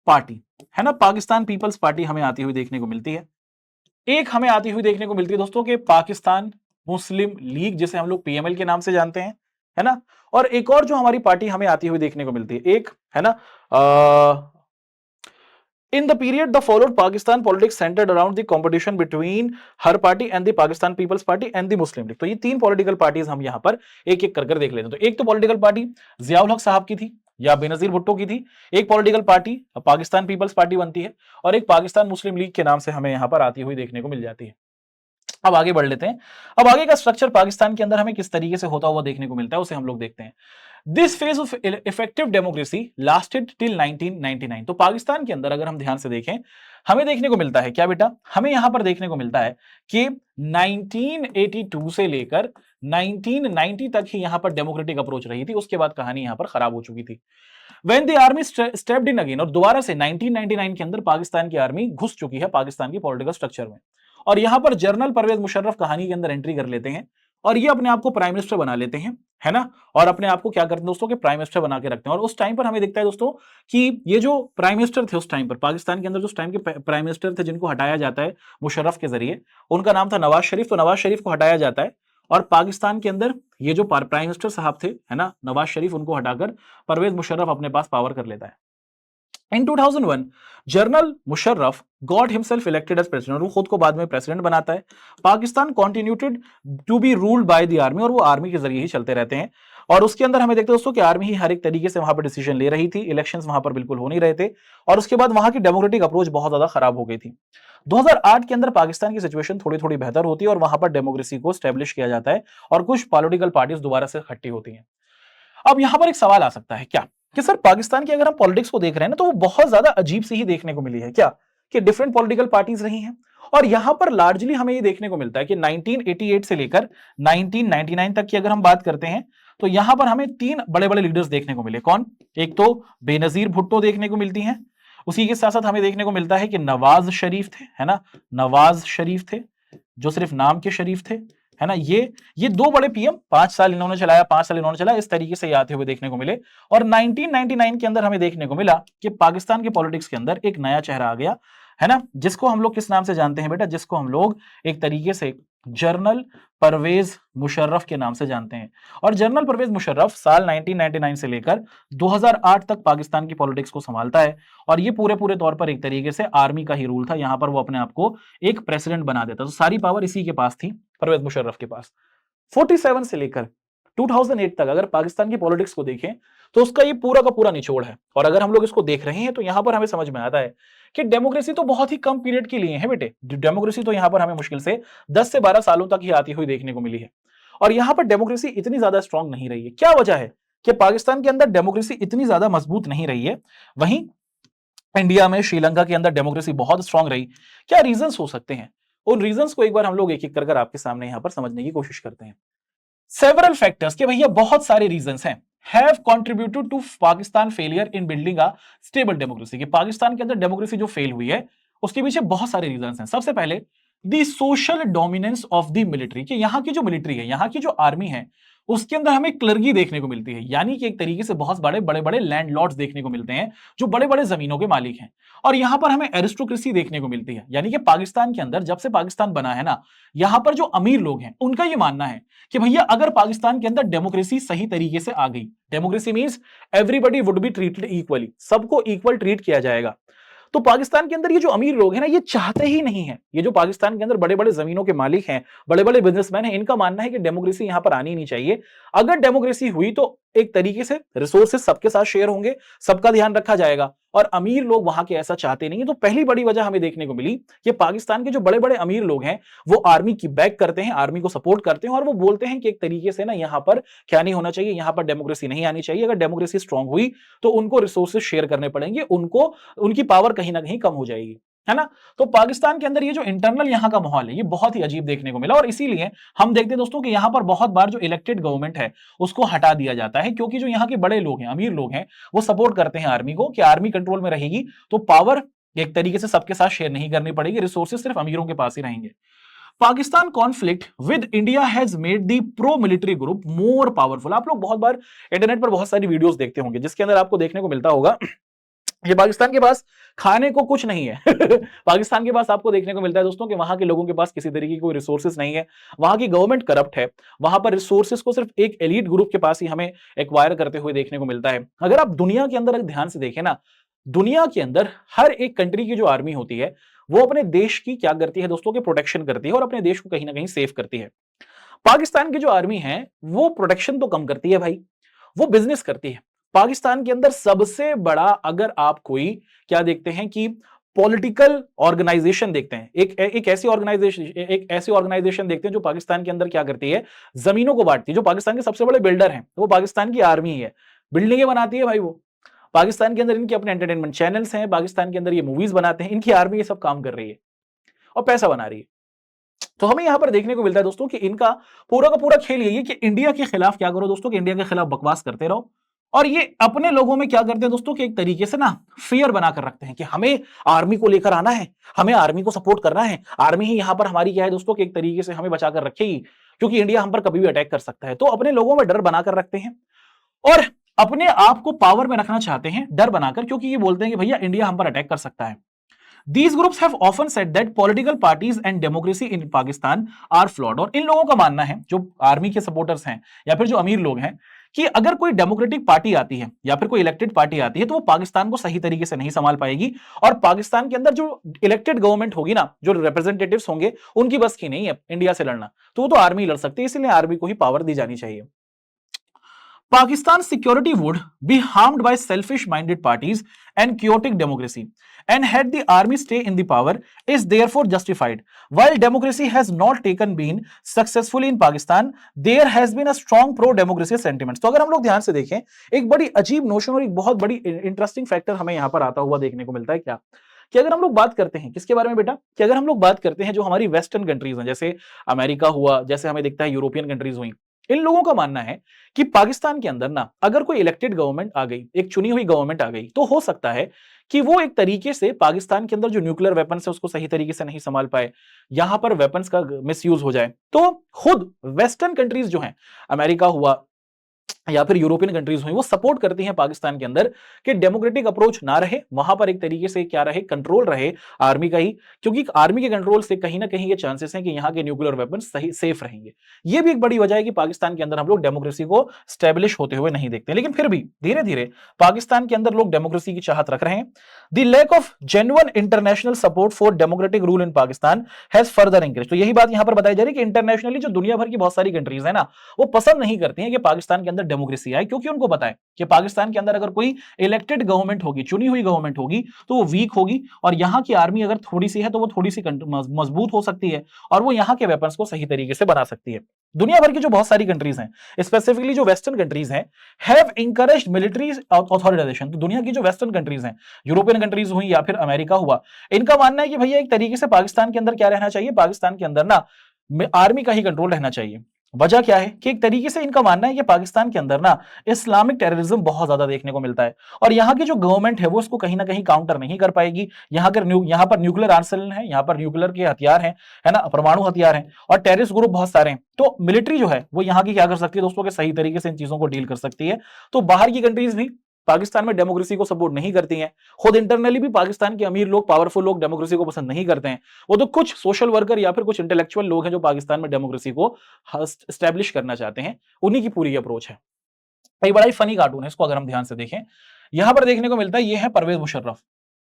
पार्टी, है ना, पाकिस्तान पीपल्स पार्टी हमें आती हुई देखने को मिलती है। एक हमें आती हुई देखने को मिलती है दोस्तों के पाकिस्तान मुस्लिम लीग, जिसे हम लोग पीएमएल के नाम से जानते हैं, है ना। और एक और जो हमारी पार्टी हमें आती हुई देखने को मिलती है, एक है ना, in the period the followed Pakistan politics centered around the competition between her party and the Pakistan People's Party and the Muslim League। तो ये तीन पॉलिटिकल पार्टीज हम यहां पर एक एक कर देख लेते हैं। तो एक तो पॉलिटिकल पार्टी जियाउल हक साहब की थी या बेनजीर भुट्टो की थी, एक political party Pakistan Peoples Party बनती है, और एक पाकिस्तान मुस्लिम लीग के नाम से हमें यहां पर आती हुई देखने को मिल जाती है। अब आगे बढ़ लेते हैं। अब आगे का स्ट्रक्चर पाकिस्तान के अंदर हमें किस तरीके से होता हुआ देखने को मिलता है, उसे हम लोग देखते हैं। This phase of effective democracy lasted till 1999। तो पाकिस्तान के अंदर अगर हम ध्यान से देखें, हमें देखने को मिलता है क्या बेटा, हमें यहां पर देखने को मिलता है कि 1982 से लेकर 1990 तक ही यहां पर डेमोक्रेटिक अप्रोच रही थी। उसके बाद कहानी यहां पर खराब हो चुकी थी। When the army stepped in again, और दोबारा से 1999 के अंदर पाकिस्तान की आर्मी घुस चुकी है पाकिस्तान की पॉलिटिकल स्ट्रक्चर में, और यहां पर जनरल परवेज मुशर्रफ कहानी के अंदर एंट्री कर लेते हैं, और ये अपने आप को प्राइम मिनिस्टर बना लेते हैं, है ना, और अपने आप को क्या करते हैं दोस्तों के प्राइम मिनिस्टर बना के रखते हैं। और उस टाइम पर हमें दिखता है दोस्तों कि ये जो प्राइम मिनिस्टर थे उस टाइम पर पाकिस्तान के अंदर, जो उस टाइम के प्राइम मिनिस्टर थे जिनको हटाया जाता है मुशर्रफ के जरिए, उनका नाम था नवाज शरीफ। तो नवाज शरीफ को हटाया जाता है, और पाकिस्तान के अंदर ये जो प्राइम मिनिस्टर साहब थे, है ना, नवाज शरीफ, उनको हटाकर परवेज मुशर्रफ अपने पास पावर कर लेता है। In 2001, general Musharraf got himself elected as president, और वो खुद को बाद में प्रेसिडेंट बनाता है। Pakistan continued to be ruled by the army, और वो आर्मी के जरिए ही चलते रहते हैं। और उसके अंदर हमें देखते हैं दोस्तों कि आर्मी ही हर एक तरीके से वहां पर डिसीजन ले रही थी, इलेक्शंस वहां पर बिल्कुल हो नहीं रहे थे, और उसके बाद वहां की डेमोक्रेटिक अप्रोच बहुत ज्यादा खराब हो गई थी। 2008 के अंदर पाकिस्तान की सिचुएशन थोड़ी थोड़ी बेहतर होती है, और वहां पर डेमोक्रेसी को स्टैब्लिश किया जाता है, और कुछ पॉलिटिकल पार्टीज दोबारा से इकट्ठी होती हैं। अब यहां पर एक सवाल आ सकता है क्या, कि सर पाकिस्तान की अगर हम पॉलिटिक्स को देख रहे हैं ना, तो वो बहुत ज्यादा अजीब सी ही देखने को मिली है क्या, कि डिफरेंट पॉलिटिकल पार्टीज रही हैं, और यहां पर लार्जली हमें ये देखने को मिलता है कि 1988 से लेकर 1999 तक की अगर हम बात करते हैं, तो यहां पर हमें तीन बड़े बड़े लीडर्स देखने को मिले। कौन, एक तो बेनजीर भुट्टो देखने को मिलती हैं, उसी के साथ साथ हमें देखने को मिलता है कि नवाज शरीफ थे, है ना, नवाज शरीफ थे, जो सिर्फ नाम के शरीफ थे, है ना। ये दो बड़े पीएम 5 साल इन्होंने चलाया, 5 साल इन्होंने चलाया, इस तरीके से आते हुए देखने को मिले। और 1999 के अंदर हमें देखने को मिला कि पाकिस्तान के पॉलिटिक्स के अंदर एक नया चेहरा आ गया, है ना, जिसको हम लोग किस नाम से जानते हैं बेटा, जिसको हम लोग एक तरीके से जनरल परवेज मुशर्रफ के नाम से जानते हैं। और जनरल परवेज मुशर्रफ साल 1999 से लेकर 2008 तक पाकिस्तान की पॉलिटिक्स को संभालता है, और ये पूरे पूरे तौर पर एक तरीके से आर्मी का ही रूल था। यहां पर वो अपने आप को एक प्रेसिडेंट बना देता, तो सारी पावर इसी के पास थी, परवेज मुशर्रफ के पास। 47 से लेकर 2008 तक अगर पाकिस्तान की पॉलिटिक्स को देखें तो उसका ये पूरा का पूरा निचोड़ है। और अगर हम लोग इसको देख रहे हैं तो यहां पर हमें समझ में आता है कि डेमोक्रेसी तो बहुत ही कम पीरियड के लिए है बेटे। डेमोक्रेसी तो यहां पर हमें मुश्किल से 10 से 12 सालों तक ही आती हुई देखने को मिली है। और यहां पर डेमोक्रेसी इतनी ज्यादा स्ट्रांग नहीं रही है। क्या वजह है कि पाकिस्तान के अंदर डेमोक्रेसी इतनी ज्यादा मजबूत नहीं रही है, वहीं इंडिया में, श्रीलंका के अंदर डेमोक्रेसी बहुत स्ट्रांग रही? क्या रीजंस हो सकते हैं? उन रीजंस को एक बार हम लोग एक एक कर आपके सामने यहां पर समझने की कोशिश करते हैं। सेवरल फैक्टर्स के भैया बहुत सारे रीजंस हैं, have contributed to Pakistan failure in building a stable democracy. कि पाकिस्तान के अंदर डेमोक्रेसी जो फेल हुई है उसके पीछे बहुत सारे रीजंस हैं। सबसे पहले the social dominance of the military, कि यहां की जो मिलिट्री है, यहां की जो आर्मी है, उसके अंदर हमें क्लर्गी देखने को मिलती है, यानी कि एक तरीके से बहुत बड़े बड़े बड़े लैंडलॉर्ड्स देखने को मिलते हैं जो बड़े बड़े जमीनों के मालिक हैं। और यहां पर हमें एरिस्टोक्रेसी देखने को मिलती है, यानी कि पाकिस्तान के अंदर जब से पाकिस्तान बना है ना, यहां पर जो अमीर लोग हैं उनका यह मानना है कि भैया अगर पाकिस्तान के अंदर डेमोक्रेसी सही तरीके से आ गई, democracy means everybody would be treated equally, सबको इक्वल ट्रीट किया जाएगा। तो पाकिस्तान के अंदर ये जो अमीर लोग हैं ना, ये चाहते ही नहीं है, ये जो पाकिस्तान के अंदर बड़े बड़े जमीनों के मालिक हैं, बड़े बड़े बिजनेसमैन हैं, इनका मानना है कि डेमोक्रेसी यहां पर आनी नहीं चाहिए। अगर डेमोक्रेसी हुई तो एक तरीके से रिसोर्सेस सबके साथ शेयर होंगे, सबका ध्यान रखा जाएगा, और अमीर लोग वहां के ऐसा चाहते नहीं है। तो पहली बड़ी वजह हमें देखने को मिली कि पाकिस्तान के जो बड़े बड़े अमीर लोग हैं वो आर्मी की बैक करते हैं, आर्मी को सपोर्ट करते हैं, और वो बोलते हैं कि एक तरीके से ना यहां पर क्या नहीं होना चाहिए, यहां पर डेमोक्रेसी नहीं आनी चाहिए। अगर डेमोक्रेसी स्ट्रांग हुई तो उनको रिसोर्सेस शेयर करने पड़ेंगे, उनको उनकी पावर कहीं ना कहीं कम हो जाएगी, है ना। तो पाकिस्तान के अंदर ये जो इंटरनल यहां का माहौल है ये बहुत ही अजीब देखने को मिला, और इसीलिए हम देखते हैं दोस्तों कि यहां पर बहुत बार जो इलेक्टेड गवर्नमेंट है उसको हटा दिया जाता है, क्योंकि जो यहां के बड़े लोग हैं, अमीर लोग हैं, वो सपोर्ट करते हैं आर्मी को कि आर्मी कंट्रोल में रहेगी तो पावर एक तरीके से सबके साथ शेयर नहीं करनी पड़ेगी, रिसोर्सेज सिर्फ अमीरों के पास ही रहेंगे। Pakistan conflict with India has made the pro military group more powerful. आप लोग बहुत बार इंटरनेट पर बहुत सारी वीडियोस देखते होंगे जिसके अंदर आपको देखने को मिलता होगा ये पाकिस्तान के पास खाने को कुछ नहीं है पाकिस्तान के पास आपको देखने को मिलता है दोस्तों कि वहां के लोगों के पास किसी तरीके की कोई रिसोर्सेज नहीं है, वहां की गवर्नमेंट करप्ट है, वहां पर रिसोर्सेज को सिर्फ एक एलीट ग्रुप के पास ही हमें एक्वायर करते हुए देखने को मिलता है। अगर आप दुनिया के अंदर ध्यान से देखें ना, दुनिया के अंदर हर एक कंट्री की जो आर्मी होती है वो अपने देश की क्या करती है दोस्तों, की प्रोटेक्शन करती है और अपने देश को कहीं ना कहीं सेव करती है। पाकिस्तान की जो आर्मी है वो प्रोटेक्शन तो कम करती है भाई, वो बिजनेस करती है। पाकिस्तान के अंदर सबसे बड़ा, अगर आप कोई क्या देखते हैं कि पॉलिटिकल ऑर्गेनाइजेशन देखते हैं, एक ऐसी ऑर्गेनाइजेशन देखते हैं जो पाकिस्तान के अंदर क्या करती है, जमीनों को बांटती है। जो पाकिस्तान के सबसे बड़े बिल्डर हैं वो पाकिस्तान की आर्मी ही है, बिल्डिंगें बनाती है भाई वो। पाकिस्तान के अंदर इनके अपने एंटरटेनमेंट चैनल्स हैं, पाकिस्तान के अंदर ये मूवीज बनाते हैं, इनकी आर्मी ये सब काम कर रही है और पैसा बना रही है। तो हमें यहां पर देखने को मिलता है दोस्तों कि इनका पूरा का पूरा खेल यही है कि इंडिया के खिलाफ क्या करो दोस्तों, कि इंडिया के खिलाफ बकवास करते रहो, और ये अपने लोगों में क्या करते हैं दोस्तों कि एक तरीके से ना फियर बनाकर रखते हैं कि हमें आर्मी को लेकर आना है, हमें आर्मी को सपोर्ट करना है, आर्मी ही यहां पर हमारी क्या है दोस्तों कि एक तरीके से हमें बचाकर रखेगी, क्योंकि इंडिया हम पर कभी भी अटैक कर सकता है। तो अपने लोगों में डर बनाकर रखते हैं और अपने आप को पावर में रखना चाहते हैं डर बनाकर, क्योंकि ये बोलते हैं कि भैया इंडिया हम पर अटैक कर सकता है। These groups have often said that political parties and democracy in Pakistan are flawed। और इन लोगों का मानना है, जो आर्मी के सपोर्टर्स हैं या फिर जो अमीर लोग हैं, कि अगर कोई डेमोक्रेटिक पार्टी आती है या फिर कोई इलेक्टेड पार्टी आती है तो वो पाकिस्तान को सही तरीके से नहीं संभाल पाएगी, और पाकिस्तान के अंदर जो इलेक्टेड गवर्नमेंट होगी ना, जो रिप्रेजेंटेटिव्स होंगे, उनकी बस की नहीं है इंडिया से लड़ना, तो वो तो आर्मी लड़ सकती है, इसलिए आर्मी को ही पावर दी जानी चाहिए। Pakistan's security would be harmed by selfish-minded parties and chaotic democracy, and had the army stay in the power is therefore justified. While democracy has not been successfully in Pakistan, there has been a strong pro-democracy sentiment. तो अगर हम लोग ध्यान से देखें, एक बड़ी अजीब नोशन और एक बहुत बड़ी इंटरेस्टिंग फैक्टर हमें यहाँ पर आता हुआ देखने को मिलता है। क्या कि अगर हम लोग बात करते हैं किसके बारे में बेटा, कि अगर हम लोग बात करते हैं जो हमारी वेस्टर्न कंट्रीज हैं, जैसे अमेरिका हुआ, जैसे हमें दिखता है यूरोपियन कंट्रीज हुई, इन लोगों का मानना है कि पाकिस्तान के अंदर ना अगर कोई इलेक्टेड गवर्नमेंट आ गई, एक चुनी हुई गवर्नमेंट आ गई, तो हो सकता है कि वो एक तरीके से पाकिस्तान के अंदर जो न्यूक्लियर वेपन्स है उसको सही तरीके से नहीं संभाल पाए, यहां पर वेपन्स का मिसयूज हो जाए। तो खुद वेस्टर्न कंट्रीज जो हैं, अमेरिका हुआ, या फिर यूरोपियन कंट्रीज हुई, वो सपोर्ट करती हैं पाकिस्तान के अंदर कि डेमोक्रेटिक अप्रोच ना रहे, वहां पर एक तरीके से क्या रहे, कंट्रोल रहे आर्मी का ही, क्योंकि आर्मी के कंट्रोल से कहीं ना कहीं ये चांसेस हैं कि यहाँ के न्यूक्लियर वेपन सही सेफ रहेंगे। ये भी एक बड़ी वजह है कि पाकिस्तान के अंदर हम लोग डेमोक्रेसी को स्टेब्लिश होते हुए नहीं देखते, लेकिन फिर भी धीरे धीरे पाकिस्तान के अंदर लोग डेमोक्रेसी की चाहत रख रहे हैं। The lack of genuine international support for democratic rule in Pakistan has further increase. तो यही बात यहां पर बताई जा रही है कि इंटरनेशनली जो दुनिया भर की बहुत सारी कंट्रीज है ना, वो पसंद नहीं करती हैं कि पाकिस्तान के अंदर डेमोक्रेसी आए, क्योंकि उनको पता है कि पाकिस्तान के अंदर अगर कोई इलेक्टेड गवर्नमेंट होगी, चुनी हुई गवर्नमेंट होगी, तो वो वीक होगी, और यहां की आर्मी अगर थोड़ी सी है तो वो थोड़ी सी मजबूत हो सकती है, और वो यहां के वेपन्स को सही तरीके से बना सकती है। दुनिया भर की जो बहुत सारी कंट्रीज हैं, स्पेसिफिकली जो वेस्टर्न कंट्रीज हैं, हैव इंकरेज्ड मिलिट्री ऑथोराइजेशन। तो दुनिया की जो वेस्टर्न कंट्रीज हैं, यूरोपियन कंट्रीज हुई या फिर अमेरिका हुआ, इनका मानना है कि भैया एक तरीके से पाकिस्तान के अंदर क्या रहना चाहिए, पाकिस्तान के अंदर ना आर्मी का ही कंट्रोल रहना चाहिए। वजह क्या है कि एक तरीके से इनका मानना है कि पाकिस्तान के अंदर ना इस्लामिक टेररिज्म बहुत ज्यादा देखने को मिलता है, और यहाँ की जो गवर्नमेंट है वो इसको कहीं ना कहीं काउंटर नहीं कर पाएगी। यहाँ पर न्यूक्लियर आर्सेनल है, यहाँ पर न्यूक्लियर के हथियार हैं, है ना, परमाणु हथियार हैं, और टेररिस्ट ग्रुप बहुत सारे हैं। तो मिलिट्री जो है वो यहाँ की क्या कर सकती है दोस्तों, के सही तरीके से इन चीजों को डील कर सकती है। तो बाहर की कंट्रीज भी पाकिस्तान में डेमोक्रेसी को सपोर्ट नहीं करती हैं, खुद इंटरनली भी पाकिस्तान के अमीर लोग, पावरफुल लोग डेमोक्रेसी को पसंद नहीं करते हैं। वो तो कुछ सोशल वर्कर या फिर कुछ इंटेलेक्चुअल लोग हैं जो पाकिस्तान में डेमोक्रेसी को स्टैब्लिश करना चाहते हैं, उन्हीं की पूरी अप्रोच है। एक बड़ा ही फनी कार्टून है, इसको अगर हम ध्यान से देखें, यहां पर देखने को मिलता है, ये है परवेज मुशर्रफ।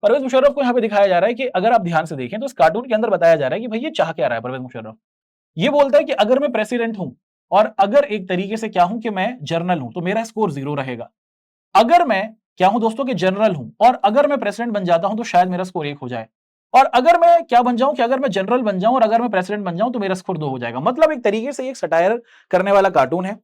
परवेज मुशर्रफ को यहां पे दिखाया जा रहा है कि अगर आप ध्यान से देखें तो इस कार्टून के अंदर बताया जा रहा है कि भाई ये चाह क्या रहा है परवेज मुशर्रफ। ये बोलता है कि अगर मैं प्रेसिडेंट हूं, और अगर एक तरीके से क्या हूं कि मैं जर्नल हूं, तो मेरा स्कोर 0 रहेगा। अगर मैं क्या हूं दोस्तों कि जनरल हूं, और अगर मैं प्रेसिडेंट बन जाता हूं तो शायद मेरा स्कोर 1 हो जाए, और अगर मैं क्या बन जाऊं कि अगर मैं जनरल बन जाऊं और अगर मैं प्रेसिडेंट बन जाऊं तो मेरा स्कोर 2 हो जाएगा। मतलब एक तरीके से एक सटायर करने वाला कार्टून है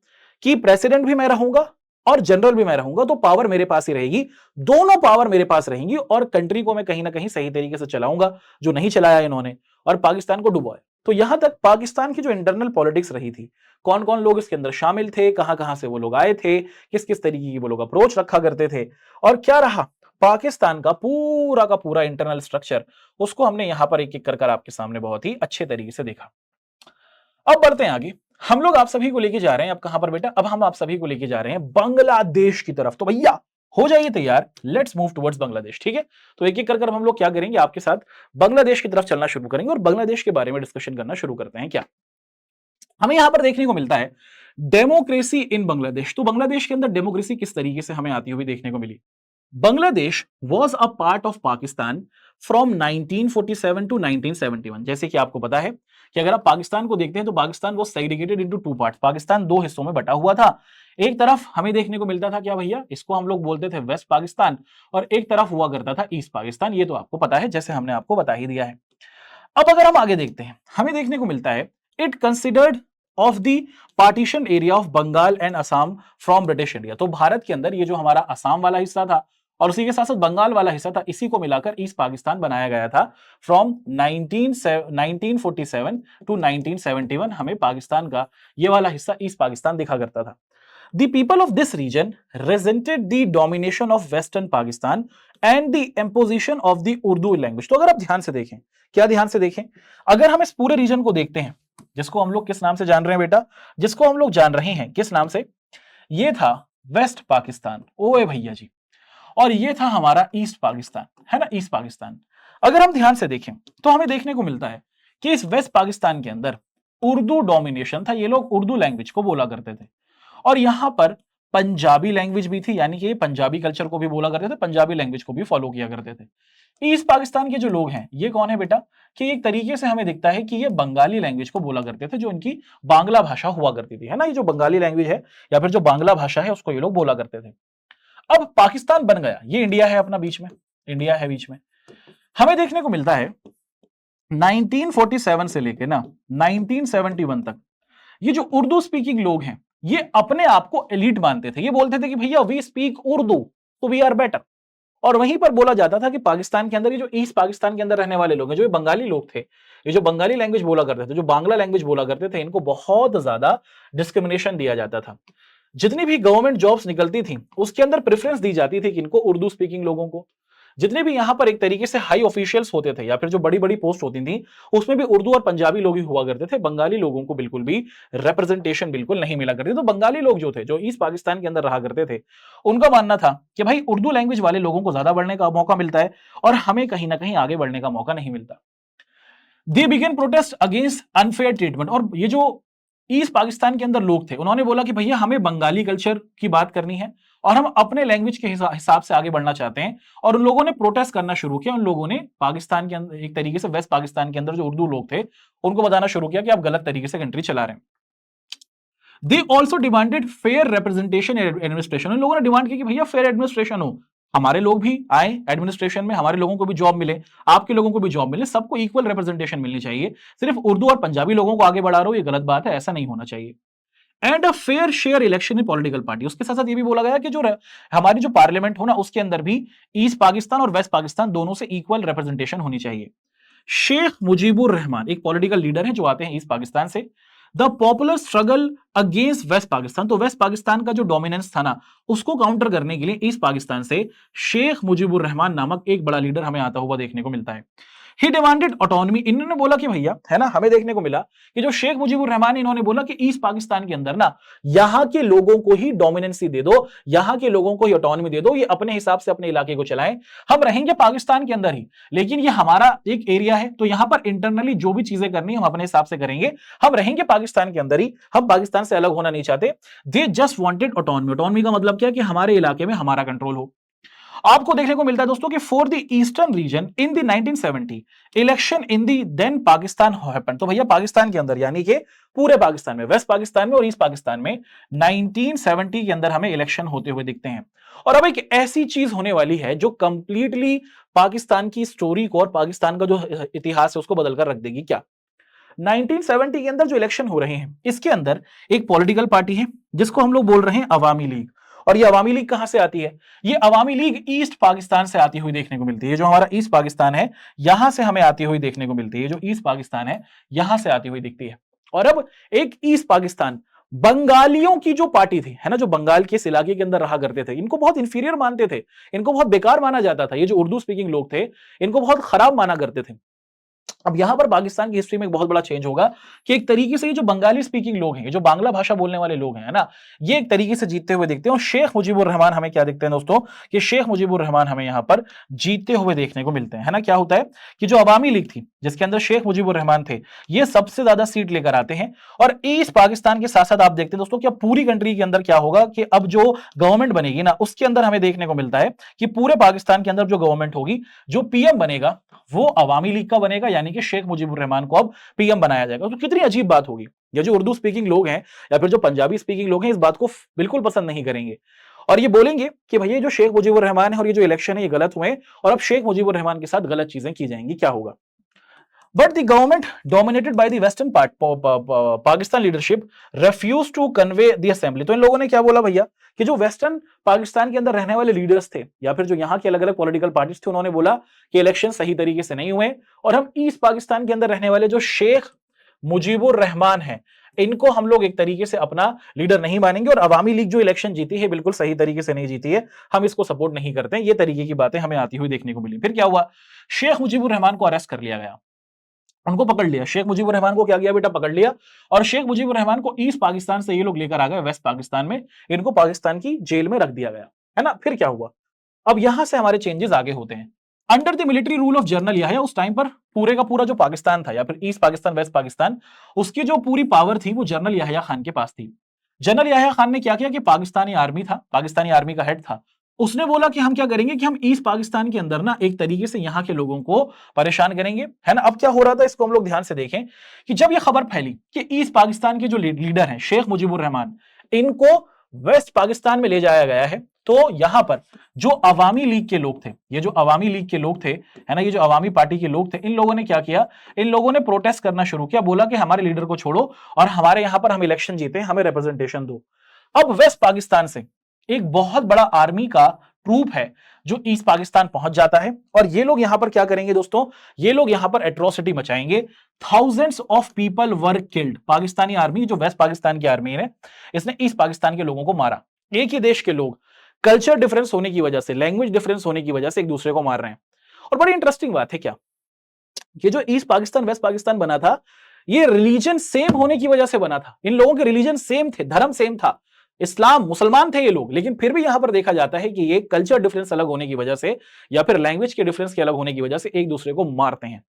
कि प्रेसिडेंट भी मैं रहूंगा और जनरल भी मैं रहूंगा, तो पावर मेरे पास ही रहेगी, दोनों पावर मेरे पास रहेंगी, और कंट्री को मैं कहीं ना कहीं सही तरीके से चलाऊंगा, जो नहीं चलाया इन्होंने, और पाकिस्तान को डुबोया। तो यहां तक पाकिस्तान की जो इंटरनल पॉलिटिक्स रही थी, कौन कौन लोग इसके अंदर शामिल थे, कहां कहां से वो लोग आए थे, किस किस तरीके की वो लोग अप्रोच रखा करते थे, और क्या रहा पाकिस्तान का पूरा इंटरनल स्ट्रक्चर, उसको हमने यहां पर एक एक कर आपके सामने बहुत ही अच्छे तरीके से देखा। अब बढ़ते हैं आगे, हम लोग आप सभी को लेके जा रहे हैं, अब कहां पर बेटा, अब हम आप सभी को लेके जा रहे हैं बांग्लादेश की तरफ। तो भैया हो जाइए तैयार, लेट्स मूव टुवर्ड्स बांग्लादेश, ठीक है। तो एक एक कर हम लोग क्या करेंगे, आपके साथ बांग्लादेश की तरफ चलना शुरू करेंगे, और बांग्लादेश के बारे में डिस्कशन करना शुरू करते हैं। क्या हमें यहां पर देखने को मिलता है, डेमोक्रेसी इन बांग्लादेश। तो बांग्लादेश के अंदर डेमोक्रेसी किस तरीके से हमें आती हुई देखने को मिली। Bangladesh was a part of Pakistan from 1947 to 1971। जैसे कि आपको पता है कि अगर आप पाकिस्तान को देखते हैं तो पाकिस्तान वो सेग्रीगेटेड इनटू 2 पार्ट्स, पाकिस्तान 2 हिस्सों में बटा हुआ था। एक तरफ हमें देखने को मिलता था क्या भैया, इसको हम लोग बोलते थे वेस्ट पाकिस्तान, और एक तरफ हुआ करता था ईस्ट पाकिस्तान। ये तो आपको पता है, जैसे हमने आपको बता ही दिया है। अब अगर हम आगे देखते हैं, हमें देखने को मिलता है it considered of the partition area of Bengal and Assam from British India. तो भारत के अंदर ये जो हमारा असम वाला हिस्सा था और उसी के साथ साथ बंगाल वाला हिस्सा था, इसी को मिलाकर ईस्ट पाकिस्तान बनाया गया था। फ्रॉम 1947 टू 1971 हमें पाकिस्तान का ये वाला हिस्सा ईस्ट पाकिस्तान दिखा करता था। The people of this region resented the domination of Western Pakistan and the imposition of the Urdu language। तो अगर आप ध्यान से देखें, क्या ध्यान से देखें, अगर हम इस पूरे रीजन को देखते हैं, जिसको हम लोग किस नाम से जान रहे हैं बेटा, जिसको हम लोग जान रहे हैं किस नाम से, ये था वेस्ट पाकिस्तान, ओए भैया जी, और ये था हमारा ईस्ट पाकिस्तान, है ना, ईस्ट पाकिस्तान। अगर हम ध्यान से देखें तो हमें देखने को मिलता है कि इस वेस्ट पाकिस्तान के अंदर उर्दू डोमिनेशन था, ये लोग उर्दू लैंग्वेज को बोला करते थे, और यहां पर पंजाबी लैंग्वेज भी थी, यानी कि पंजाबी कल्चर को भी बोला करते थे, पंजाबी लैंग्वेज को भी फॉलो किया करते थे। ईस्ट पाकिस्तान के जो लोग हैं ये कौन है बेटा, कि एक तरीके से हमें दिखता है कि ये बंगाली लैंग्वेज को बोला करते थे, जो इनकी बांग्ला भाषा हुआ करती थी, है ना, ये जो बंगाली लैंग्वेज है या फिर जो बांग्ला भाषा है उसको ये लोग बोला करते थे। अब पाकिस्तान बन गया, ये इंडिया है अपना बीच में, इंडिया है बीच में। हमें देखने को मिलता है 1947 से लेके ना 1971 तक ये जो उर्दू स्पीकिंग लोग हैं ये अपने आप को एलीट मानते थे, ये बोलते थे कि भैया वी स्पीक उर्दू तो वी आर बेटर। और वहीं पर बोला जाता था कि पाकिस्तान के अंदर ये जो ईस्ट पाकिस्तान के अंदर रहने वाले लोग हैं, जो बंगाली लोग थे, ये जो बंगाली लैंग्वेज बोला करते थे, जो बांग्ला लैंग्वेज बोला करते थे, इनको बहुत ज्यादा डिस्क्रिमिनेशन दिया जाता था। जितनी भी गवर्नमेंट जॉब्स निकलती थी उसके अंदर प्रेफरेंस दी जाती थी किनको, उर्दू स्पीकिंग लोगों को। जितने भी यहां पर एक तरीके से हाई ऑफिशियल्स होते थे या फिर जो बड़ी बड़ी पोस्ट होती थी, उसमें भी उर्दू और पंजाबी लोग ही हुआ करते थे। बंगाली लोगों को बिल्कुल भी रिप्रेजेंटेशन बिल्कुल नहीं मिला करती। तो बंगाली लोग जो थे, जो ईस्ट पाकिस्तान के अंदर रहा करते थे, उनका मानना था कि भाई उर्दू लैंग्वेज वाले लोगों को ज्यादा बढ़ने का मौका मिलता है और हमें कहीं ना कहीं आगे बढ़ने का मौका नहीं मिलता। They began protest against unfair treatment. और ये जो ईस्ट पाकिस्तान के अंदर लोग थे, उन्होंने बोला कि भैया हमें बंगाली कल्चर की बात करनी है और हम अपने लैंग्वेज के हिसाब से आगे बढ़ना चाहते हैं। और उन लोगों ने प्रोटेस्ट करना शुरू किया। उन लोगों ने पाकिस्तान के अंदर एक तरीके से वेस्ट पाकिस्तान के अंदर जो उर्दू लोग थे, उनको बताना शुरू किया कि आप गलत तरीके से कंट्री चला रहे हैं। They also demanded fair representation administration. उन लोगों ने डिमांड की कि भैया फेयर एडमिनिस्ट्रेशन हो, हमारे लोग भी आए एडमिनिस्ट्रेशन में, हमारे लोगों को भी जॉब मिले, आपके लोगों को भी जॉब मिले, सबको इक्वल रिप्रेजेंटेशन मिलनी चाहिए। सिर्फ उर्दू और पंजाबी लोगों को आगे बढ़ा रहे हो, ये गलत बात है, ऐसा नहीं होना चाहिए। And a fair share election in political party. उसके साथ साथ ये भी बोला गया कि जो हमारी जो पार्लियामेंट हो ना, उसके अंदर भी ईस्ट पाकिस्तान और वेस्ट पाकिस्तान दोनों से इक्वल रिप्रेजेंटेशन होनी चाहिए। शेख मुजीबुर रहमान एक पॉलिटिकल लीडर है जो आते हैं ईस्ट पाकिस्तान से। The popular struggle against West Pakistan. तो वेस्ट पाकिस्तान का जो डोमिनेंस था ना, उसको काउंटर करने के लिए ईस्ट पाकिस्तान से शेख मुजीबुर रहमान नामक एक बड़ा लीडर हमें आता हुआ देखने को मिलता है। ही डिमांडेड ऑटोनॉमी। इन्होंने बोला कि भैया, है ना, हमें देखने को मिला कि जो शेख मुजीबुर रहमान, इन्होंने बोला कि ईस्ट पाकिस्तान के अंदर ना यहां के लोगों को ही डोमिनेंसी दे दो, यहां के लोगों को ही ऑटोनॉमी दे दो, ये अपने हिसाब से अपने इलाके को चलाएं, हम रहेंगे पाकिस्तान के अंदर ही, लेकिन ये हमारा एक एरिया है, तो यहां पर इंटरनली जो भी चीजें करनी हम अपने हिसाब से करेंगे, हम रहेंगे पाकिस्तान के अंदर ही, हम पाकिस्तान से अलग होना नहीं चाहते। They just wanted autonomy. Autonomy का मतलब क्या, कि हमारे इलाके में हमारा कंट्रोल हो। आपको देखने को मिलता है दोस्तों कि for the eastern region in the 1970 election in the then Pakistan happen. तो भैया पाकिस्तान के अंदर, यानी कि पूरे पाकिस्तान में, वेस्ट पाकिस्तान में और ईस्ट पाकिस्तान में 1970 के अंदर हमें इलेक्शन होते हुए दिखते हैं। और अब एक ऐसी चीज होने वाली है जो कंप्लीटली पाकिस्तान की स्टोरी को और पाकिस्तान का जो इतिहास है उसको बदलकर रख देगी। क्या? 1970 के अंदर जो इलेक्शन हो रहे हैं, इसके अंदर एक पॉलिटिकल पार्टी है जिसको हम लोग बोल रहे हैं अवामी लीग। और ये अवामी लीग कहां से आती है? ये अवामी लीग ईस्ट पाकिस्तान से आती हुई देखने को मिलती है। जो हमारा ईस्ट पाकिस्तान है, यहां से हमें आती हुई देखने को मिलती है। जो ईस्ट पाकिस्तान है, यहां से आती हुई दिखती है। और अब एक ईस्ट पाकिस्तान बंगालियों की जो पार्टी थी, है ना, जो बंगाल के इस इलाके के अंदर रहा करते थे, इनको बहुत इंफीरियर मानते थे, इनको बहुत बेकार माना जाता था। ये जो उर्दू स्पीकिंग लोग थे, इनको बहुत खराब माना करते थे। अब यहां पर पाकिस्तान की हिस्ट्री में एक बहुत बड़ा चेंज होगा कि एक तरीके से ये जो बंगाली स्पीकिंग लोग हैं, ये जो बांग्ला भाषा बोलने वाले लोग हैं, है ना, ये एक तरीके से जीतते हुए दिखते हैं। और शेख मुजीबुर रहमान हमें क्या दिखते हैं दोस्तों, कि शेख मुजीबुर रहमान हमें यहां पर जीतते हुए देखने को मिलते हैं। है ना, क्या होता है कि जो अवामी लीग थी, जिसके अंदर शेख मुजीबुर रहमान थे, ये सबसे ज्यादा सीट लेकर आते हैं। और ईस्ट पाकिस्तान के साथ साथ आप देखते हैं दोस्तों कि अब पूरी कंट्री के अंदर क्या होगा कि अब जो गवर्नमेंट बनेगी ना, उसके अंदर हमें देखने को मिलता है कि पूरे पाकिस्तान के अंदर जो गवर्नमेंट होगी, जो पीएम बनेगा वो अवामी लीग का बनेगा, यानी कि शेख मुजीबुर रहमान को अब पीएम बनाया जाएगा। तो कितनी अजीब बात होगी। ये जो उर्दू स्पीकिंग लोग हैं या फिर जो पंजाबी स्पीकिंग लोग हैं, इस बात को बिल्कुल पसंद नहीं करेंगे और ये बोलेंगे कि भैया जो शेख मुजीबुर रहमान है और ये जो इलेक्शन है, ये गलत हुए और अब शेख मुजीबुर रहमान के साथ गलत चीजें की जाएंगी। क्या होगा? But the government dominated by the western part, Pakistan leadership refused to convey the assembly। तो इन लोगों ने क्या बोला भैया, कि जो वेस्टर्न पाकिस्तान के अंदर रहने वाले लीडर्स थे या फिर जो यहाँ के अलग अलग पॉलिटिकल पार्टीज थे, उन्होंने बोला कि इलेक्शन सही तरीके से नहीं हुए और हम ईस्ट पाकिस्तान के अंदर रहने वाले जो शेख मुजीबुर रहमान है, इनको हम लोग एक तरीके से अपना लीडर नहीं मानेंगे। और अवामी लीग जो इलेक्शन जीती है, बिल्कुल सही तरीके से नहीं जीती है, हम इसको सपोर्ट नहीं करते हैं। ये तरीके की बातें हमें आती हुई देखने को मिली। फिर क्या हुआ? शेख मुजीबुर रहमान को अरेस्ट कर लिया गया, उनको पकड़ लिया। शेख मुजीबुर रहमान को क्या किया बेटा? पकड़ लिया। और शेख मुजीबुर रहमान को ईस्ट पाकिस्तान से ये लोग लेकर आ गए वेस्ट पाकिस्तान में, इनको पाकिस्तान की जेल में रख दिया गया, है ना। फिर क्या हुआ? अब यहां से हमारे चेंजेस आगे होते हैं। Under the military rule of general Yahya, उस टाइम पर पूरे का पूरा जो पाकिस्तान था या फिर ईस्ट पाकिस्तान वेस्ट पाकिस्तान, उसकी जो पूरी पावर थी वो जनरल याह्या खान के पास थी। जनरल याह्या खान ने क्या किया कि पाकिस्तानी आर्मी था, पाकिस्तानी आर्मी का हेड था, उसने बोला कि हम क्या करेंगे कि हम ईस्ट पाकिस्तान के अंदर ना एक तरीके से यहाँ के लोगों को परेशान करेंगे, है ना। अब क्या हो रहा था, इसको हम लोग ध्यान से देखें कि जब ये खबर फैली कि ईस्ट पाकिस्तान के जो लीडर हैं शेख मुजीबुर रहमान, इनको वेस्ट पाकिस्तान में ले जाया गया है, तो यहां पर जो अवामी लीग के लोग थे, ये जो अवामी लीग के लोग थे, है ना, ये जो अवामी पार्टी के लोग थे, इन लोगों ने क्या किया? इन लोगों ने प्रोटेस्ट करना शुरू किया, बोला कि हमारे लीडर को छोड़ो और हमारे यहां पर हम इलेक्शन जीते, हमें रिप्रेजेंटेशन दो। अब वेस्ट पाकिस्तान से एक बहुत बड़ा आर्मी का ट्रूप है जो ईस्ट पाकिस्तान पहुंच जाता है और ये लोग यहां पर क्या करेंगे दोस्तों? ये लोग यहां पर एट्रोसिटी मचाएंगे। Thousands of people were killed. Pakistani army, जो वेस्ट पाकिस्तान की आर्मी है, इसने ईस्ट पाकिस्तान के लोगों को मारा। एक ही देश के लोग कल्चर डिफरेंस होने की वजह से, लैंग्वेज डिफरेंस होने की वजह से एक दूसरे को मार रहे हैं। और बड़ी इंटरेस्टिंग बात है क्या, ये जो ईस्ट पाकिस्तान वेस्ट पाकिस्तान बना था, ये रिलीजन सेम होने की वजह से बना था। इन लोगों के रिलीजन सेम थे, धर्म सेम था, इस्लाम, मुसलमान थे ये लोग, लेकिन फिर भी यहां पर देखा जाता है कि ये कल्चर डिफरेंस अलग होने की वजह से या फिर लैंग्वेज के डिफरेंस के अलग होने की वजह से एक दूसरे को मारते हैं।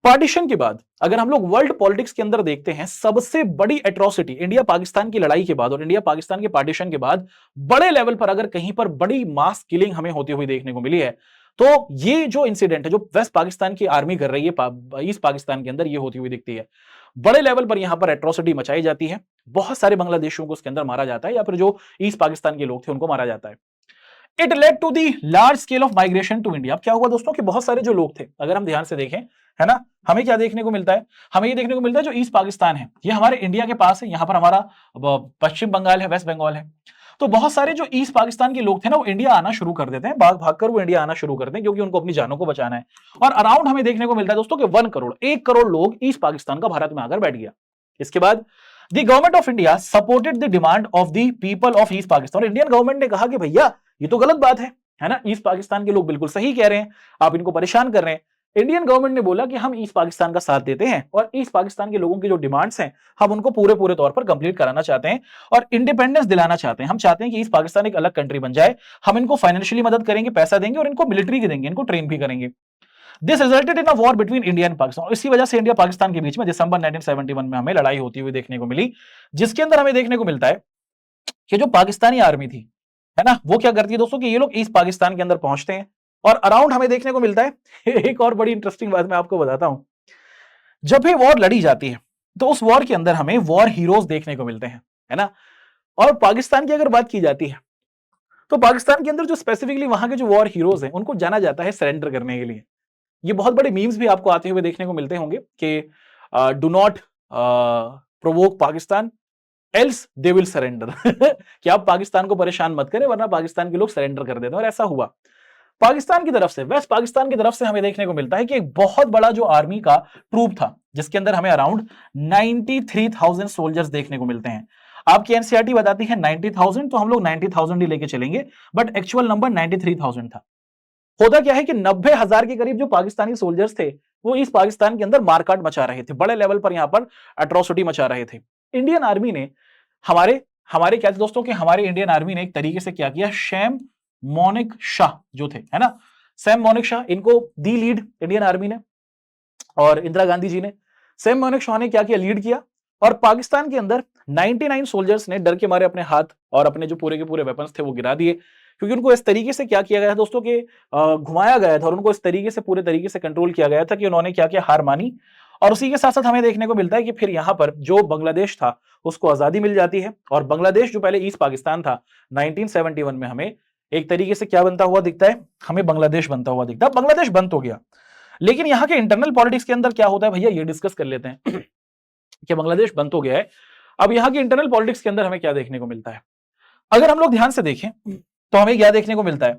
पार्टीशन के बाद अगर हम लोग वर्ल्ड पॉलिटिक्स के अंदर देखते हैं, सबसे बड़ी एट्रोसिटी इंडिया पाकिस्तान की लड़ाई के बाद और इंडिया पाकिस्तान के पार्टीशन के बाद बड़े लेवल पर अगर कहीं पर बड़ी मास किलिंग हमें होती हुई देखने को मिली है, तो ये जो इंसिडेंट है जो वेस्ट पाकिस्तान की आर्मी कर रही है ईस्ट पाकिस्तान के अंदर, ये होती हुई दिखती है। बड़े लेवल पर यहां पर एट्रोसिटी मचाई जाती है, बहुत सारे बांग्लादेशियों को उसके अंदर मारा जाता है या फिर जो ईस्ट पाकिस्तान के लोग थे उनको मारा जाता है। It led to the large scale of migration to India. अब क्या हुआ दोस्तों कि बहुत सारे जो लोग थे, अगर हम ध्यान से देखें, है ना, हमें क्या देखने को मिलता है, हमें ये देखने को मिलता है जो ईस्ट पाकिस्तान है ये हमारे इंडिया के पास है, यहां पर हमारा पश्चिम बंगाल है, वेस्ट बंगाल है। तो बहुत सारे जो ईस्ट पाकिस्तान के लोग थे ना, वो इंडिया आना शुरू कर देते हैं, भाग भाग कर वो इंडिया आना शुरू करते हैं, क्योंकि उनको अपनी जानों को बचाना है। और अराउंड हमें देखने को मिलता है दोस्तों कि 1 करोड़ लोग ईस्ट पाकिस्तान का भारत में आकर बैठ गया। इसके बाद the government of India supported the demand of the people of east Pakistan. Indian government ने कहा कि भैया ये तो गलत बात है ना, ईस्ट पाकिस्तान के लोग बिल्कुल सही कह रहे हैं, आप इनको परेशान कर रहे हैं। इंडियन गवर्नमेंट ने बोला कि हम ईस्ट पाकिस्तान का साथ देते हैं और ईस्ट पाकिस्तान के लोगों की जो डिमांड्स हैं हम उनको पूरे पूरे तौर पर कंप्लीट कराना चाहते हैं और इंडिपेंडेंस दिलाना चाहते हैं। हम चाहते हैं कि ईस्ट पाकिस्तान एक अलग कंट्री बन जाए, हम इनको फाइनेंशियली मदद करेंगे, पैसा देंगे और इनको मिलिट्री की देंगे, इनको ट्रेन भी करेंगे। This resulted in a war between India and Pakistan. इसी वजह से इंडिया पाकिस्तान के बीच में दिसंबर 1971 में हमें लड़ाई होती हुई देखने को मिली, जिसके अंदर हमें देखने को मिलता है कि जो पाकिस्तानी आर्मी थी, है ना, वो क्या करती है दोस्तों कि ये लोग ईस्ट पाकिस्तान के अंदर पहुंचते हैं और अराउंड हमें देखने को मिलता है एक और बड़ी इंटरेस्टिंग बात मैं आपको बताता हूं, जब भी वॉर लड़ी जाती है तो उस वॉर के अंदर हमें वॉर हीरोज देखने को मिलते हैं, है ना। और पाकिस्तान की अगर बात की जाती है तो पाकिस्तान के अंदर जो स्पेसिफिकली वहां के जो वॉर हीरोज हैं उनको जाना जाता है सरेंडर करने के लिए। ये बहुत बड़े मीम्स भी आपको आते हुए देखने को मिलते होंगे कि do not provoke Pakistan else they will surrender कि आप पाकिस्तान को परेशान मत करें वरना पाकिस्तान के लोग सरेंडर कर देते हैं। और ऐसा हुआ पाकिस्तान की तरफ से, वेस्ट पाकिस्तान की तरफ से हमें देखने को मिलता है कि एक बहुत बड़ा जो आर्मी का ट्रूप था जिसके अंदर हमें अराउंड 93,000 सोल्जर्स देखने को मिलते हैं। आपकी एनसीईआरटी बताती है 90,000, तो हम लोग 90,000 ही लेके चलेंगे, बट एक्चुअल नंबर 93,000 था। होता क्या है कि 90,000 के करीब जो पाकिस्तानी सोल्जर्स थे वो इस पाकिस्तान के अंदर मारकाट मचा रहे थे, बड़े लेवल पर यहां पर एट्रोसिटी मचा रहे थे। इंडियन आर्मी ने हमारे हमारे क्या थे दोस्तों कि हमारे इंडियन आर्मी ने एक तरीके से क्या किया, सैम मोनिक शाह जो थे, है ना, सैम मोनिक शाह, इनको दी लीड इंडियन आर्मी ने और इंदिरा गांधी जी ने। सैम मोनिक शाह ने क्या किया, लीड किया और पाकिस्तान के अंदर 99 सोल्जर्स ने डर के मारे अपने हाथ और अपने जो पूरे के पूरे वेपन्स थे वो गिरा दिए, क्योंकि उनको इस तरीके से क्या किया गया दोस्तों कि घुमाया गया था और उनको इस तरीके से पूरे तरीके से कंट्रोल किया गया था कि उन्होंने क्या किया, हार मानी। और उसी के साथ साथ हमें देखने को मिलता है कि फिर यहां पर जो बांग्लादेश था उसको आजादी मिल जाती है और बांग्लादेश जो पहले ईस्ट पाकिस्तान था 1971 में हमें एक तरीके से क्या बनता हुआ दिखता है, हमें बांग्लादेश बनता हुआ दिखता है। बांग्लादेश बंद हो गया, लेकिन यहां के इंटरनल पॉलिटिक्स के अंदर क्या होता है भैया ये डिस्कस कर लेते हैं कि बांग्लादेश बंद हो गया है। अब यहां की इंटरनल पॉलिटिक्स के अंदर हमें क्या देखने को मिलता है, अगर हम लोग ध्यान से देखें तो हमें क्या देखने को मिलता है,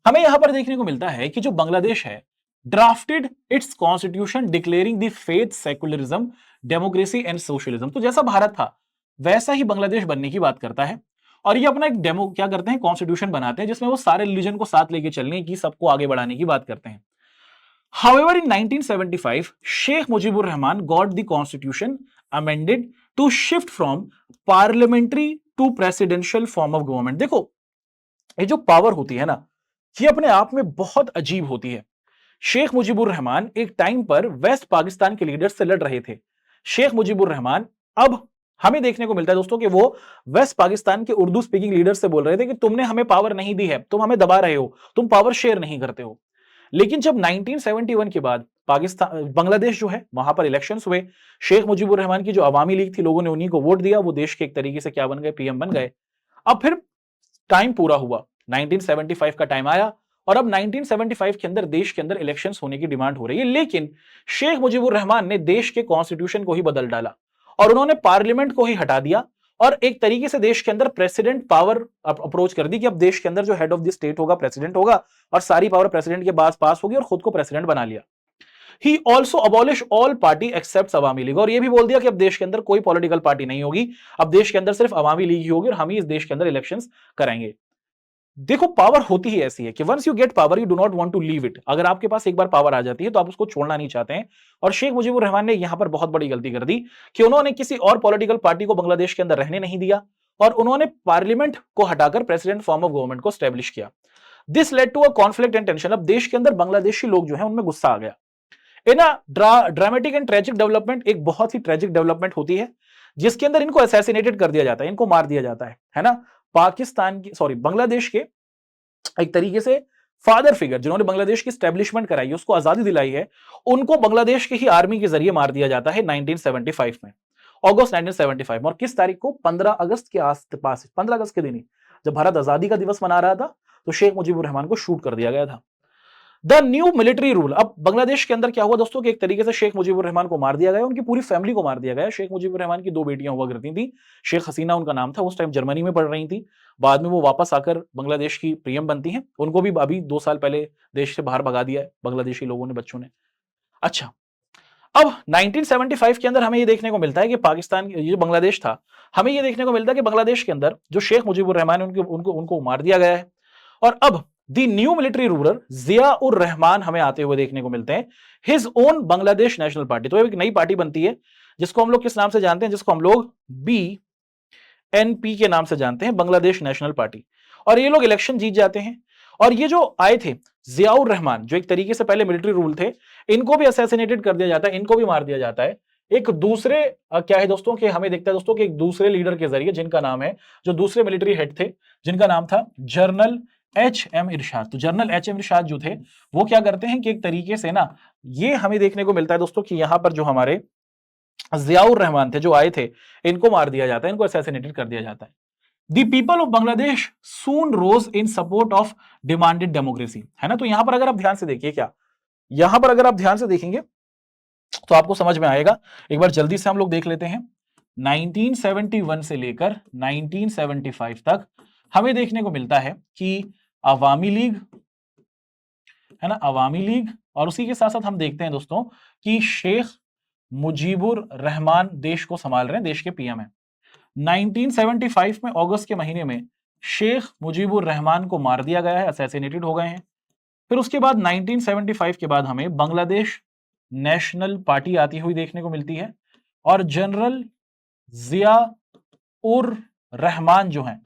हमें यहां पर देखने को मिलता है कि जो बांग्लादेश है drafted it's constitution declaring the faith, secularism, democracy and socialism. तो जैसा भारत था वैसा ही बांग्लादेश बनने की बात करता है और ये अपना एक डेमो क्या करते हैं, कॉन्स्टिट्यूशन बनाते हैं जिसमें वो सारे रिलीजन को साथ लेके चलने की, सबको आगे बढ़ाने की बात करते हैं। However, in 1975, Sheikh Mujibur Rahman got the constitution amended to shift from parliamentary to presidential form of government। देखो ये जो पावर होती है ना ये अपने आप में बहुत अजीब होती है। शेख मुजीबुर रहमान एक टाइम पर वेस्ट पाकिस्तान के लीडर से लड़ रहे थे। शेख मुजीबुर रहमान अब हमें देखने को मिलता है दोस्तों कि वो वेस्ट पाकिस्तान के उर्दू स्पीकिंग लीडर से बोल रहे थे कि तुमने हमें पावर नहीं दी है, तुम हमें दबा रहे हो, तुम पावर शेयर नहीं करते हो। लेकिन जब 1971 के बाद पाकिस्तान बांग्लादेश जो है वहां पर इलेक्शंस हुए, शेख मुजीबुर रहमान की जो अवामी लीग थी लोगों ने उन्हीं को वोट दिया, वो देश के एक तरीके से क्या बन गए, पीएम बन गए। अब फिर टाइम पूरा हुआ, 1975 का टाइम आया और अब 1975 के अंदर देश के अंदर इलेक्शंस होने की डिमांड हो रही है, लेकिन शेख मुजीबुर रहमान ने देश के कॉन्स्टिट्यूशन को ही बदल डाला और उन्होंने पार्लियामेंट को ही हटा दिया और एक तरीके से देश के अंदर प्रेसिडेंट पावर अप्रोच कर दी कि अब देश के अंदर जो हेड ऑफ द स्टेट होगा प्रेसिडेंट होगा और सारी पावर प्रेसिडेंट के पास होगी और खुद को प्रेसिडेंट बना लिया। He also abolish all party except Awami League, और ये भी बोल दिया कि अब देश के अंदर कोई पॉलिटिकल पार्टी नहीं होगी, अब देश के अंदर सिर्फ अवामी लीग ही होगी और हम ही इस देश के अंदर इलेक्शंस कराएंगे। देखो पावर होती ही ऐसी है कि once you get power you do not want to leave it. अगर आपके पास एक बार पावर आ जाती है तो आप उसको छोड़ना नहीं चाहते हैं। और शेख मुजीबुर रहमान ने यहां पर बहुत बड़ी गलती कर दी कि उन्होंने किसी और पॉलिटिकल पार्टी को बांग्लादेश के अंदर रहने नहीं दिया और उन्होंने पार्लियामेंट को हटाकर प्रेसिडेंट फॉर्म ऑफ गवर्नमेंट को स्टैब्लिश किया। This led to a conflict and tension. अब देश के अंदर बांग्लादेशी लोग जो है उनमें गुस्सा आ गया। इन ड्रामेटिक एंड ट्रेजिक डेवलपमेंट, एक बहुत ही ट्रेजिक डेवलपमेंट होती है जिसके अंदर इनको असैसिनेटेड कर दिया जाता है, इनको मार दिया जाता है ना। पाकिस्तान की सॉरी बांग्लादेश के एक तरीके से फादर फिगर जिन्होंने बांग्लादेश की स्टैब्लिशमेंट कराई है, उसको आजादी दिलाई है, उनको बांग्लादेश की ही आर्मी के जरिए मार दिया जाता है 1975 में, अगस्त 1975 में। और किस तारीख को? 15 अगस्त के आसपास, 15 अगस्त के दिन ही जब भारत आजादी का दिवस मना रहा था तो शेख मुजीबुर रहमान को शूट कर दिया गया था। The new military rule. अब बांग्लादेश के अंदर क्या हुआ दोस्तों कि एक तरीके से शेख मुजीबुर रहमान को मार दिया गया, उनकी पूरी फैमिली को मार दिया गया। शेख मुजीबुर रहमान की 2 बेटियां हुआ करती थी, शेख हसीना उनका नाम था, उस टाइम जर्मनी में पढ़ रही थी, बाद में वो वापस आकर बांग्लादेश की पीएम बनती हैं। उनको भी अभी 2 साल पहले देश से बाहर भगा दिया है बांग्लादेशी लोगों ने, बच्चों ने। अच्छा, अब 1975 के अंदर हमें ये देखने को मिलता है कि पाकिस्तान, ये जो बांग्लादेश था, हमें ये देखने को मिलता है कि बांग्लादेश के अंदर जो शेख मुजीबुर रहमान है उनको मार दिया गया है। और अब दी न्यू मिलिट्री रूलर जिया उर रहमान हमें आते हुए देखने को मिलते हैं, his own Bangladesh national party. तो एक नई पार्टी बनती है जिसको हम लोग किस नाम से जानते हैं? जिसको हम लोग BNP के नाम से जानते हैं, बांग्लादेश नेशनल पार्टी। और ये लोग इलेक्शन जीत जाते हैं। और ये जो आए थे जियाउर रहमान, जो एक तरीके से पहले मिलिट्री रूल थे, इनको भी असैसिनेटेड कर दिया जाता है, इनको भी मार दिया जाता है। एक दूसरे क्या है दोस्तों कि हमें देखता है दोस्तों कि एक दूसरे लीडर के जरिए, जिनका नाम है, जो दूसरे मिलिट्री हेड थे, जिनका नाम था जनरल HM इरशाद। तो जनरल HM इरशाद जो थे वो क्या करते हैं कि एक तरीके से ना, ये हमें देखने को मिलता है दोस्तों कि यहां पर जो हमारे जियाउर रहमान थे जो आए थे, इनको मार दिया जाता है, इनको असैसिनेटेड कर दिया जाता है। The people of Bangladesh soon rose in support of demanded democracy, है ना। तो यहां पर अगर आप ध्यान से देखिए, क्या यहां पर अगर आप ध्यान से देखेंगे तो आपको समझ में आएगा। एक बार जल्दी से हम लोग देख लेते हैं। 1971 से लेकर 1975 तक हमें देखने को मिलता है कि अवामी लीग, है ना, अवामी लीग, और उसी के साथ साथ हम देखते हैं दोस्तों कि शेख मुजीबुर रहमान देश को संभाल रहे हैं, देश के पीएम है। 1975 में अगस्त के महीने में शेख मुजीबुर रहमान को मार दिया गया है, असैसिनेटेड हो गए हैं। फिर उसके बाद 1975 के बाद हमें बांग्लादेश नेशनल पार्टी आती हुई देखने को मिलती है और जनरल जिया उर रहमान जो हैं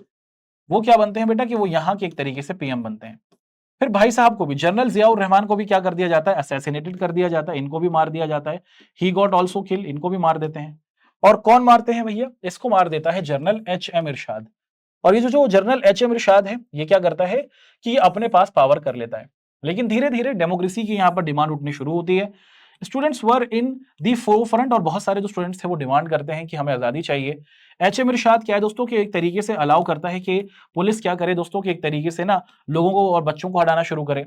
वो क्या बनते हैं बेटा कि वो यहां के एक तरीके से पीएम बनते हैं। फिर भाई साहब को भी, जनरल जिया उर रहमान को भी क्या कर दिया जाता है? असैसिनेटेड कर दिया जाता है, इनको भी मार दिया जाता है। ही गॉट ऑल्सो किल, इनको भी मार देते हैं। और कौन मारते हैं भैया? इसको मार देता है जनरल HM इरशाद। और ये जो जनरल HM इरशाद है, ये क्या करता है कि ये अपने पास पावर कर लेता है। लेकिन धीरे धीरे डेमोक्रेसी की यहाँ पर डिमांड उठनी शुरू होती है। Students were in the forefront, और बहुत सारे जो स्टूडेंट्स थे वो डिमांड करते हैं कि हमें आजादी चाहिए। HM इरशाद क्या है दोस्तों कि एक तरीके से अलाउ करता है कि पुलिस क्या करे दोस्तों कि एक तरीके से ना लोगों को और बच्चों को हटाना शुरू करे।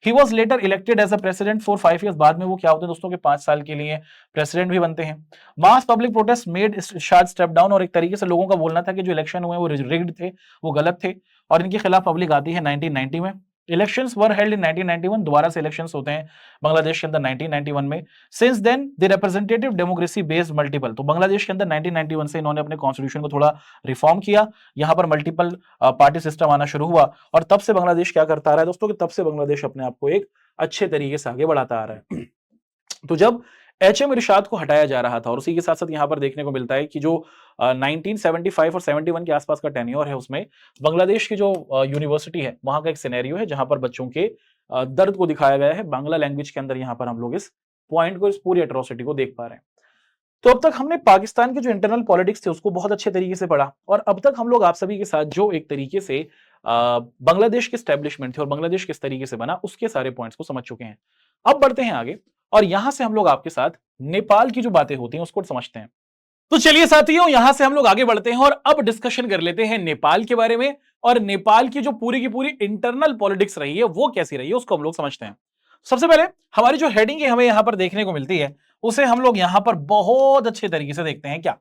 He was later elected as a president for 5 years। बाद में वो क्या होते हैं दोस्तों कि 5 साल के लिए प्रेसिडेंट भी बनते हैं। मास पब्लिक प्रोटेस्ट मेड इरशाद स्टेप डाउन, और एक तरीके से लोगों का बोलना था कि जो इलेक्शन हुए वो रिग्ड थे, वो गलत थे, और इनके खिलाफ पब्लिक आती है 1990 में। इलेक्शंस वर हेल्ड इन 1991, दोबारा से इलेक्शंस होते हैं बांग्लादेश के अंदर 1991 में। Since then the representative democracy based multiple, तो बांग्लादेश के अंदर 1991 से इन्होंने अपने कॉन्स्टिट्यूशन को थोड़ा रिफॉर्म किया, यहां पर मल्टीपल पार्टी सिस्टम आना शुरू हुआ, और तब से बांग्लादेश क्या करता आ रहा है दोस्तों कि तब से बांग्लादेश अपने आप को एक अच्छे तरीके से आगे बढ़ाता आ रहा है। तो जब HM इरशाद को हटाया जा रहा था, और उसी के साथ साथ यहां पर देखने को मिलता है कि जो 1975 और 71 के आसपास का टेन्योर है, उसमें बांग्लादेश की जो यूनिवर्सिटी है वहां का एक सिनेरियो है जहां पर बच्चों के दर्द को दिखाया गया है बांग्ला लैंग्वेज के अंदर। यहां पर हम लोग इस पॉइंट को, इस पूरी एट्रोसिटी को देख पा रहे हैं। तो अब तक हमने पाकिस्तान के जो इंटरनल पॉलिटिक्स थे उसको बहुत अच्छे तरीके से पढ़ा, और अब तक हम लोग आप सभी के साथ जो एक तरीके से बांग्लादेश की एस्टेब्लिशमेंट थी और बांग्लादेश किस तरीके से बना, उसके सारे पॉइंट्स को समझ चुके हैं। अब बढ़ते हैं आगे, और यहां से हम लोग आपके साथ नेपाल की जो बातें होती हैं उसको समझते हैं। तो चलिए साथियों, यहां से हम लोग आगे बढ़ते हैं और अब डिस्कशन कर लेते हैं नेपाल के बारे में, और नेपाल की जो पूरी की पूरी इंटरनल पॉलिटिक्स रही है वो कैसी रही है उसको हम लोग समझते हैं। सबसे पहले हमारी जो हेडिंग है हमें यहां पर देखने को मिलती है, उसे हम लोग यहां पर बहुत अच्छे तरीके से देखते हैं। क्या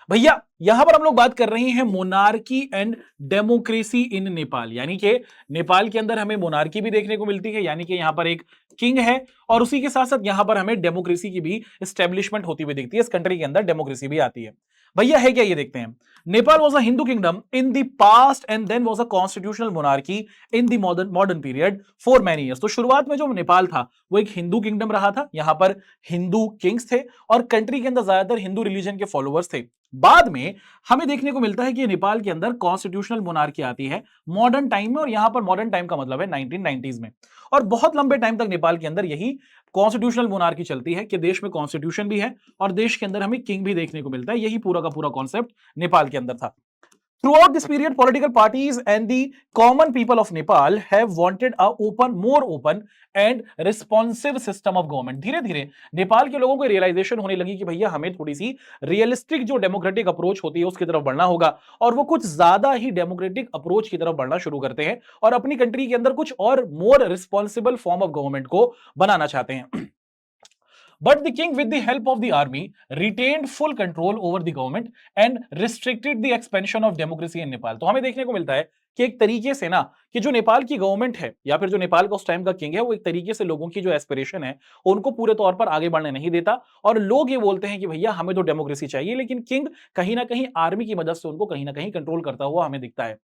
भैया यहां पर हम लोग बात कर रहे हैं monarchy and democracy in Nepal, यानी कि नेपाल के अंदर हमें मोनार्की भी देखने को मिलती है, यानी कि यहां पर एक किंग है, और उसी के साथ साथ यहां पर हमें डेमोक्रेसी की भी स्टेब्लिशमेंट होती हुई दिखती है। इस कंट्री के अंदर डेमोक्रेसी भी आती है। भैया है क्या, ये देखते हैं। Nepal was a Hindu kingdom in the past and then was a constitutional monarchy in the modern period for many years. तो शुरुआत में जो नेपाल था वो एक हिंदू किंगडम रहा था, यहां पर हिंदू किंग्स थे और कंट्री के अंदर ज्यादातर हिंदू रिलीजन के फॉलोअर्स थे। बाद में हमें देखने को मिलता है कि नेपाल के अंदर कॉन्स्टिट्यूशनल मोनार्की आती है मॉडर्न टाइम में, और यहां पर मॉडर्न टाइम का मतलब है 1990s में। और बहुत लंबे टाइम तक नेपाल के अंदर यही कॉन्स्टिट्यूशनल मोनार्की चलती है कि देश में कॉन्स्टिट्यूशन भी है और देश के अंदर हमें किंग भी देखने को मिलता है। यही पूरा का पूरा कॉन्सेप्ट नेपाल के अंदर था। Throughout this period, political parties and the common people of Nepal have wanted a more open and responsive system of government. धीरे धीरे नेपाल के लोगों को रियलाइजेशन होने लगी कि भैया हमें थोड़ी सी रियलिस्टिक जो डेमोक्रेटिक अप्रोच होती है उसकी तरफ बढ़ना होगा, और वो कुछ ज्यादा ही डेमोक्रेटिक अप्रोच की तरफ बढ़ना शुरू करते हैं और अपनी कंट्री के अंदर कुछ और more responsible form of government को बनाना चाहते हैं। But the king, with the help of the army, retained full control over the government and restricted the expansion of democracy in Nepal. तो हमें देखने को मिलता है कि एक तरीके से ना कि जो नेपाल की गवर्नमेंट है या फिर जो नेपाल का उस टाइम का किंग है वो एक तरीके से लोगों की जो एस्पिरेशन है उनको पूरे तौर पर आगे बढ़ने नहीं देता, और लोग ये बोलते हैं कि भैया हमें तो डेमोक्रेसी चाहिए, लेकिन किंग कहीं ना कहीं आर्मी की मदद से उनको कहीं ना कहीं कंट्रोल करता हुआ हमें दिखता है।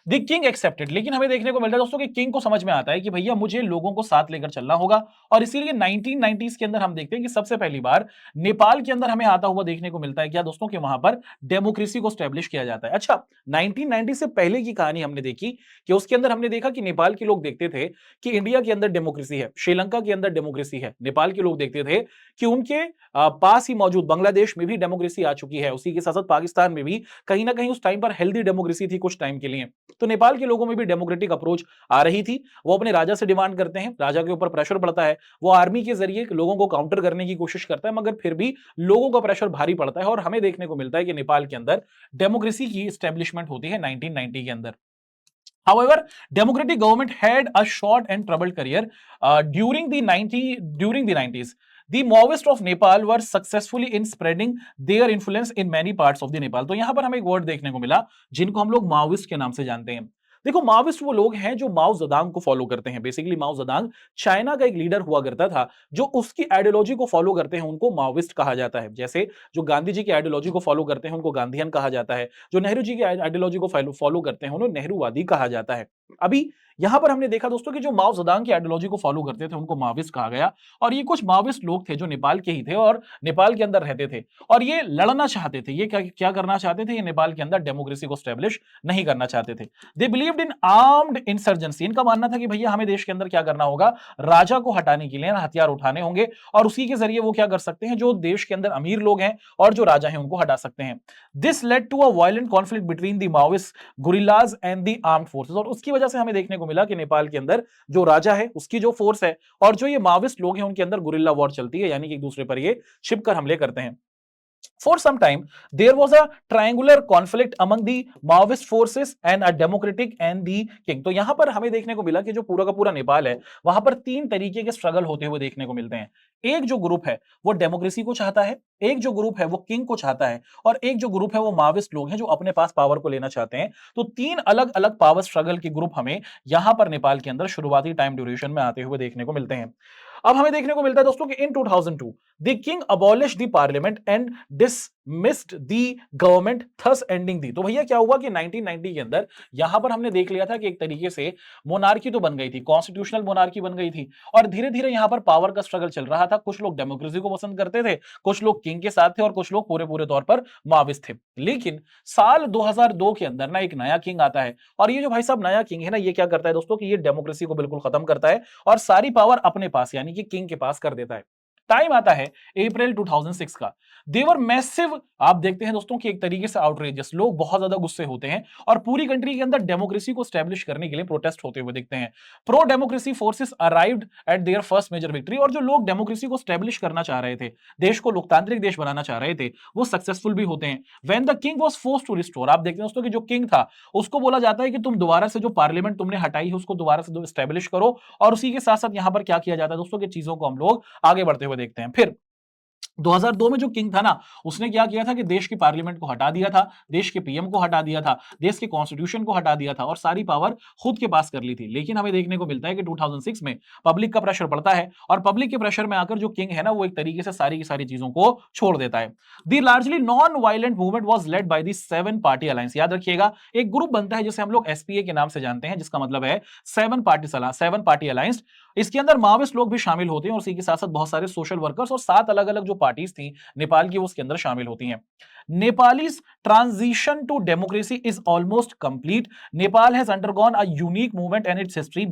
द किंग एक्सेप्टेड, लेकिन हमें देखने को मिलता है दोस्तों कि किंग को समझ में आता है कि भैया मुझे लोगों को साथ लेकर चलना होगा, और इसीलिए 1990s के अंदर हम देखते हैं कि सबसे पहली बार नेपाल के अंदर हमें आता हुआ देखने को मिलता है क्या दोस्तों कि वहां पर डेमोक्रेसी को स्टैब्लिश किया जाता है। अच्छा, 1990 से पहले की कहानी हमने देखी कि उसके अंदर हमने देखा कि नेपाल के लोग देखते थे कि इंडिया के अंदर डेमोक्रेसी है, श्रीलंका के अंदर डेमोक्रेसी है, नेपाल के लोग देखते थे कि उनके पास ही मौजूद बांग्लादेश में भी डेमोक्रेसी आ चुकी है, उसी के साथ साथ पाकिस्तान में भी कहीं ना कहीं उस टाइम पर हेल्दी डेमोक्रेसी थी कुछ टाइम के लिए। तो नेपाल के लोगों में भी डेमोक्रेटिक अप्रोच आ रही थी। वो अपने राजा से डिमांड करते हैं, राजा के ऊपर प्रेशर पड़ता है, वो आर्मी के जरिए लोगों को काउंटर करने की कोशिश करता है, मगर फिर भी लोगों का प्रेशर भारी पड़ता है और हमें देखने को मिलता है कि नेपाल के अंदर डेमोक्रेसी की स्टैब्लिशमेंट होती है 1990 के अंदर। However, democratic government had a short and troubled career during the 90s. The Maoists of Nepal were successfully in spreading their influence in many parts of the Nepal. तो यहां पर हमें एक वर्ड देखने को मिला जिनको हम लोग माओइस्ट के नाम से जानते हैं। देखो, माओइस्ट वो लोग हैं जो माओ जदांग को फॉलो करते हैं। बेसिकली माओ जदांग चाइना का एक लीडर हुआ करता था, जो उसकी आइडियोलॉजी को फॉलो करते हैं उनको माओइस्ट कहा जाता है। जैसे जो गांधी जी की आइडियोलॉजी को फॉलो करते हैं उनको गांधीयन कहा जाता है, जो नेहरू जी की आइडियोलॉजी को फॉलो करते हैं उन्हें नेहरूवादी कहा जाता है। अभी यहां पर हमने देखा दोस्तों कि जो माओ जदांग की आइडियोलॉजी को फॉलो करते थे उनको माओइस्ट कहा गया, और ये कुछ माओइस्ट लोग थे जो नेपाल के ही थे और नेपाल के अंदर रहते थे, और ये लड़ना चाहते थे। ये क्या करना चाहते थे, ये नेपाल के अंदर डेमोक्रेसी को स्टैब्लिश नहीं करना चाहते थे। They believed in armed insurgency. इनका मानना था कि भैया हमें देश के अंदर क्या करना होगा, राजा को हटाने के लिए हथियार उठाने होंगे, और उसी के जरिए वो क्या कर सकते हैं, जो देश के अंदर अमीर लोग हैं और जो राजा हैं उनको हटा सकते हैं। This led to a violent conflict between the Maoist guerrillas and the armed forces, और उसकी वजह से हमें देखने को मिला कि नेपाल के अंदर जो राजा है उसकी जो फोर्स है और जो ये माओइस्ट लोग हैं उनके अंदर गुरिल्ला वॉर चलती है, यानी कि एक दूसरे पर ये छिपकर हमले करते हैं। For some time, there was a triangular conflict among the Maoist forces and a democratic and the king. तो यहां पर हमें देखने को मिला कि जो पूरा का पूरा नेपाल है वहां पर तीन तरीके के स्ट्रगल होते हुए देखने को मिलते हैं। एक जो ग्रुप है वो डेमोक्रेसी को चाहता है, एक जो ग्रुप है वो किंग को चाहता है, और एक जो ग्रुप है वो माओइस्ट लोग हैं जो अपने पास पावर को लेना चाहते हैं। तो तीन अलग अलग पावर स्ट्रगल के ग्रुप हमें यहां पर नेपाल के अंदर शुरुआती टाइम ड्यूरेशन में आते हुए देखने को मिलते हैं। अब हमें देखने को मिलता है दोस्तों कि in 2002 the king abolish the parliament and dismissed the government, thus ending the. तो भैया क्या हुआ कि 1990 के अंदर यहां पर हमने देख लिया था कि एक तरीके से मोनार्की तो बन गई थी, कॉन्स्टिट्यूशनल मोनार्की बन गई थी, और धीरे धीरे यहां पर पावर का स्ट्रगल चल रहा था। कुछ लोग डेमोक्रेसी को पसंद करते थे, कुछ लोग किंग के साथ थे और कुछ लोग पूरे पूरे तौर पर माओइस्ट थे। लेकिन साल 2002 के अंदर ना एक नया किंग आता है, और ये जो भाई साहब नया किंग है ना, ये क्या करता है दोस्तों कि ये डेमोक्रेसी को बिल्कुल खत्म करता है और सारी पावर अपने पास यानी कि किंग के पास कर देता है। टाइम आता है अप्रैल 2006 का। देवर मैसिव, आप देखते हैं दोस्तों कि एक तरीके से आउटरेजियस, लोग बहुत ज्यादा गुस्से होते हैं और पूरी कंट्री के अंदर डेमोक्रेसी को स्टैब्लिश करने के लिए प्रोटेस्ट होते हुए दिखते हैं। Pro democracy forces arrived at their first major victory, और जो लोग डेमोक्रेसी को स्टैब्लिश करना चाह रहे थे, देश को लोकतांत्रिक देश बनाना चाह रहे थे, वो सक्सेसफुल भी होते हैं। When the king was forced to restore, आप देखते हैं दोस्तों कि जो किंग था उसको बोला जाता है कि तुम दोबारा से जो पार्लियामेंट तुमने हटाई है उसको दोबारा से स्टैब्लिश करो, और उसी के साथ साथ यहां पर क्या किया जाता है दोस्तों कि चीजों को हम लोग आगे बढ़ते हुए देखते हैं। फिर 2002 में जो किंग था ना, उसने क्या किया था कि देश की पार्लियामेंट को हटा दिया था, देश के पीएम को हटा दिया था, देश के कॉन्स्टिट्यूशन को हटा दिया था और सारी पावर खुद के पास कर ली थी। लेकिन हमें देखने को मिलता है कि 2006 में पब्लिक का प्रेशर पड़ता है और पब्लिक के प्रेशर में आकर जो किंग है ना, वो एक तरीके से सारी की सारी चीजों को छोड़ देता है। The largely non violent movement was led by the 7 party alliance. याद रखिएगा, एक ग्रुप बनता है जिसे हम लोग एसपीए के नाम से जानते हैं, जिसका मतलब है 7 पार्टी अलायंस। इसके अंदर माओवादिस्ट लोग भी शामिल होते हैं और इसी के साथ साथ बहुत सारे सोशल वर्कर्स और 7 अलग अलग जो पार्टीज थी नेपाल की, वो उसके अंदर शामिल होती हैं। नेपाली's transition to democracy is almost complete. Nepal has undergone a unique movement and its history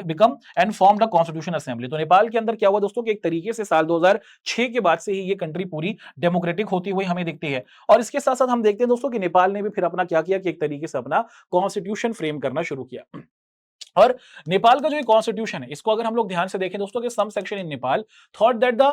become and formed a constitution assembly. तो नेपाल के अंदर क्या हुआ दोस्तों कि एक तरीके से साल 2006 के बाद से ही ये कंट्री पूरी डेमोक्रेटिक होती हुई हमें दिखती है। और इसके साथ साथ हम देखते हैं दोस्तों कि नेपाल ने भी फिर अपना क्या किया कि एक तरीके से अपना कॉन्स्टिट्यूशन फ्रेम करना शुरू किया। और नेपाल का जो ये कॉन्स्टिट्यूशन है, इसको अगर हम लोग ध्यान से देखें दोस्तों कि some section in Nepal thought that the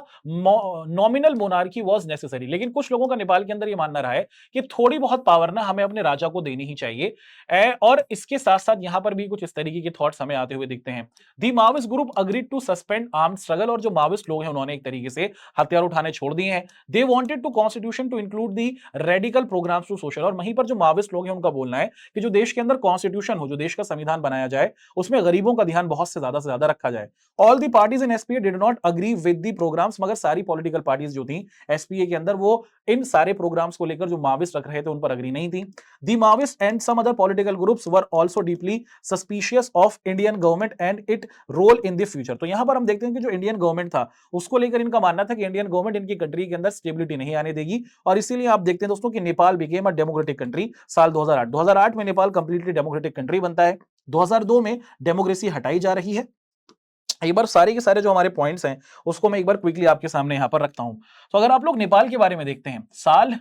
nominal monarchy was necessary. लेकिन कुछ लोगों का नेपाल के अंदर ये मानना रहा है कि थोड़ी बहुत पावर ना हमें अपने राजा को देनी ही चाहिए। और इसके साथ साथ यहां पर भी कुछ इस तरीके के थॉट्स हमें आते हुए दिखते हैं। The Maoist group agreed to suspend armed struggle. और जो माओविस्ट लोग हैं उन्होंने एक तरीके से हथियार उठाने छोड़ दिए हैं। They wanted to constitution to include the radical programs to social. और वहीं पर जो माओविस्ट लोग हैं उनका बोलना है कि जो देश के अंदर कॉन्स्टिट्यूशन हो, जो देश का संविधान बनाया जाए, उसमें गरीबों का ध्यान बहुत से ज्यादा रखा जाए। All the parties in SPA did not agree with the programs. मगर सारी पॉलिटिकल पार्टीज जो थी एसपीए के अंदर, वो इन सारे प्रोग्राम्स को लेकर जो माओविस्ट रख रहे थे उन पर अग्री नहीं थी। The Maoist and some other political groups were also deeply suspicious of Indian government and it role in the future. तो यहां पर हम देखते हैं कि जो इंडियन गवर्नमेंट था उसको लेकर इनका मानना था कि इंडियन गवर्नमेंट इनकी कंट्री के अंदर स्टेबिलिटी नहीं आने देगी। और इसीलिए आप देखते हैं दोस्तों कि Nepal became a democratic country साल 2008 में नेपाल कंप्लीटली डेमोक्रेटिक कंट्री बनता है। 2002 में डेमोक्रेसी हटाई जा रही है। एक बार सारे के सारे जो हमारे पॉइंट्स हैं उसको मैं एक बार क्विकली आपके सामने यहां पर रखता हूं। तो अगर आप लोग नेपाल के बारे में देखते हैं, साल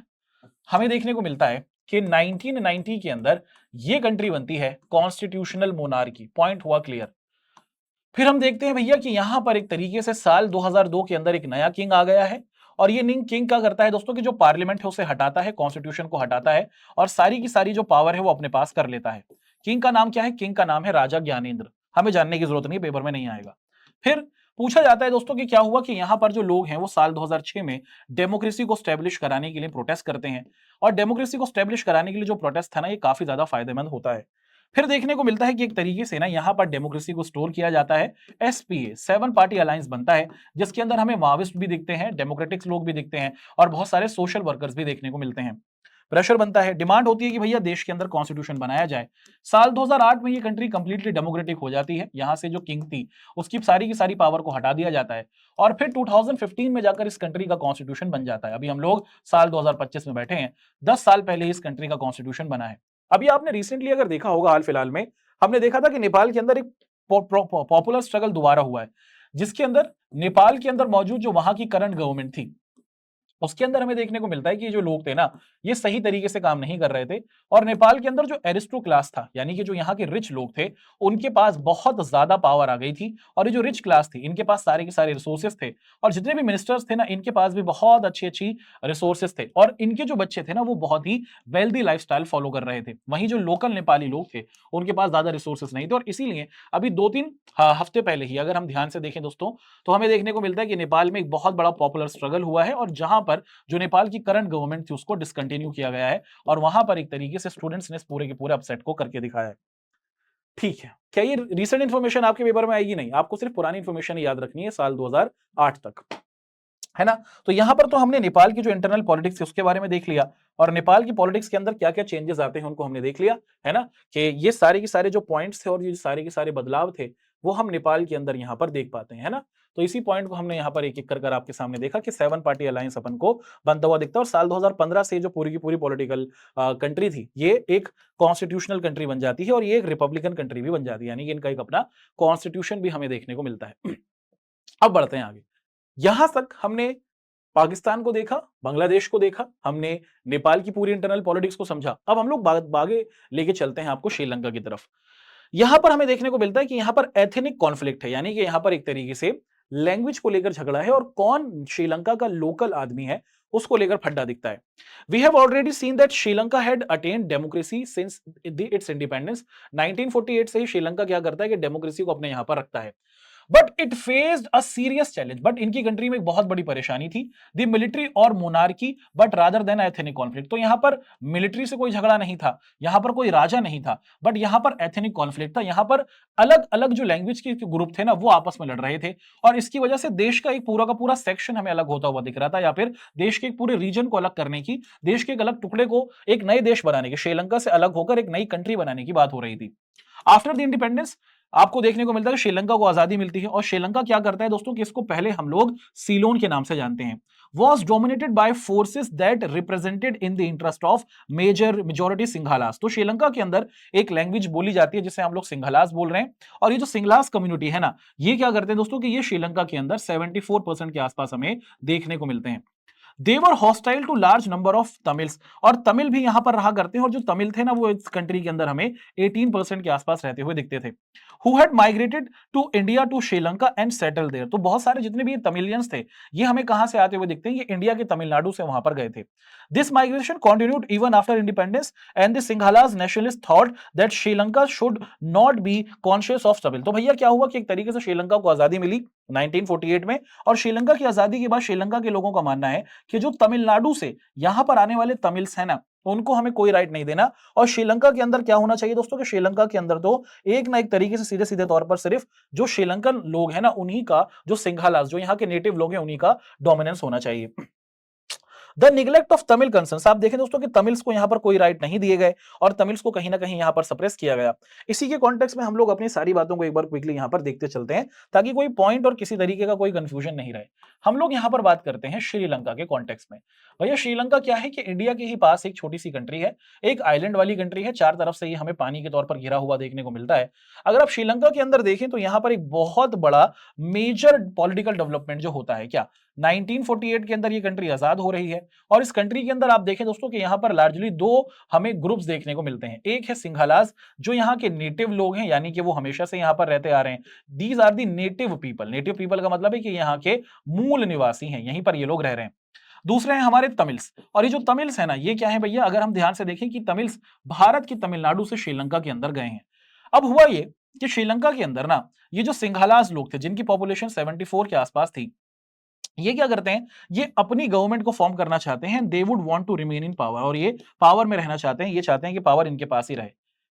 हमें देखने को मिलता है कि 1990 के अंदर ये कंट्री बनती है कॉन्स्टिट्यूशनल मोनार्की। पॉइंट हुआ क्लियर। फिर हम देखते हैं भैया कि यहां पर एक तरीके से साल 2002 के अंदर एक नया किंग आ गया है। और ये किंग क्या करता है दोस्तों कि जो पार्लियामेंट है उसे हटाता है, कॉन्स्टिट्यूशन को हटाता है और सारी की सारी जो पावर है वो अपने पास कर लेता है। किंग का नाम क्या है? किंग का नाम है राजा ज्ञानेंद्र। हमें जानने की जरूरत नहीं, पेपर में नहीं आएगा। फिर पूछा जाता है दोस्तों कि क्या हुआ कि यहां पर जो लोग हैं वो साल 2006 में डेमोक्रेसी को स्टैब्लिश कराने के लिए प्रोटेस्ट करते हैं। और डेमोक्रेसी को स्टैब्लिश कराने के लिए जो प्रोटेस्ट था ना, ये काफी ज्यादा फायदेमंद होता है। फिर देखने को मिलता है कि एक तरीके से ना यहां पर डेमोक्रेसी को स्टोर किया जाता है। एसपीए 7 पार्टी अलायंस बनता है, जिसके अंदर हमें माओविस्ट भी दिखते हैं, डेमोक्रेटिक्स लोग भी दिखते हैं और बहुत सारे सोशल वर्कर्स भी देखने को मिलते हैं। प्रेशर बनता है, डिमांड होती है कि भैया देश के अंदर कॉन्स्टिट्यूशन बनाया जाए। साल 2008 में ये कंट्री कंप्लीटली डेमोक्रेटिक हो जाती है। यहां से जो किंग थी उसकी सारी की सारी पावर को हटा दिया जाता है और फिर 2015 में जाकर इस कंट्री का कॉन्स्टिट्यूशन बन जाता है। अभी हम लोग साल 2025 में बैठे हैं, 10 साल पहले इस कंट्री का कॉन्स्टिट्यूशन बना है। अभी आपने रिसेंटली अगर देखा होगा, हाल फिलहाल में हमने देखा था कि नेपाल के अंदर एक पॉपुलर स्ट्रगल दोबारा हुआ है, जिसके अंदर नेपाल के अंदर मौजूद जो वहां की करंट गवर्नमेंट थी उसके अंदर हमें देखने को मिलता है कि जो लोग थे ना, ये सही तरीके से काम नहीं कर रहे थे। और नेपाल के अंदर जो एरिस्टो क्लास था, यानी कि जो यहाँ के रिच लोग थे, उनके पास बहुत ज्यादा पावर आ गई थी। और ये जो रिच क्लास थी, इनके पास सारे के सारे रिसोर्सेस थे और जितने भी मिनिस्टर्स थे ना, इनके पास भी बहुत अच्छी अच्छी रिसोर्सेस थे। और इनके जो बच्चे थे ना, वो बहुत ही वेल्दी लाइफस्टाइल फॉलो कर रहे थे। वहीं जो लोकल नेपाली लोग थे, उनके पास ज्यादा रिसोर्सेस नहीं थे। और इसीलिए अभी 2-3 हफ्ते पहले ही अगर हम ध्यान से देखें दोस्तों, तो हमें देखने को मिलता है कि नेपाल में एक बहुत बड़ा पॉपुलर स्ट्रगल हुआ है और जहां पर जो नेपाल की करंट गवर्नमेंट थी उसको डिसकंटिन्यू किया गया है। और वहां पर एक तरीके से स्टूडेंट्स ने पूरे के पूरे अपसेट को करके दिखाया है। ठीक है, क्या ये रीसेंट इंफॉर्मेशन आपके पेपर में आएगी? नहीं, आपको सिर्फ पुरानी इंफॉर्मेशन याद रखनी है साल 2008 तक, है ना। तो यहां पर तो हमने नेपाल की जो इंटरनल पॉलिटिक्स है उसके बारे में देख लिया और नेपाल की पॉलिटिक्स के अंदर क्या क्या चेंजेस आते हैं उनको हमने देख लिया, है ना। कि ये सारे के सारे जो पॉइंट्स थे और ये सारे के सारे बदलाव थे वो हम नेपाल के अंदर यहाँ पर देख पाते हैं, है ना। तो इसी पॉइंट को हमने यहाँ पर एक एक कर आपके सामने देखा कि 7 पार्टी अलायंस अपन को बनता हुआ दिखता है। और साल 2015 से जो पूरी की पूरी पॉलिटिकल कंट्री थी, ये एक कॉन्स्टिट्यूशनल कंट्री बन जाती है और ये एक रिपब्लिकन कंट्री भी बन जाती है, यानी कि इनका एक अपना कॉन्स्टिट्यूशन भी हमें देखने को मिलता है। अब बढ़ते हैं आगे। यहां तक हमने पाकिस्तान को देखा, बांग्लादेश को देखा, हमने नेपाल की पूरी इंटरनल पॉलिटिक्स को समझा। अब हम लोग आगे लेके चलते हैं आपको श्रीलंका की तरफ। यहां पर हमें देखने को मिलता है कि यहां पर एथनिक कॉन्फ्लिक्ट है, यानी कि यहां पर एक तरीके से लैंग्वेज को लेकर झगड़ा है और कौन श्रीलंका का लोकल आदमी है उसको लेकर फड्डा दिखता है। We have already seen that Sri Lanka had attend democracy since its independence. 1948 से ही श्रीलंका क्या करता है कि डेमोक्रेसी को अपने यहां पर रखता है। But it faced a serious challenge, but इनकी कंट्री में एक बहुत बड़ी परेशानी थी, द मिलिट्री और monarchy but rather than ethnic conflict. तो यहां पर मिलिट्री से कोई झगड़ा नहीं था, यहां पर कोई राजा नहीं था, बट यहां पर एथनिक कॉन्फ्लिक्ट था। यहां पर अलग अलग जो लैंग्वेज के ग्रुप थे ना वो आपस में लड़ रहे थे, और इसकी वजह से देश का एक पूरा का पूरा सेक्शन हमें अलग होता हुआ दिख रहा था, या फिर देश के एक पूरे रीजन को अलग करने की, देश के एक अलग टुकड़े को एक नए देश बनाने की, श्रीलंका से अलग होकर एक नई कंट्री बनाने की बात हो रही थी। आफ्टर द इंडिपेंडेंस आपको देखने को मिलता है कि श्रीलंका को आजादी मिलती है, और श्रीलंका क्या करता है दोस्तों कि इसको पहले हम लोग सीलोन के नाम से जानते हैं, was dominated by forces that represented in the interest of majority सिंघालास। तो श्रीलंका के अंदर एक लैंग्वेज बोली जाती है जिसे हम लोग सिंघालास बोल रहे हैं, और ये जो सिंघलास कम्युनिटी है ना, ये क्या करते हैं दोस्तों कि ये श्रीलंका के अंदर 74% के आसपास हमें देखने को मिलते हैं। They were hostile to large number of Tamils, और तमिल भी यहां पर रहा करते हैं, और जो तमिल थे ना वो इस कंट्री के अंदर हमें 18% के आसपास रहते हुए दिखते थे। Who had migrated to India to Sri Lanka and settle there. तो बहुत सारे जितने भी तमिलियंस थे ये हमें कहां से आते हुए दिखते हैं, ये इंडिया के तमिलनाडु से वहां पर गए थे। This migration continued even after independence and the Sinhalas nationalist thought that Sri Lanka should not be conscious of Tamil. तो भैया क्या हुआ कि एक तरीके से श्रीलंका को आजादी मिली 1948 में, और श्रीलंका की आजादी के बाद श्रीलंका के लोगों का मानना है कि जो तमिलनाडु से यहां पर आने वाले तमिल्स हैं ना उनको हमें कोई राइट नहीं देना, और श्रीलंका के अंदर क्या होना चाहिए दोस्तों कि श्रीलंका के अंदर तो एक ना एक तरीके से सीधे सीधे तौर पर सिर्फ जो श्रीलंकन लोग हैं ना उन्हीं का, जो सिंघालास जो यहाँ के नेटिव लोग हैं उन्हीं का डोमिनेंस होना चाहिए। The neglect of Tamil concerns, आप देखें दोस्तों कि तमिल्स को यहां पर कोई राइट नहीं दिए गए, और तमिल्स को कहीं ना कहीं यहां पर सप्रेस किया गया। इसी के कॉन्टेक्स्ट में हम लोग अपनी सारी बातों को एक बार क्विकली यहां पर देखते चलते हैं, ताकि कोई पॉइंट और किसी तरीके का कोई कंफ्यूजन नहीं रहे। हम लोग यहां पर बात करते हैं श्रीलंका के कॉन्टेक्स्ट में। भैया श्रीलंका क्या है कि इंडिया के ही पास एक छोटी सी कंट्री है, एक आइलैंड वाली कंट्री है, चार तरफ से ये हमें पानी के तौर पर घिरा हुआ देखने को मिलता है। अगर आप श्रीलंका के अंदर देखें तो यहां पर एक बहुत बड़ा मेजर पॉलिटिकल डेवलपमेंट जो होता है, क्या 1948 के अंदर ये कंट्री आजाद हो रही है, और इस कंट्री के अंदर आप देखें दोस्तों कि यहां पर लार्जली दो हमें ग्रुप्स देखने को मिलते हैं। एक है सिंघालास जो यहाँ के नेटिव लोग हैं, यानी कि वो हमेशा से यहां पर रहते आ रहे हैं। These are the native people. Native people का मतलब है कि यहाँ के मूल निवासी हैं, यहीं पर ये लोग रह रहे हैं। दूसरे हैं हमारे तमिल्स, और ये जो तमिल्स है ना ये क्या है भैया, अगर हम ध्यान से देखें कि तमिल्स भारत की तमिलनाडु से श्रीलंका के अंदर गए हैं। अब हुआ ये कि श्रीलंका के अंदर ना ये जो सिंघालास लोग थे जिनकी पॉपुलेशन 74 के आसपास थी, ये क्या करते हैं, ये अपनी गवर्नमेंट को फॉर्म करना चाहते हैं। They would want to remain in power, और ये पावर में रहना चाहते हैं, ये चाहते हैं कि पावर इनके पास ही रहे।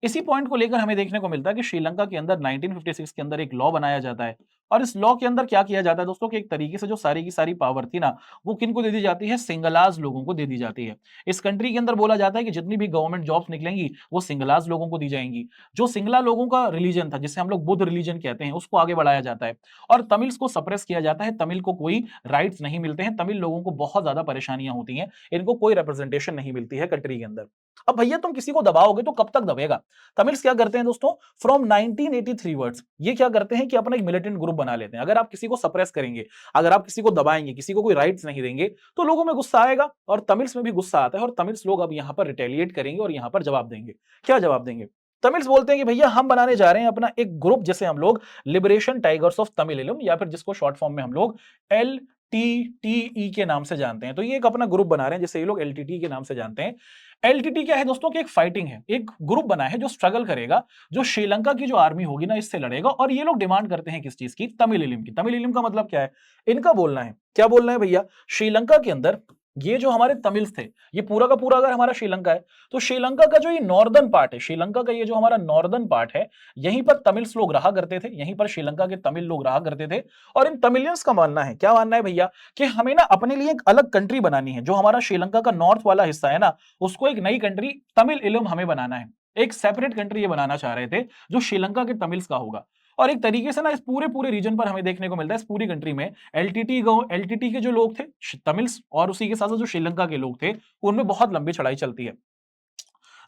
इसी पॉइंट को लेकर हमें देखने को मिलता है कि श्रीलंका के अंदर 1956 के अंदर एक लॉ बनाया जाता है, और इस लॉ के अंदर क्या किया जाता है दोस्तों कि एक तरीके से जो सारी की सारी पावर थी ना वो किनको दे दी जाती है, सिंगलाज लोगों को दे दी जाती है। इस कंट्री के अंदर बोला जाता है कि जितनी भी गवर्नमेंट जॉब्स निकलेंगी वो सिंगलाज लोगों को दी जाएंगी। जो सिंगला लोगों का रिलीजन था जिसे हम लोग बुद्ध रिलीजन कहते हैं उसको आगे बढ़ाया जाता है, और तमिल्स को सप्रेस किया जाता है। तमिल को कोई राइट्स नहीं मिलते हैं, तमिल लोगों को बहुत ज्यादा परेशानियां होती हैं, इनको कोई रिप्रेजेंटेशन नहीं मिलती है कंट्री के अंदर। अब भैया तुम किसी को दबाओगे तो कब तक दबेगा। तमिल्स क्या करते हैं दोस्तों, फ्रॉम 1983 वर्ड्स ये क्या करते हैं कि अपना एक मिलिटेंट ग्रुप बना लेते हैं। अगर आप किसी को सप्रेस करेंगे, अगर आप किसी को दबाएंगे, किसी को कोई राइट्स नहीं देंगे, तो लोगों में गुस्सा आएगा, और तमिल्स में भी गुस्सा आता है, और तमिल्स लोग अब यहां पर रिटेलिएट करेंगे और यहां पर जवाब देंगे। क्या जवाब देंगे, तमिल्स बोलते हैं कि भैया हम बनाने जा रहे हैं अपना एक ग्रुप जिसे हम लोग लिबरेशन टाइगर्स ऑफ तमिलिलम, या फिर जिसको शॉर्ट फॉर्म में हम लोग LTTE के नाम से जानते हैं। तो ये एक अपना ग्रुप बना रहे हैं जिसे ये लोग LTTE के नाम से जानते हैं। LTT क्या है दोस्तों कि एक फाइटिंग है, एक ग्रुप बना है जो स्ट्रगल करेगा, जो श्रीलंका की जो आर्मी होगी ना इससे लड़ेगा, और ये लोग डिमांड करते हैं किस चीज की, तमिलिलम की। तमिलिलम का मतलब क्या है, इनका बोलना है, क्या बोलना है भैया, श्रीलंका के अंदर ये जो हमारे तमिल्स थे, ये पूरा का पूरा अगर हमारा श्रीलंका है तो श्रीलंका का जो ये नॉर्दर्न पार्ट है, श्रीलंका का ये जो हमारा नॉर्दर्न पार्ट है, यहीं पर तमिल्स लोग रहा करते थे, यहीं पर श्रीलंका के तमिल लोग रहा करते थे। और इन तमिलियंस का मानना है, क्या मानना है भैया, कि हमें ना अपने लिए एक अलग कंट्री बनानी है। जो हमारा श्रीलंका का नॉर्थ वाला हिस्सा है ना उसको एक नई कंट्री तमिलिलम हमें बनाना है, एक सेपरेट कंट्री ये बनाना चाह रहे थे जो श्रीलंका के तमिल्स का होगा। और एक तरीके से ना इस पूरे पूरे रीजन पर हमें देखने को मिलता है, इस पूरी कंट्री में LTT के जो लोग थे तमिल्स, और उसी के साथ साथ जो श्रीलंका के लोग थे उनमें बहुत लंबी चढ़ाई चलती है।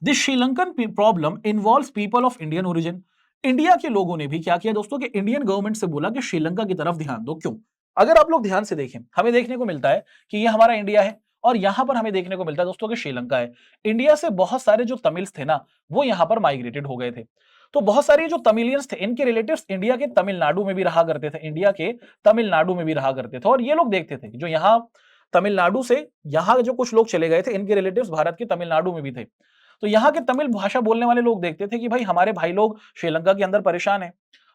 This Sri Lankan problem involves people of Indian origin. India के लोगों ने भी क्या किया दोस्तों कि इंडियन गवर्नमेंट से बोला कि श्रीलंका की तरफ ध्यान दो। क्यों, अगर आप लोग ध्यान से देखें हमें देखने को मिलता है कि ये हमारा इंडिया है, और यहां पर हमें देखने को मिलता है दोस्तों कि श्रीलंका है। इंडिया से बहुत सारे जो तमिल्स थे ना वो यहां पर माइग्रेटेड हो गए थे। तो बहुत सारे जो तमिलियंस थे इनके रिलेटिव्स इंडिया के तमिलनाडु में भी रहा करते थे, इंडिया के तमिलनाडु में भी रहा करते थे। और ये लोग देखते थे कि जो यहाँ तमिलनाडु से यहाँ जो कुछ लोग चले गए थे इनके रिलेटिव्स भारत के तमिलनाडु में भी थे। तो यहाँ के तमिल भाषा बोलने वाले लोग देखते थे कि भाई हमारे भाई लोग श्रीलंका के अंदर परेशान है,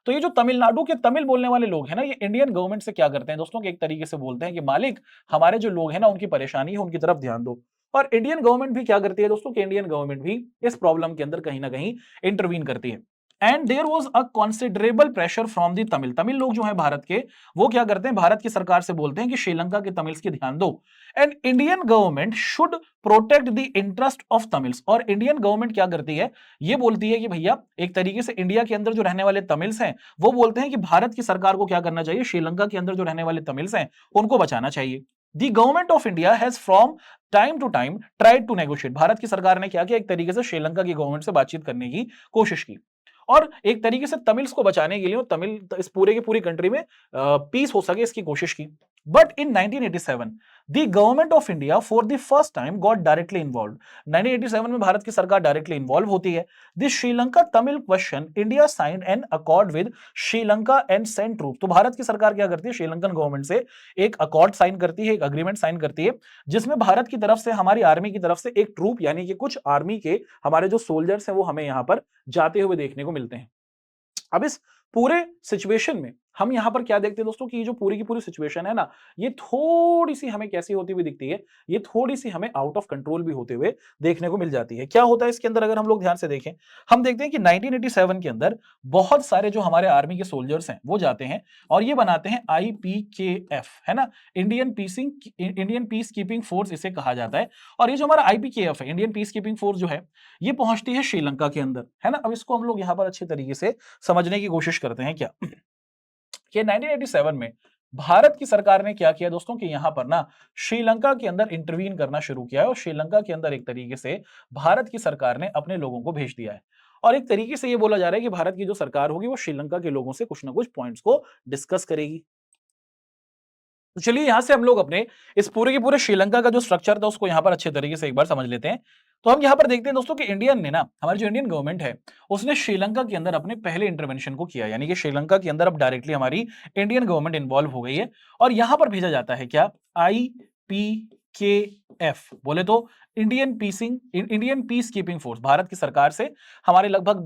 तो ये जो तमिलनाडु के तमिल बोलने वाले लोग हैं ना, ये इंडियन गवर्नमेंट से क्या करते हैं दोस्तों कि एक तरीके से बोलते हैं कि मालिक, हमारे जो लोग हैं ना उनकी परेशानी है, उनकी तरफ ध्यान दो। और इंडियन गवर्नमेंट भी क्या करती है दोस्तों कि इंडियन गवर्नमेंट भी इस प्रॉब्लम के अंदर कहीं ना कहीं इंटरवीन करती है। And there was a considerable pressure from the Tamil, Tamil लोग जो हैं भारत के, वो क्या करते हैं, भारत की सरकार से बोलते हैं कि श्रीलंका के तमिल्स की ध्यान दो, and Indian government should protect the interest of Tamils. और इंडियन गवर्नमेंट क्या करती है, ये बोलती है कि भैया एक तरीके से इंडिया के अंदर जो रहने वाले तमिल्स हैं, वो बोलते हैं कि भारत की सरकार को क्या करना चाहिए, श्रीलंका के अंदर जो रहने वाले तमिल्स हैं उनको बचाना चाहिए। The government of India has from time to time tried to negotiate, Bharat की सरकार ने क्या किया, एक तरीके से श्रीलंका की गवर्नमेंट से बातचीत करने की कोशिश की, और एक तरीके से तमिल्स को बचाने के लिए, और तमिल इस पूरे की पूरी कंट्री में पीस हो सके इसकी कोशिश की। But in 1987 the government of India for the first time got directly involve, 1987 में भारत की सरकार डायरेक्टली इन्वॉल्व होती है। The Sri Lanka Tamil question, India signed an accord with Sri Lanka and sent troop, तो भारत की सरकार क्या करती है, श्रीलंकन गवर्नमेंट से एक अकॉर्ड साइन करती है, एक अग्रीमेंट साइन करती है, जिसमें भारत की तरफ से, हमारी आर्मी की तरफ से एक ट्रूप यानी कि कुछ आर्मी के हमारे जो सोल्जर्स हैं वो हमें यहां पर जाते हुए देखने को मिलते हैं। अब इस पूरे सिचुएशन में हम यहां पर क्या देखते हैं दोस्तों कि ये जो पूरी की पूरी सिचुएशन है ना, ये थोड़ी सी हमें कैसी होती हुई दिखती है, ये थोड़ी सी हमें आउट ऑफ कंट्रोल भी होते हुए देखने को मिल जाती है। क्या होता है इसके अंदर, अगर हम लोग ध्यान से देखें, हम देखते हैं कि 1987 के अंदर बहुत सारे जो हमारे आर्मी के सोल्जर्स हैं वो जाते हैं और ये बनाते हैं IPKF, है ना, इंडियन पीस कीपिंग फोर्स इसे कहा जाता है। और ये जो हमारा IPKF है, इंडियन पीस कीपिंग फोर्स जो है, ये पहुंचती है श्रीलंका के अंदर, है ना। अब इसको हम लोग यहां पर अच्छे तरीके से समझने की कोशिश करते हैं क्या कि 1987 में भारत की सरकार ने क्या किया दोस्तों कि यहां पर ना श्रीलंका के अंदर इंटरवीन करना शुरू किया है, और श्रीलंका के अंदर एक तरीके से भारत की सरकार ने अपने लोगों को भेज दिया है। और एक तरीके से ये बोला जा रहा है कि भारत की जो सरकार होगी वो श्रीलंका के लोगों से कुछ ना कुछ पॉइंट्स को डिस्कस करेगी। तो चलिए यहां से हम लोग अपने इस पूरे के पूरे श्रीलंका का जो स्ट्रक्चर था उसको यहां पर अच्छे तरीके से एक बार समझ लेते हैं। तो हम यहां पर देखते हैं दोस्तों कि इंडियन ने ना, हमारी जो इंडियन गवर्नमेंट है, उसने श्रीलंका के अंदर अपने पहले इंटरवेंशन को किया, यानी कि श्रीलंका के अंदर अब डायरेक्टली हमारी इंडियन गवर्नमेंट इन्वॉल्व हो गई है। और यहां पर भेजा जाता है क्या, IPKF, बोले तो Indian peace keeping force, Bharat की सरकार से हमारे लगभग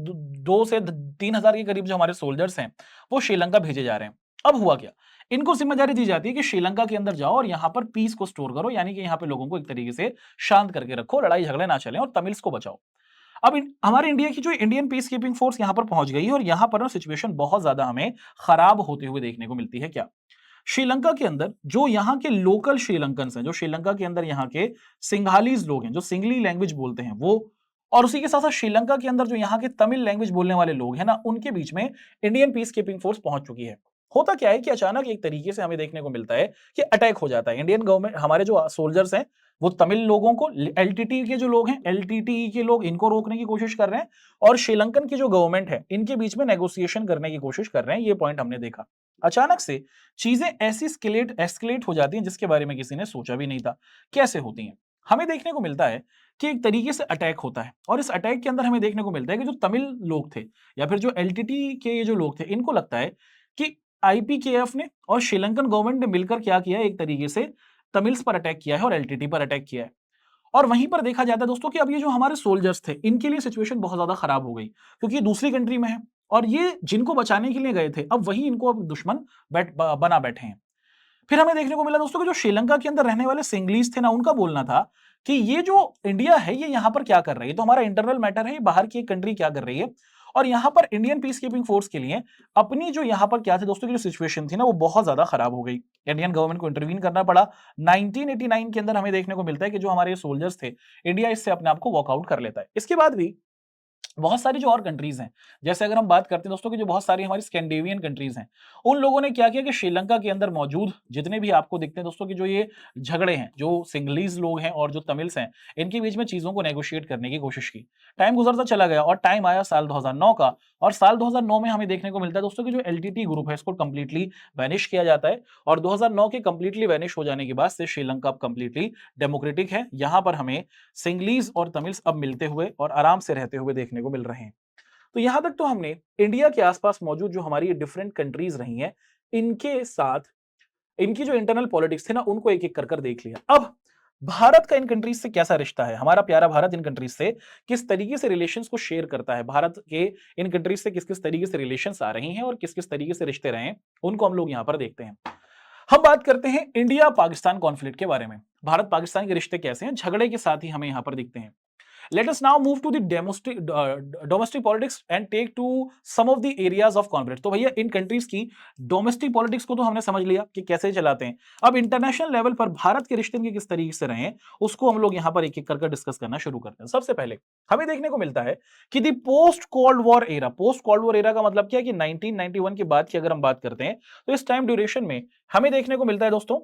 2 से 3 हजार के करीब जो हमारे सोल्जर्स हैं वो श्रीलंका भेजे जा रहे हैं। अब हुआ क्या, इनको जिम्मेदारी दी जाती है कि श्रीलंका के अंदर जाओ और यहां पर पीस को स्टोर करो, यानी कि यहां पे लोगों को एक तरीके से शांत करके रखो, लड़ाई झगड़े ना चले और तमिल्स को बचाओ। अब हमारे इंडिया की जो इंडियन पीस कीपिंग फोर्स यहां पर पहुंच गई है, और यहां पर ना सिचुएशन बहुत ज्यादा हमें खराब होते हुए देखने को मिलती है। क्या, श्रीलंका के अंदर जो यहाँ के लोकल श्रीलंकन्स हैं, जो श्रीलंका के अंदर यहाँ के सिंघालीज लोग हैं, जो सिंगली लैंग्वेज बोलते हैं वो, और उसी के साथ साथ श्रीलंका के अंदर जो यहाँ के तमिल लैंग्वेज बोलने वाले लोग हैं ना, उनके बीच में इंडियन पीस कीपिंग फोर्स पहुंच चुकी है। होता क्या है कि अचानक एक तरीके से हमें देखने को मिलता है कि अटैक हो जाता है। इंडियन गवर्नमेंट, हमारे जो सोल्जर्स हैं वो तमिल लोगों को, LTT के जो लोग हैं, LTTE के लोग, इनको रोकने की कोशिश कर रहे हैं, और श्रीलंकन की जो गवर्नमेंट है इनके बीच में नेगोशिएशन करने की कोशिश कर रहे हैं। ये पॉइंट हमने देखा। अचानक से चीजें ऐसी एस्केलेट हो जाती हैं जिसके बारे में किसी ने सोचा भी नहीं था। कैसे होती हैं, हमें देखने को मिलता है कि एक तरीके से अटैक होता है, और इस अटैक के अंदर हमें देखने को मिलता है कि जो तमिल लोग थे या फिर जो LTT के ये जो लोग थे, इनको लगता है कि IPKF ने और श्रीलंकन गवर्नमेंट ने मिलकर क्या किया है, एक तरीके से तमिल्स पर अटैक किया है और LTT पर अटैक किया है। और वहीं पर देखा जाता है दोस्तों कि अब ये जो हमारे सोल्जर्स थे, इनके लिए सिचुएशन बहुत ज्यादा खराब हो गई, क्योंकि ये दूसरी कंट्री में है, और ये जिनको बचाने के लिए गए थे अब वही इनको अब दुश्मन बना बैठे हैं। फिर हमें देखने को मिला दोस्तों कि जो श्रीलंका के अंदर रहने वाले सिंगलीज थे ना, उनका बोलना था कि ये जो इंडिया है ये यहाँ पर क्या कर रही है, तो हमारा इंटरनल मैटर है, ये बाहर की एक कंट्री क्या कर रही है। और यहाँ पर इंडियन पीस कीपिंग फोर्स के लिए अपनी जो यहाँ पर क्या थे दोस्तों की जो सिचुएशन थी ना, वो बहुत ज्यादा खराब हो गई। इंडियन गवर्नमेंट को इंटरवीन करना पड़ा। 1989 के अंदर हमें देखने को मिलता है कि जो हमारे सोल्जर्स थे, इंडिया इससे अपने आप को वॉकआउट कर लेता है। इसके बाद भी बहुत सारी जो और कंट्रीज हैं, जैसे अगर हम बात करते हैं दोस्तों कि जो बहुत सारी हमारी स्कैंडिनेवियन कंट्रीज हैं, उन लोगों ने क्या किया कि श्रीलंका के अंदर मौजूद जितने भी आपको दिखते हैं दोस्तों कि जो ये झगड़े हैं, जो सिंगलीज लोग हैं और जो तमिल्स हैं, इनके बीच में चीजों को नेगोशिएट करने की कोशिश की। टाइम गुजरता चला गया और टाइम आया साल 2009 का, और साल 2009 में हमें देखने को मिलता है दोस्तों कि जो LTT ग्रुप है इसको कंप्लीटली वैनिश किया जाता है, और 2009 के कंप्लीटली वैनिश हो जाने के बाद से श्रीलंका अब कंप्लीटली डेमोक्रेटिक है। यहां पर हमें सिंगलीज और तमिल्स अब मिलते हुए और आराम से रहते हुए देखने को मिल रहे हैं। तो यहां तक तो हमने इंडिया के आसपास मौजूद जो हमारी डिफरेंट कंट्रीज रही हैं, इनके साथ इनकी जो इंटरनल पॉलिटिक्स थी ना, उनको एक एक कर देख लिया। अब भारत का इन कंट्रीज से कैसा रिश्ता है, हमारा प्यारा भारत इन कंट्रीज से किस तरीके से रिलेशंस को शेयर करता है, भारत के इन कंट्रीज से किस किस तरीके से रिलेशंस आ रही हैं और किस किस तरीके से रिश्ते रहे हैं, उनको हम लोग यहां पर देखते हैं। हम बात करते हैं इंडिया पाकिस्तान कॉन्फ्लिक्ट के बारे में। भारत पाकिस्तान के रिश्ते कैसे हैं, झगड़े के साथ ही हमें यहां पर दिखते हैं। Let us now move to the domestic politics and take to some of the areas of conflict। तो भैया इन कंट्रीज की डोमेस्टिक पॉलिटिक्स को तो हमने समझ लिया कि कैसे चलाते हैं। अब इंटरनेशनल लेवल पर भारत के रिश्ते के किस तरीके से रहे हैं उसको हम लोग यहां पर एक एक करके डिस्कस करना शुरू करते हैं। सबसे पहले हमें देखने को मिलता है कि the post cold war era, post cold war era का मतलब क्या है कि 1991 के बाद की अगर हम बात करते हैं तो इस टाइम ड्यूरेशन में हमें देखने को मिलता है दोस्तों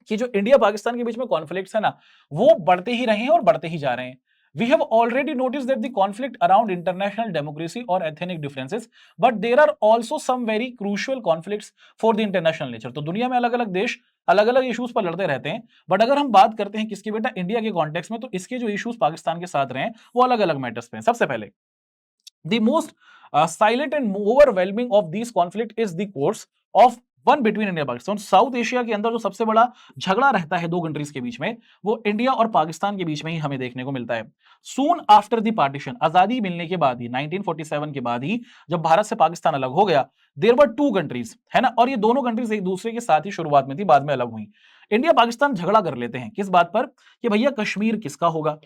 कि जो इंडिया पाकिस्तान के बीच में कॉन्फ्लिक्ट्स है ना, वो बढ़ते ही रहे हैं और बढ़ते ही जा रहे हैं। We have already noticed that the conflict around international democracy or ethnic differences, but there are also some very crucial conflicts for the international nature। तो दुनिया में अलग अलग देश अलग अलग इश्यूज पर लड़ते रहते हैं, बट अगर हम बात करते हैं किसकी बेटा, इंडिया के कॉन्टेक्स्ट में, तो इसके जो इश्यूज पाकिस्तान के साथ रहे हैं वो अलग अलग मैटर्स पे हैं। सबसे पहले the most silent and overwhelming of these conflict is the course of one between India Pakistan. South Asia के अंदर जो सबसे बड़ा झगड़ा रहता है दो कंट्रीज के बीच में, वो इंडिया और पाकिस्तान के बीच में ही हमें देखने को मिलता है। सून आफ्टर द पार्टीशन, आजादी मिलने के बाद ही 1947 के बाद ही जब भारत से पाकिस्तान अलग हो गया, देयर वर टू कंट्रीज, है ना, और ये दोनों कंट्रीज एक दूसरे के साथ ही शुरुआत में थी, बाद में अलग हुई। इंडिया पाकिस्तान झगड़ा कर लेते हैं किस बात पर कि भैया कश्मीर किसका होगा।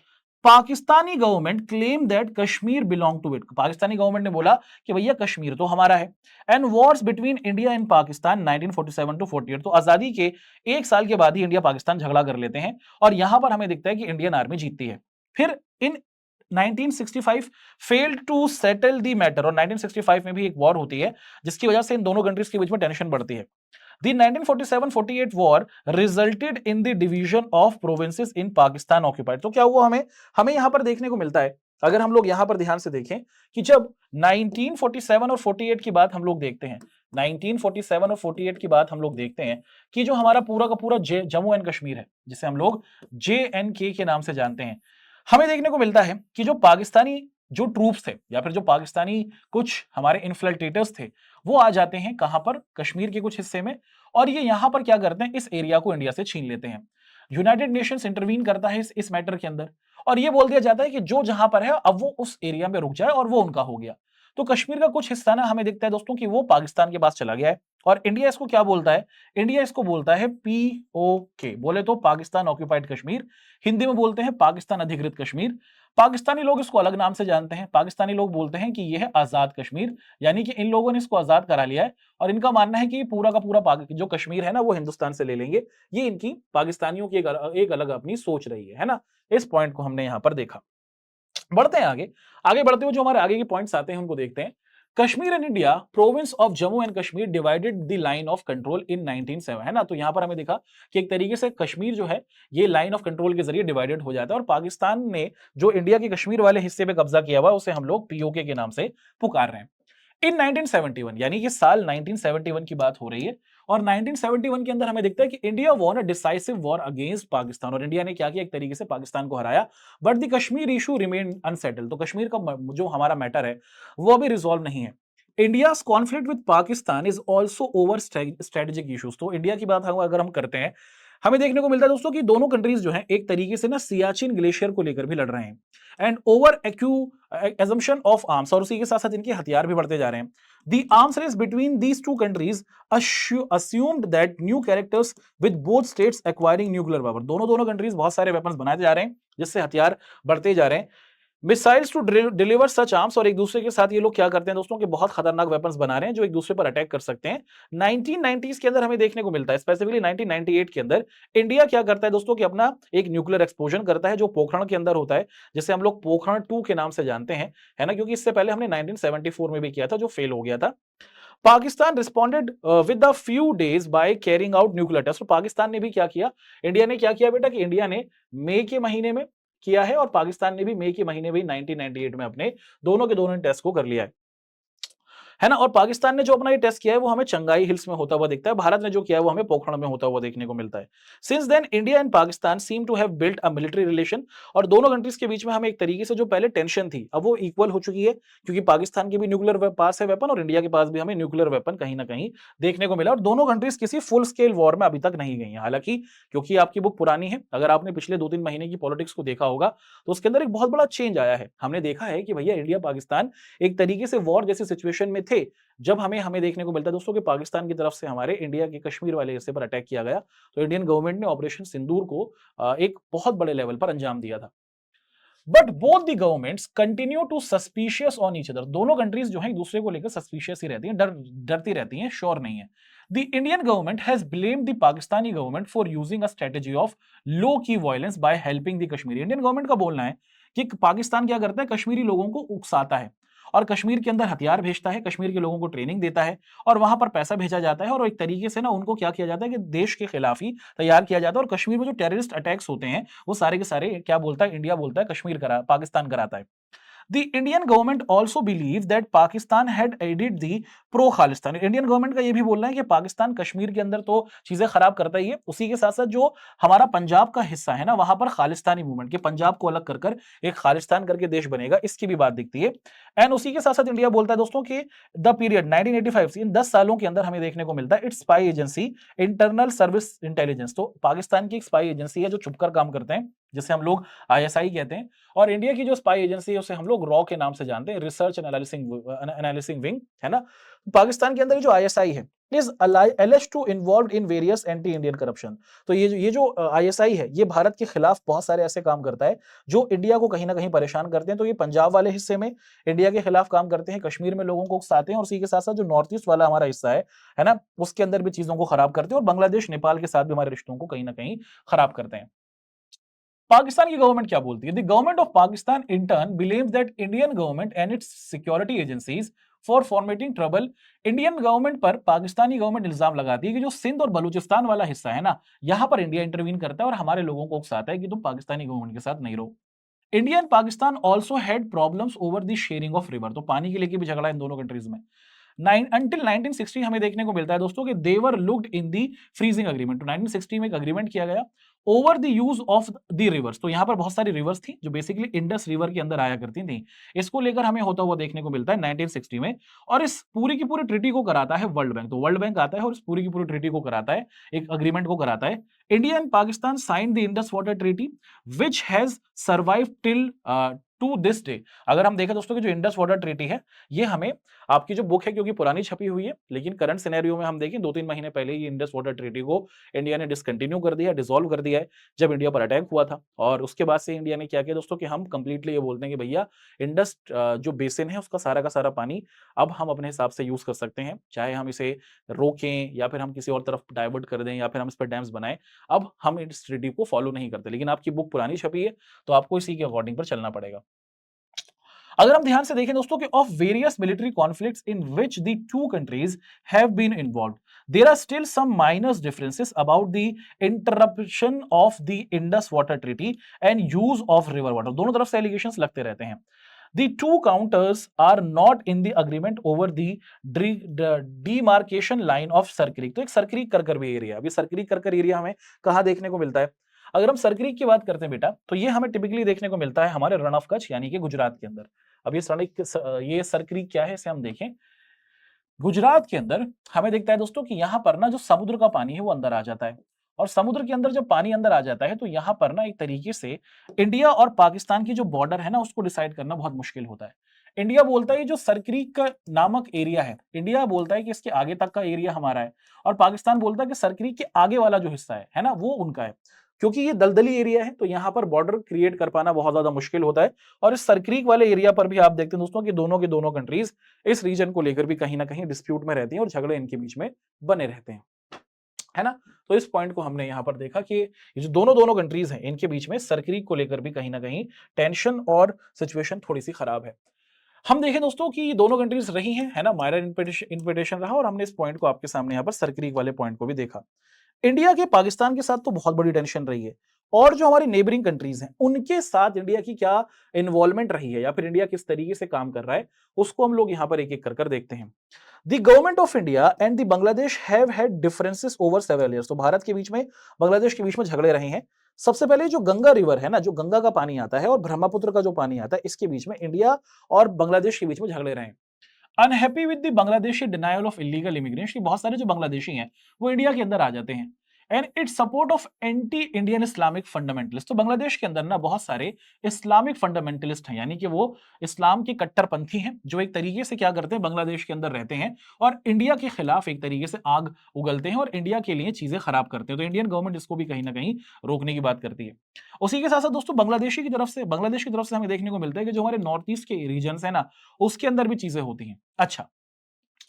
Pakistani government claim that Kashmir belong to it, Pakistani government ने बोला कि भैया कश्मीर तो हमारा है। And wars between India and Pakistan 1947 to 48, तो आजादी के एक साल के बाद ही इंडिया पाकिस्तान झगड़ा कर लेते हैं और यहां पर हमें दिखता है कि इंडियन आर्मी जीतती है। फिर in 1965 failed to settle the matter, और 1965 में भी एक वॉर होती है जिसकी वजह से इन दोनों कंट्रीज के बीच में टेंशन बढ़ती है। The 1947-48 war resulted in the division of provinces in Pakistan occupied। तो क्या हुआ, हमें यहां पर देखने को मिलता है, अगर हम लोग यहां पर ध्यान से देखें कि जब 1947 और 48 की बात हम लोग देखते हैं, 1947 और 48 की बात हम लोग देखते हैं कि जो हमारा पूरा का पूरा जम्मू एंड कश्मीर है, जिसे हम लोग JNK के नाम से जानते हैं, हमें देखने को मिलता है कि जो पाकिस्तानी जो ट्रूप्स थे या फिर जो पाकिस्तानी कुछ हमारे इन्फ्लट्रेटर्स थे, वो आ जाते हैं कहां पर, कश्मीर के कुछ हिस्से में, और ये यहां पर क्या करते हैं, इस एरिया को इंडिया से छीन लेते हैं। यूनाइटेड नेशंस इंटरवीन करता है इस मैटर के अंदर, और ये बोल दिया जाता है कि जो जहां पर है अब वो उस एरिया में रुक जाए और वो उनका हो गया। तो कश्मीर का कुछ हिस्सा ना हमें दिखता है दोस्तों कि वो पाकिस्तान के पास चला गया है, और इंडिया इसको क्या बोलता है, इंडिया इसको बोलता है POK, बोले तो पाकिस्तान ऑक्यूपाइड कश्मीर, हिंदी में बोलते हैं पाकिस्तान अधिकृत कश्मीर। पाकिस्तानी लोग इसको अलग नाम से जानते हैं, पाकिस्तानी लोग बोलते हैं कि यह है आजाद कश्मीर, यानी कि इन लोगों ने इसको आजाद करा लिया है, और इनका मानना है कि पूरा का पूरा जो कश्मीर है ना वो हिंदुस्तान से ले लेंगे। ये इनकी पाकिस्तानियों की एक अलग अपनी सोच रही है ना। इस पॉइंट को हमने यहां पर देखा। बढ़ते हैं आगे, आगे बढ़ते हुए जो हमारे आगे के पॉइंट्स आते हैं उनको देखते हैं। Kashmir and India, province of Jammu and Kashmir divided the line of control इन 1907, है ना। तो यहां पर हमें देखा कि एक तरीके से कश्मीर जो है ये लाइन ऑफ कंट्रोल के जरिए डिवाइडेड हो जाता है, और पाकिस्तान ने जो इंडिया के कश्मीर वाले हिस्से पे कब्जा किया हुआ उसे हम लोग POK के नाम से पुकार रहे हैं। इन 1971, यानी कि साल 1971 की बात हो रही है, और 1971 के अंदर हमें दिखता है कि इंडिया वॉन अ डिसाइसिव वॉर अगेंस्ट पाकिस्तान, और इंडिया ने क्या किया, एक तरीके से पाकिस्तान को हराया। But the Kashmir issue remain unsettled, तो कश्मीर का जो हमारा मैटर है वो अभी रिजॉल्व नहीं है। India's conflict with Pakistan is also over strategic issues, तो इंडिया की बात अगर हम करते हैं, हमें देखने को मिलता है दोस्तों कि दोनों कंट्रीज जो हैं एक तरीके से ना सियाचिन ग्लेशियर को लेकर भी लड़ रहे हैं, and over assumption of arms, और उसी के साथ साथ इनके हथियार भी बढ़ते जा रहे हैं। The arms race between these two countries assumed that new characters with both states acquiring nuclear power, दोनों कंट्रीज बहुत सारे वेपन्स बनाते जा रहे हैं जिससे हथियार बढ़ते जा रहे हैं। Missiles to deliver such arms, और एक दूसरे के साथ ये लोग क्या करते हैं दोस्तों कि बहुत खतरनाक वेपन्स बना रहे हैं जो एक दूसरे पर अटैक कर सकते हैं। 1990s के अंदर हमें देखने को मिलता है, स्पेसिफिकली 1998 के अंदर इंडिया क्या करता है दोस्तों कि अपना एक न्यूक्लियर एक्सप्लोजन करता है जो पोखरण के अंदर होता है, जिसे हम लोग पोखरण 2 के नाम से जानते हैं, है ना, क्योंकि इससे पहले हमने 1974 में भी किया था जो फेल हो गया था। Pakistan responded with a few days by carrying out nuclear test, तो पाकिस्तान ने भी क्या किया, इंडिया ने क्या किया बेटा कि इंडिया ने मई के महीने में किया है, और पाकिस्तान ने भी मई के महीने में 1998 में अपने दोनों के दोनों टेस्ट को कर लिया है। है ना। और पाकिस्तान ने जो अपना ये टेस्ट किया है वो हमें चंगाई हिल्स में होता हुआ दिखता है, भारत ने जो किया है वो हमें पोखरण में होता हुआ देखने को मिलता है। Since then India and Pakistan seem to have built a military relation, और दोनों कंट्रीज के बीच में हमें एक तरीके से जो पहले टेंशन थी अब वो इक्वल हो चुकी है, क्योंकि पाकिस्तान के भी न्यूक्लियर पास है वेपन और इंडिया के पास भी हमें न्यूक्लियर वेपन कहीं ना कहीं देखने को मिला, और दोनों कंट्रीज किसी फुल स्केल वॉर में अभी तक नहीं गई हैं। हालांकि क्योंकि आपकी बुक पुरानी है, अगर आपने पिछले 2-3 महीने की पॉलिटिक्स को देखा होगा तो उसके अंदर एक बहुत बड़ा चेंज आया है। हमने देखा है कि भैया इंडिया पाकिस्तान एक तरीके से वॉर जैसी सिचुएशन में थे, जब हमें देखने को मिलता है दोस्तों कि पाकिस्तान की तरफ से हमारे इंडिया के कश्मीर वाले हिस्से पर अटैक किया गया, तो इंडियन गवर्नमेंट ने ऑपरेशन सिंदूर को एक बहुत बड़े लेवल पर अंजाम दिया था। But both the governments continue to suspicious on each other, दोनों कंट्रीज जो है एक दूसरे को लेकर सस्पिशियस ही रहती हैं, डरती रहती हैं, श्योर नहीं है। The Indian government has blamed the Pakistani government for using a strategy of low key violence by helping the Kashmiri. Indian government का बोलना है कि पाकिस्तान क्या करता है, कश्मीरी लोगों को उकसाता है और कश्मीर के अंदर हथियार भेजता है, कश्मीर के लोगों को ट्रेनिंग देता है और वहां पर पैसा भेजा जाता है, और एक तरीके से ना उनको क्या किया जाता है कि देश के खिलाफ ही तैयार किया जाता है। और कश्मीर में जो टेररिस्ट अटैक्स होते हैं वो सारे के सारे क्या बोलता है, इंडिया बोलता है कश्मीर करा पाकिस्तान कराता है। The Indian government also believed that Pakistan had aided the pro Khalistan. Indian government का ये भी बोलना है कि पाकिस्तान कश्मीर के अंदर तो चीजें खराब करता ही है, उसी के साथ साथ जो हमारा पंजाब का हिस्सा है ना वहां पर खालिस्तानी मूवमेंट के पंजाब को अलग कर एक खालिस्तान करके देश बनेगा, इसकी भी बात दिखती है। एंड उसी के साथ साथ इंडिया बोलता है दोस्तों कि द पीरियड 1985 इन 10 सालों के अंदर हमें देखने को मिलता है it's spy agency internal service intelligence. तो पाकिस्तान की एक स्पाई एजेंसी है जो छुपकर काम करते हैं, जिसे हम लोग आईएसआई कहते हैं, और इंडिया की जो स्पाई एजेंसी है उसे हम लोग रॉ के नाम से जानते हैं, रिसर्च एनालिसिंग विंग, है ना। पाकिस्तान के अंदर जो आईएसआई है is alleged to involved in various anti Indian corruption. तो ये जो आईएसआई है ये भारत के खिलाफ बहुत सारे ऐसे काम करता है जो इंडिया को कहीं ना कहीं परेशान करते हैं। तो ये पंजाब वाले हिस्से में इंडिया के खिलाफ काम करते हैं, कश्मीर में लोगों को उकसाते हैं, और उसी के साथ साथ जो नॉर्थ ईस्ट वाला हमारा हिस्सा है ना, उसके अंदर भी चीजों को खराब करते हैं, और बांग्लादेश नेपाल के साथ भी हमारे रिश्तों को कहीं ना कहीं खराब करते हैं। पाकिस्तान की गवर्नमेंट क्या बोलती है? The government of Pakistan in turn believes that Indian government and it's security agencies for formatting trouble. Indian government पर पाकिस्तानी गवर्नमेंट इल्जाम लगाती है कि जो सिंध और बलूचिस्तान वाला हिस्सा है ना, यहां पर इंडिया इंटरवीन करता है और हमारे लोगों को उकसाता है कि तुम पाकिस्तानी गवर्नमेंट के साथ नहीं रहो। India and Pakistan also had problems over the sharing of river. तो पानी के लेके भी झगड़ा इन दोनों कंट्रीज में। अंटिल 1960 हमें देखने को मिलता है दोस्तों कि they were looked in the freezing agreement. तो 1960 में एक अग्रीमेंट किया गया over the use of the rivers. तो यहां पर बहुत सारी रिवर्स थी जो बेसिकली इंडस रिवर के अंदर आया करती थी, इसको लेकर हमें होता हुआ देखने को मिलता है 1960 में। और इस पूरी की पूरी ट्रीटी को कराता है वर्ल्ड बैंक। तो वर्ल्ड बैंक आता है और इस पूरी की पूरी ट्रीटी को कराता है, एक अग्रीमेंट को कराता है। India and Pakistan sign the Indus water treaty which has survive till to this day. अगर हम देखें दोस्तों कि जो इंडस वाटर ट्रीटी है ये हमें, आपकी जो बुक है क्योंकि पुरानी छपी हुई है, लेकिन करंट सिनेरियो में हम देखें 2-3 महीने पहले ये इंडस वाटर ट्रीटी को इंडिया ने डिसकंटिन्यू कर दिया, डिसॉल्व कर दिया है, जब इंडिया पर अटैक हुआ था। और उसके बाद से इंडिया ने क्या किया दोस्तों कि हम कंप्लीटली ये बोलते हैं कि भैया इंडस जो बेसिन है उसका सारा का सारा पानी अब हम अपने हिसाब से यूज कर सकते हैं, चाहे हम इसे रोकें या फिर हम किसी और तरफ डाइवर्ट कर दें या फिर हम इस पर डैम्स बनाएं, अब हम इस ट्रीटी को फॉलो नहीं करते। लेकिन आपकी बुक पुरानी छपी है तो आपको इसी के अकॉर्डिंग पर चलना पड़ेगा। अगर हम ध्यान से देखें दोस्तों कि of various military conflicts in which the two countries have been involved, there are still some minor differences about the interruption of the Indus water treaty and use of river water. दोनों तरफ से एलिगेशंस लगते रहते हैं। The two counters are not in the agreement over the demarcation line of Sir Creek. तो एक सरक्रीक कर भी एरिया, अभी सरक्रीक कर एरिया हमें कहां देखने को मिलता है? अगर हम सरक्रीक की बात करते हैं बेटा तो ये हमें टिपिकली देखने को मिलता है हमारे रण ऑफ कच्छ यानी कि गुजरात के अंदर। अब ये सरक्रीक क्या है इसे हम देखें। गुजरात के अंदर हमें दिखता है दोस्तों कि यहां पर ना जो समुद्र का पानी है वो अंदर आ जाता है, और समुद्र के अंदर जब पानी अंदर आ जाता है तो यहां पर ना एक तरीके से इंडिया और पाकिस्तान की जो बॉर्डर है ना उसको डिसाइड करना बहुत मुश्किल होता है। इंडिया बोलता है ये जो सरक्रीक का नामक एरिया है, इंडिया बोलता है कि इसके आगे तक का एरिया हमारा है, और पाकिस्तान बोलता है कि सरक्रीक के आगे वाला जो हिस्सा है ना वो उनका है। क्योंकि ये दलदली एरिया है तो यहां पर बॉर्डर क्रिएट कर पाना बहुत ज्यादा मुश्किल होता है। और इस सरक्रीक वाले एरिया पर भी आप देखते हैं दोस्तों कि दोनों के दोनों कंट्रीज इस रीजन को लेकर भी कहीं ना कहीं डिस्प्यूट में रहती हैं और झगड़े इनके बीच में बने रहते हैं, है ना। तो इस पॉइंट को हमने यहां पर देखा कि ये जो दोनों दोनों कंट्रीज हैं इनके बीच में सरक्रीक को लेकर भी कहीं ना कहीं टेंशन और सिचुएशन थोड़ी सी खराब है। हम देखें दोस्तों कि ये दोनों कंट्रीज रही हैं, है ना, माइनर इन्विटेशन रहा, और हमने इस पॉइंट को आपके सामने यहां पर सरक्रीक वाले पॉइंट को भी देखा। इंडिया के पाकिस्तान के साथ तो बहुत बड़ी टेंशन रही है, और जो हमारी नेबरिंग कंट्रीज हैं उनके साथ इंडिया की क्या इन्वॉल्वमेंट रही है या फिर इंडिया किस तरीके से काम कर रहा है, उसको हम लोग यहां पर एक एक कर देखते हैं। The government of India and the Bangladesh have had differences over several years. तो भारत के बीच में बांग्लादेश के बीच में झगड़े रहे हैं। सबसे पहले जो गंगा रिवर है ना, जो गंगा का पानी आता है और ब्रह्मपुत्र का जो पानी आता है, इसके बीच में इंडिया और बांग्लादेश के बीच में झगड़े रहे हैं। Unhappy with the Bangladeshi denial of illegal immigration, बहुत सारे जो बांग्लादेशी हैं वो इंडिया के अंदर आ जाते हैं। And it's support of anti Indian Islamic fundamentalist, तो बांग्लादेश के अंदर ना बहुत सारे इस्लामिक फंडामेंटलिस्ट हैं, यानी कि वो इस्लाम के कट्टरपंथी हैं जो एक तरीके से क्या करते हैं, बांग्लादेश के अंदर रहते हैं और इंडिया के खिलाफ एक तरीके से आग उगलते हैं और इंडिया के लिए चीजें खराब करते हैं। तो इंडियन गवर्नमेंट इसको भी कहीं ना कहीं रोकने की बात करती है। उसी के साथ साथ दोस्तों बांग्लादेश की तरफ से हमें देखने को मिलता है कि जो हमारे नॉर्थ ईस्ट के रीजन है ना, उसके अंदर भी चीजें होती हैं। अच्छा,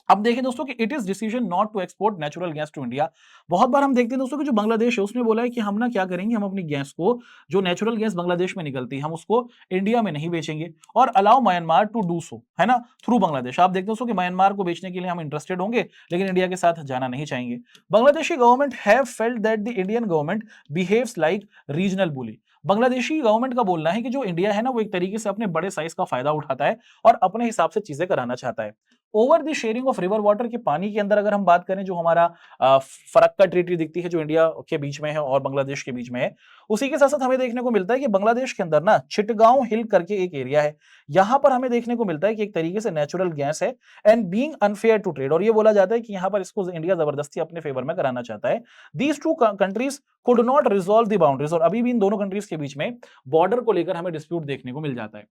अब देखें दोस्तों कि it is decision not to export natural gas to India. बहुत बार हम देखते हैं दोस्तों कि जो बांग्लादेश है उसने बोला है कि हम ना क्या करेंगे, हम अपनी गैस को, जो नेचुरल गैस बांग्लादेश में निकलती है, हम उसको इंडिया में नहीं बेचेंगे और allow Myanmar to do so, है ना, थ्रू बांग्लादेश। आप देखते हो दोस्तों कि म्यांमार को बेचने के लिए हम इंटरेस्टेड होंगे लेकिन इंडिया के साथ जाना नहीं चाहेंगे। Bangladeshi government have felt that the Indian government behaves like regional bully. Bangladeshi government का बोलना है कि जो इंडिया है ना वो एक तरीके से अपने बड़े साइज का फायदा उठाता है और अपने हिसाब से चीजें कराना चाहता है। Over the sharing of river water, के पानी के अंदर अगर हम बात करें, जो हमारा फरक्का ट्रीटी दिखती है जो इंडिया के बीच में है और बांग्लादेश के बीच में है, उसी के साथ साथ हमें देखने को मिलता है कि बांग्लादेश के अंदर ना चिटगांव हिल करके एक एरिया है, यहां पर हमें देखने को मिलता है कि एक तरीके से नेचुरल गैस है and being unfair to trade, और ये बोला जाता है कि यहां पर इसको इंडिया जबरदस्ती अपने फेवर में कराना चाहता है। These two countries could not resolve the boundaries, और अभी भी इन दोनों कंट्रीज के बीच में बॉर्डर को लेकर हमें डिस्प्यूट देखने को मिल जाता है।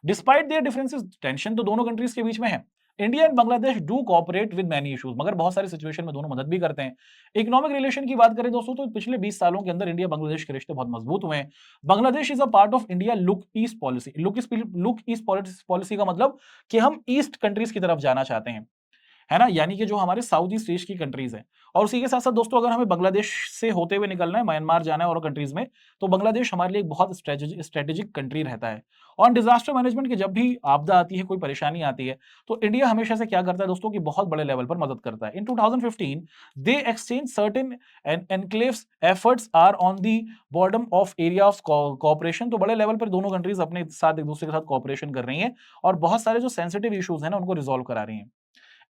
डिस्पाइट देयर डिफरेंसेस, टेंशन तो दोनों कंट्रीज के बीच में है। India and Bangladesh do cooperate with many issues, मगर बहुत सारी सिचुएशन में दोनों मदद भी करते हैं। इकोनॉमिक रिलेशन की बात करें दोस्तों तो पिछले 20 सालों के अंदर इंडिया बांग्लादेश के रिश्ते बहुत मजबूत हुए हैं। Bangladesh is a part of India look east policy. Look east policy का मतलब कि हम ईस्ट कंट्रीज की तरफ जाना चाहते हैं, है ना, यानी कि जो हमारे साउथ ईस्ट एशिया की कंट्रीज है। और उसी के साथ साथ दोस्तों अगर हमें बांग्लादेश से होते हुए निकलना है, म्यांमार जाना है और कंट्रीज में, तो बांग्लादेश हमारे लिए एक बहुत स्ट्रेटेजिक कंट्री रहता है। ऑन डिजास्टर मैनेजमेंट की जब भी आपदा आती है, कोई परेशानी आती है, तो इंडिया हमेशा से क्या करता है दोस्तों कि बहुत बड़े लेवल पर मदद करता है। In 2015 they exchange certain enclaves efforts are on the border of area of cooperation, तो बड़े लेवल पर दोनों कंट्रीज अपने साथ एक दूसरे के साथ कोऑपरेशन कर रही हैं और बहुत सारे जो सेंसिटिव इश्यूज हैं ना उनको रिजॉल्व करा रही हैं।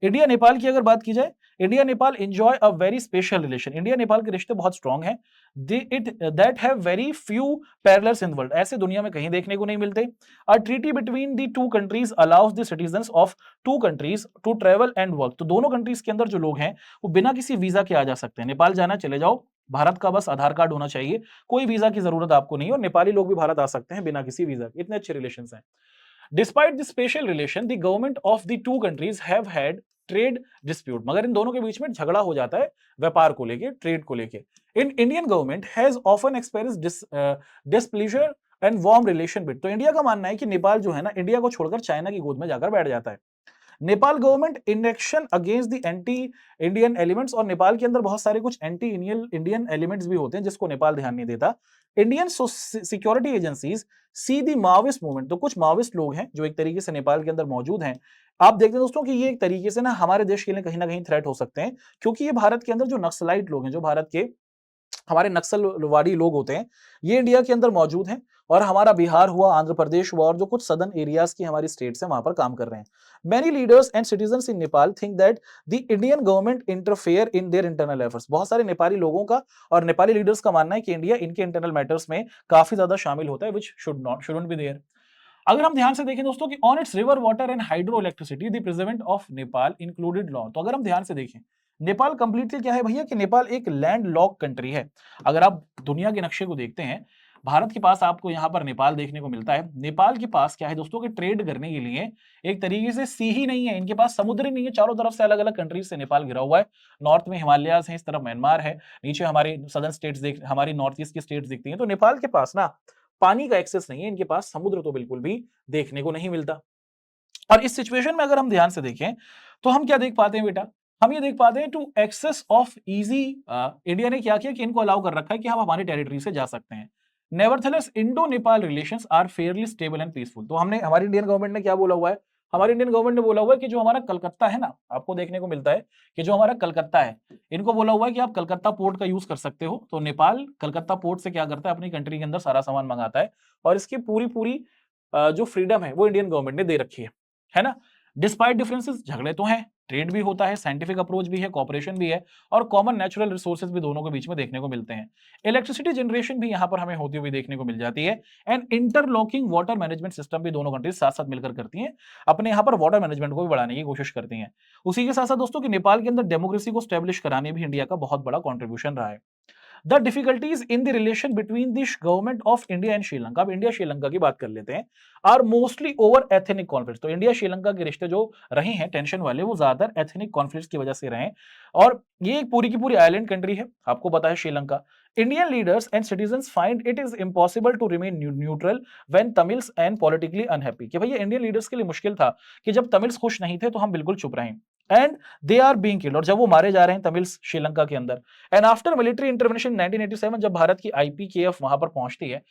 इंडिया नेपाल की अगर बात की जाए, India Nepal enjoy a very special relation. India Nepal के रिश्ते बहुत स्ट्रांग हैं। They it that have very few parallels in the world, ऐसे दुनिया में कहीं देखने को नहीं मिलते। A treaty between the two countries allows the citizens of two countries to travel and work, तो दोनों कंट्रीज के अंदर जो लोग हैं वो बिना किसी वीजा के आ जा सकते हैं। नेपाल जाना चले जाओ, भारत का बस आधार कार्ड होना चाहिए, कोई वीजा की जरूरत आपको नहीं है, और नेपाली लोग भी भारत आ सकते हैं बिना किसी वीजा के। इतने अच्छे रिलेशन हैं। Despite the special relation, the government of the two countries have had trade dispute, मगर इन दोनों के बीच में झगड़ा हो जाता है व्यापार को लेके, ट्रेड को लेके। In Indian government has often experience displeasure and warm relation with, तो इंडिया का मानना है कि नेपाल जो है ना, इंडिया को छोड़कर चाइना की गोद में जाकर बैठ जाता है। Nepal government inaction against the anti Indian elements, और नेपाल के अंदर बहुत सारे कुछ एंटी इंडियन एलिमेंट्स भी होते हैं जिसको नेपाल ध्यान नहीं देता। इंडियन सिक्योरिटी एजेंसीज सी दी माओविस्ट मूवमेंट, तो कुछ माओविस्ट लोग हैं जो एक तरीके से नेपाल के अंदर मौजूद हैं। आप देखते हैं दोस्तों कि ये एक तरीके से ना हमारे देश के लिए कहीं ना कहीं थ्रेट हो सकते हैं, क्योंकि ये भारत के अंदर जो नक्सलाइट लोग हैं, जो भारत के हमारे नक्सलवादी लोग होते हैं, ये इंडिया के अंदर मौजूद हैं और हमारा बिहार हुआ, आंध्र प्रदेश हुआ और जो कुछ सदर्न एरियाज की हमारी स्टेट्स हैं वहां पर काम कर रहे हैं। Many leaders and citizens in Nepal think that the Indian government interfere in their internal efforts, बहुत सारे नेपाली लोगों का और नेपाली लीडर्स का मानना है कि इंडिया इनके इंटरनल मैटर्स में काफी ज्यादा शामिल होता है, व्हिच शुडंट बी देयर। अगर हम ध्यान से देखें दोस्तों कि on it's river water and hydro electricity the president of Nepal included law, तो अगर हम ध्यान से देखें नेपाल कंप्लीटली क्या है भैया कि नेपाल एक लैंड लॉक कंट्री है। अगर आप दुनिया के नक्शे को देखते हैं, भारत के पास आपको यहाँ पर नेपाल देखने को मिलता है। नेपाल के पास क्या है दोस्तों कि ट्रेड करने के लिए एक तरीके से सी ही नहीं है, इनके पास समुद्र ही नहीं है, चारों तरफ से अलग अलग कंट्रीज से नेपाल घिरा हुआ है। नॉर्थ में हिमालयाज है, इस तरफ म्यांमार है, नीचे हमारे सदर्न स्टेट्स हमारी नॉर्थ ईस्ट की स्टेट्स दिखती हैं। तो नेपाल के पास ना पानी का एक्सेस नहीं है, इनके पास समुद्र तो बिल्कुल भी देखने को नहीं मिलता। और इस सिचुएशन में अगर हम ध्यान से देखें तो हम क्या देख पाते हैं बेटा, हम ये देख पाते हैं to access of easy, India ने क्या किया कि इनको अलाउ कर रखा है कि हम हमारी टेरिटरी से जा सकते हैं। Nevertheless Indo Nepal relations are fairly stable and peaceful, तो हमने हमारी इंडियन गवर्नमेंट ने क्या बोला हुआ है, हमारी इंडियन गवर्नमेंट ने बोला हुआ है कि जो हमारा कलकत्ता है ना, आपको देखने को मिलता है कि जो हमारा कलकत्ता है, इनको बोला हुआ है कि आप कलकत्ता पोर्ट का यूज कर सकते हो। तो नेपाल कलकत्ता पोर्ट से क्या करता है, अपनी कंट्री के अंदर सारा सामान मंगाता है, और इसकी पूरी पूरी जो फ्रीडम है वो इंडियन गवर्नमेंट ने दे रखी है ना। डिस्पाइट डिफरेंसेस, झगड़े तो हैं, ट्रेड भी होता है, साइंटिफिक अप्रोच भी है, कॉपरेशन भी है, और कॉमन नेचुरल रिसोर्सेज भी दोनों के बीच में देखने को मिलते हैं। इलेक्ट्रिसिटी जनरेशन भी यहाँ पर हमें होती हुई देखने को मिल जाती है, and interlocking water management system भी दोनों कंट्रीज साथ साथ मिलकर करती हैं, अपने यहाँ पर वाटर मैनेजमेंट को भी बढ़ाने की कोशिश करती हैं। उसी के साथ साथ दोस्तों कि नेपाल के अंदर डेमोक्रेसी को स्टैब्लिश कराने भी इंडिया का बहुत बड़ा कॉन्ट्रीब्यूशन रहा है। The difficulties in the relation between the government of India and Sri Lanka, अब इंडिया श्रीलंका की बात कर लेते हैं, are mostly over ethnic conflict. तो इंडिया श्रीलंका के रिश्ते जो रहे हैं टेंशन वाले, वो ज्यादातर एथनिक कॉन्फ्लिक्ट की वजह से रहे हैं, और ये एक पूरी की पूरी आइलैंड कंट्री है, आपको पता है Sri Lanka. Indian leaders and citizens find it is impossible to remain neutral when Tamils and politically unhappy, कि भैया इंडियन लीडर्स के लिए मुश्किल था कि जब तमिल्स खुश नहीं थे तो हम बिल्कुल चुप रहें, and they are being killed, और जब वो मारे जा रहे हैं तमिल्स श्रीलंका के अंदर। एंड आफ्टर मिलिट्री इंटरवेंशन 1987, जब भारत की आईपीकेएफ वहां पर पहुंचती है,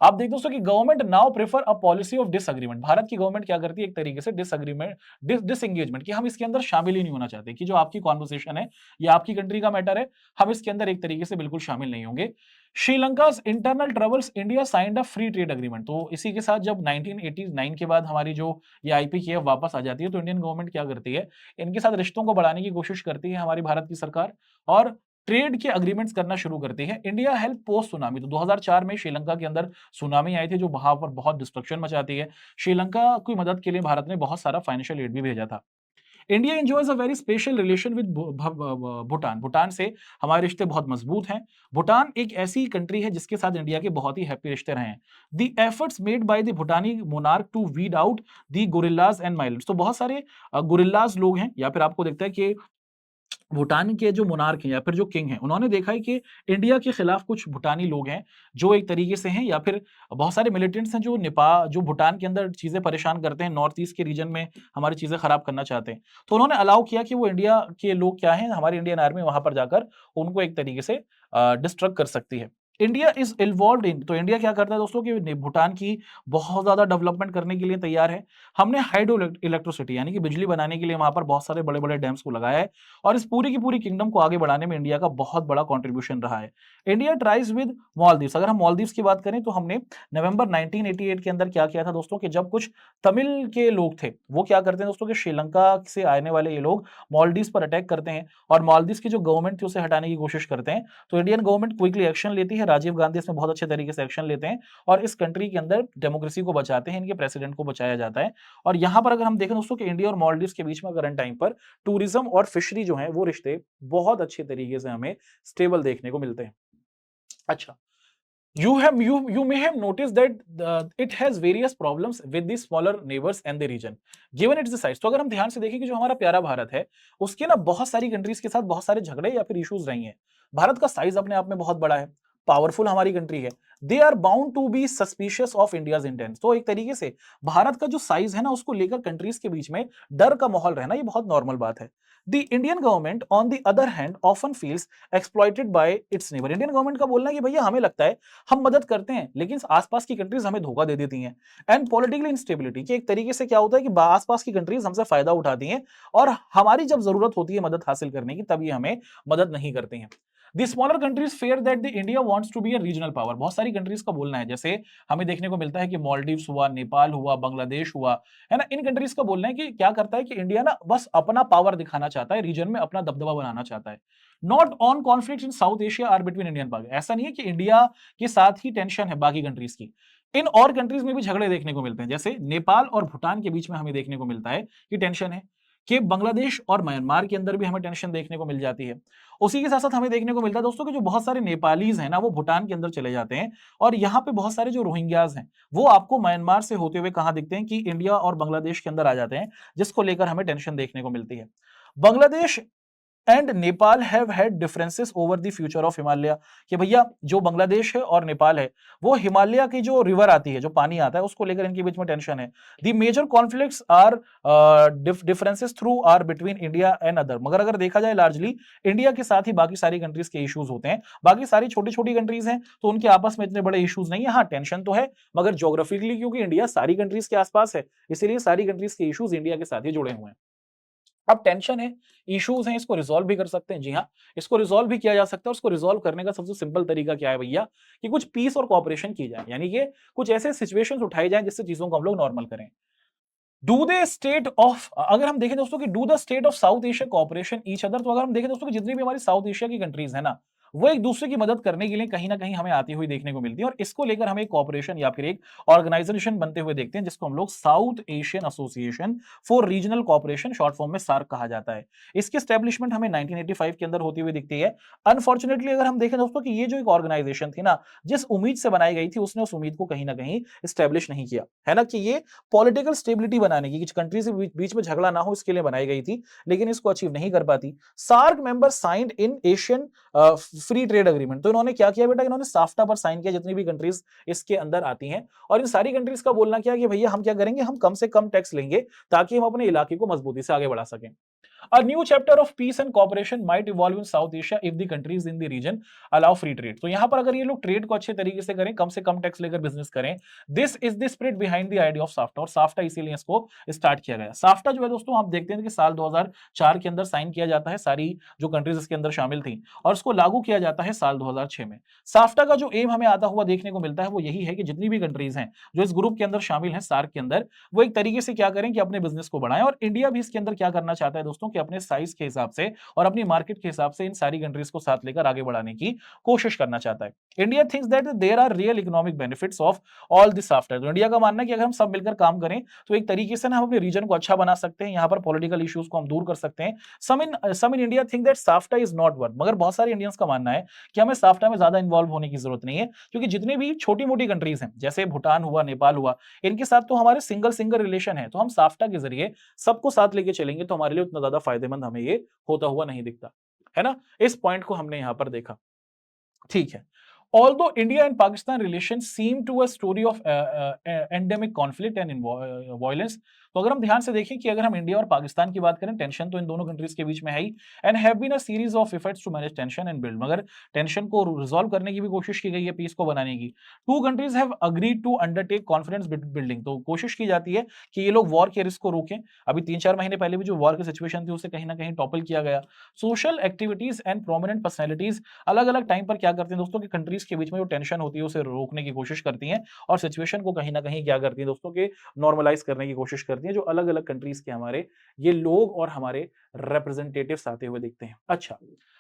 आप देखते दोस्तों कि government now prefer a policy of disagreement. Bharat की गवर्नमेंट क्या करती है, एक तरीके से डिसएग्रीमेंट, डिसएंगेजमेंट, कि हम इसके अंदर शामिल ही नहीं होना चाहते, कि जो आपकी कॉन्वर्सेशन है या आपकी कंट्री का मैटर है, हम इसके अंदर एक तरीके से बिल्कुल शामिल नहीं होंगे। Sri Lanka's internal troubles, India signed a free trade agreement. तो इसी के साथ जब 1989 के बाद हमारी जो ये आईपीकेएफ वापस आ जाती है, तो इंडियन गवर्नमेंट क्या करती है, इनके साथ रिश्तों को बढ़ाने की कोशिश करती है हमारी भारत की सरकार, और ट्रेड के अग्रीमेंट्स करना शुरू करती है। इंडिया हेल्प पोस्ट सुनामी, तो 2004 में श्रीलंका के अंदर सुनामी आई थी, जो वहां पर बहुत डिस्ट्रक्शन मचाती है। श्रीलंका की मदद के लिए भारत ने बहुत सारा फाइनेंशियल एड भी भेजा था। India enjoys a very special relation with Bhutan. Bhutan से हमारे रिश्ते बहुत मजबूत हैं। भूटान एक ऐसी कंट्री है जिसके साथ इंडिया के बहुत ही हैप्पी रिश्ते रहे हैं। The efforts made by the Bhutani monarch to weed out the guerrillas and militants, तो बहुत सारे गोरिल्लाज लोग हैं, या फिर आपको दिखता है कि भूटान के जो मोनार्क हैं या फिर जो किंग हैं, उन्होंने देखा है कि इंडिया के खिलाफ कुछ भूटानी लोग हैं जो एक तरीके से हैं, या फिर बहुत सारे मिलिटेंट्स हैं जो जो भूटान के अंदर चीजें परेशान करते हैं, नॉर्थ ईस्ट के रीजन में हमारी चीजें खराब करना चाहते हैं। तो उन्होंने अलाउ किया कि वो इंडिया के लोग क्या हैं, हमारी इंडियन आर्मी वहां पर जाकर उनको एक तरीके से डिस्ट्रक्ट कर सकती है। इंडिया इज इन्वॉल्व इन, तो इंडिया क्या करता है दोस्तों कि भूटान की बहुत ज्यादा डेवलपमेंट करने के लिए तैयार है। हमने हाइड्रो इलेक्ट्रिसिटी यानी कि बिजली बनाने के लिए वहां पर बहुत सारे बड़े बड़े डैम्स को लगाया है, और इस पूरी की पूरी किंगडम को आगे बढ़ाने में इंडिया का बहुत बड़ा कंट्रीब्यूशन रहा है। इंडिया ट्राइज विद मालदीव्स, अगर हम मालदीव्स की बात करें तो हमने नवंबर 1988 के अंदर क्या किया था दोस्तों, कि जब कुछ तमिल के लोग थे, वो क्या करते हैं दोस्तों कि श्रीलंका से आने वाले ये लोग मालदीव्स पर अटैक करते हैं, और मालदीव्स की जो गवर्नमेंट थी उसे हटाने की कोशिश करते हैं। तो इंडियन गवर्नमेंट क्विकली एक्शन लेती है, राजीव गांधी इसमें बहुत अच्छे तरीके से एक्शन लेते हैं, और इस कंट्री के अंदर डेमोक्रेसी को बचाते हैं, इनके प्रेसिडेंट को बचाया जाता है। और यहां पर अगर हम देखें दोस्तों कि इंडिया और मालदीव्स के बीच में करंट टाइम पर टूरिज्म और फिशरी जो है वो रिश्ते बहुत अच्छे तरीके से हमें स्टेबल देखने को मिलते हैं। अच्छा, you may have noticed that it has various problems with the smaller neighbors and the region given its size। तो अगर हम ध्यान से देखें कि जो हमारा प्यारा भारत है, उसके ना बहुत सारी कंट्रीज के साथ बहुत सारे झगड़े या फिर इश्यूज रही हैं। भारत का साइज अपने आप में बहुत बड़ा है, पावरफुल हमारी कंट्री है, they are bound to be suspicious of India's intense. तो एक तरीके से भारत का जो साइज है ना, उसको लेकर कंट्रीज के बीच में डर का माहौल रहना, ये बहुत नॉर्मल बात है। The Indian government on the other hand often feels exploited bye it's neighbour. Indian government का बोलना है कि भैया हमें लगता है हम मदद करते हैं, लेकिन आसपास की कंट्रीज हमें धोखा दे देती हैं। एंड पॉलिटिकल इंस्टेबिलिटी, कि एक तरीके से क्या होता है कि आसपास की कंट्रीज हमसे फायदा उठाती हैं, और हमारी जब जरूरत होती है मदद हासिल करने की, तब ये हमें मदद नहीं करती हैं। The smaller countries fear that the India wants to be a regional power. बहुत सारी कंट्रीज का बोलना है, जैसे हमें देखने को मिलता है कि मालदीव्स हुआ, नेपाल हुआ, बांग्लादेश हुआ, है ना, इन कंट्रीज का बोलना है कि क्या करता है कि इंडिया ना बस अपना पावर दिखाना चाहता है, रीजन में अपना दबदबा बनाना चाहता है। Not on conflict in South Asia are between Indian Pak. ऐसा नहीं है कि इंडिया के साथ ही टेंशन है बाकी कंट्रीज की, इन और कंट्रीज में भी झगड़े देखने को मिलते हैं, जैसे नेपाल और भूटान के बीच में हमें देखने को मिलता है कि टेंशन है, कि बांग्लादेश और म्यांमार के अंदर भी हमें टेंशन देखने को मिल जाती है। उसी के साथ साथ हमें देखने को मिलता है दोस्तों कि जो बहुत सारे नेपालीज हैं ना, वो भूटान के अंदर चले जाते हैं, और यहाँ पे बहुत सारे जो रोहिंग्याज हैं वो आपको म्यांमार से होते हुए कहां दिखते हैं, कि इंडिया और बांग्लादेश के अंदर आ जाते हैं, जिसको लेकर हमें टेंशन देखने को मिलती है। Bangladesh and Nepal have had differences over the future of Himalaya, कि भैया जो बांग्लादेश है और नेपाल है वो हिमालय की जो रिवर आती है, जो पानी आता है, उसको लेकर इनके बीच में टेंशन है। The major conflicts are differences through are between India and other, मगर अगर देखा जाए लार्जली इंडिया के साथ ही बाकी सारी कंट्रीज के इश्यूज होते हैं। बाकी सारी छोटी छोटी कंट्रीज हैं तो उनके आपस में इतने बड़े इश्यूज नहीं है। हाँ, टेंशन तो है, मगर ज्योग्राफिकली क्योंकि इंडिया सारी कंट्रीज के आसपास है, इसीलिए सारी कंट्रीज के इश्यूज इंडिया के साथ ही जुड़े हुए हैं। अब टेंशन है, इश्यूज हैं, इसको रिजॉल्व भी कर सकते हैं। जी हाँ, इसको रिजॉल्व भी किया जा सकता है। उसको रिजॉल्व करने का सबसे सिंपल तरीका क्या है भैया, कि कुछ पीस और कोऑपरेशन की जाए, यानी कि कुछ ऐसे सिचुएशंस उठाई जाए जिससे चीजों को हम लोग नॉर्मल करें। डू दे स्टेट ऑफ, अगर हम देखें दोस्तों कि do the state of south Asia cooperation each other, तो अगर हम देखें दोस्तों कि जितनी भी हमारी साउथ एशिया की कंट्रीज है ना, वो एक दूसरे की मदद करने के लिए कहीं ना कहीं हमें आती हुई देखने को मिलती है, और इसको लेकर हम एक कॉपरेशन या फिर एक ऑर्गेनाइजेशन बनते हुए देखते हैं, जिसको हम लोग South Asian Association for Regional Cooperation, short form में सार्क कहा जाता है। इसकी स्टैब्लिशमेंट हमें 1985 के अंदर होती हुई दिखती है। अनफॉर्चुनेटली अगर हम देखें दोस्तों कि ये जो एक ऑर्गेनाइजेशन थी ना, जिस उम्मीद से बनाई गई थी, उसने उस उम्मीद को कहीं ना कहीं स्टैब्लिश नहीं किया, है ना, कि ये पॉलिटिकल स्टेबिलिटी बनाने की, कंट्रीज के बीच में झगड़ा ना हो, इसके लिए बनाई गई थी, लेकिन इसको अचीव नहीं कर पाती। SAARC member signed in Asian free trade agreement, तो इन्होंने क्या किया बेटा, इन्होंने साफ्टा पर साइन किया, जितनी भी कंट्रीज इसके अंदर आती हैं, और इन सारी कंट्रीज का बोलना क्या है कि भैया हम क्या करेंगे, हम कम से कम टैक्स लेंगे ताकि हम अपने इलाके को मजबूती से आगे बढ़ा सकें। A new chapter of peace and cooperation might evolve in South Asia if the countries in the region allow free trade. तो यहां पर अगर ये लोग ट्रेड को अच्छे तरीके से करें, कम से कम टैक्स लेकर बिजनेस करें, this is the spirit behind the idea of SAFTA, और साफ्टा इसीलिए इसको स्टार्ट किया गया। साफ्टा जो है दोस्तों, आप देखते हैं कि साल 2004 के अंदर साइन किया जाता है, सारी जो कंट्रीज इसके अंदर शामिल थी, और उसको लागू किया जाता है साल 2006 में। साफ्टा का जो एम हमें आता हुआ देखने को मिलता है वो यही है कि जितनी भी कंट्रीज हैं जो इस ग्रुप के अंदर शामिल हैं, सार्क के अंदर, वो एक तरीके से क्या करें कि अपने बिजनेस को बढ़ाएं, और इंडिया भी इसके अंदर क्या करना चाहता है दोस्तों, कि अपने साइज के हिसाब से और अपनी मार्केट के हिसाब से इन सारी कंट्रीज को साथ लेकर आगे बढ़ाने की कोशिश करना चाहता है। India thinks that there are real economic benefits of all this software, तो इंडिया का मानना है कि अगर हम सब मिलकर काम करें तो एक तरीके से ना हम अपने रीजन को अच्छा बना सकते हैं, यहां पर पॉलिटिकल इश्यूज को हम दूर कर सकते हैं। Some in India think that SAFTA is not worth, मगर बहुत सारे इंडियंस का मानना है कि हमें साफ्टा में ज्यादा इन्वॉल्व होने की जरूरत नहीं है, क्योंकि जितनी भी छोटी मोटी कंट्रीज हैं, जैसे भूटान हुआ, नेपाल हुआ, इनके साथ तो हमारे सिंगल सिंगल रिलेशन है, तो हम साफ्टा के जरिए सबको साथ लेके चलेंगे तो हमारे लिए उतना ज्यादा फायदेमंद हमें ये होता हुआ नहीं दिखता, है ना। इस पॉइंट को हमने यहां पर देखा, ठीक है। Although India and Pakistan relations seem to a story of endemic conflict and violence, तो अगर हम ध्यान से देखें कि अगर हम इंडिया और पाकिस्तान की बात करें, टेंशन तो इन दोनों कंट्रीज के बीच में है ही, and have been a series of efforts to manage tension and build, मगर टेंशन को रिजॉल्व करने की भी कोशिश की गई है, पीस को बनाने की। Two countries have agreed to undertake confidence building, तो कोशिश की जाती है कि ये लोग वॉर के रिस्क को रोकें। अभी 3-4 महीने पहले भी जो वॉर की सिचुएशन थी उसे कहीं ना कहीं टॉपल किया गया। Social activities and prominent personalities अलग अलग टाइम पर क्या करते हैं दोस्तों, कि कंट्रीज के बीच में जो टेंशन होती है उसे रोकने की कोशिश करती हैं, और सिचुएशन को कहीं ना कहीं क्या करती है दोस्तों, कि नॉर्मलाइज करने की कोशिश करती हैं, जो अलग अलग कंट्रीज के हमारे ये लोग और हमारे रिप्रेजेंटेटिव्स आते हुए दिखते हैं। अच्छा,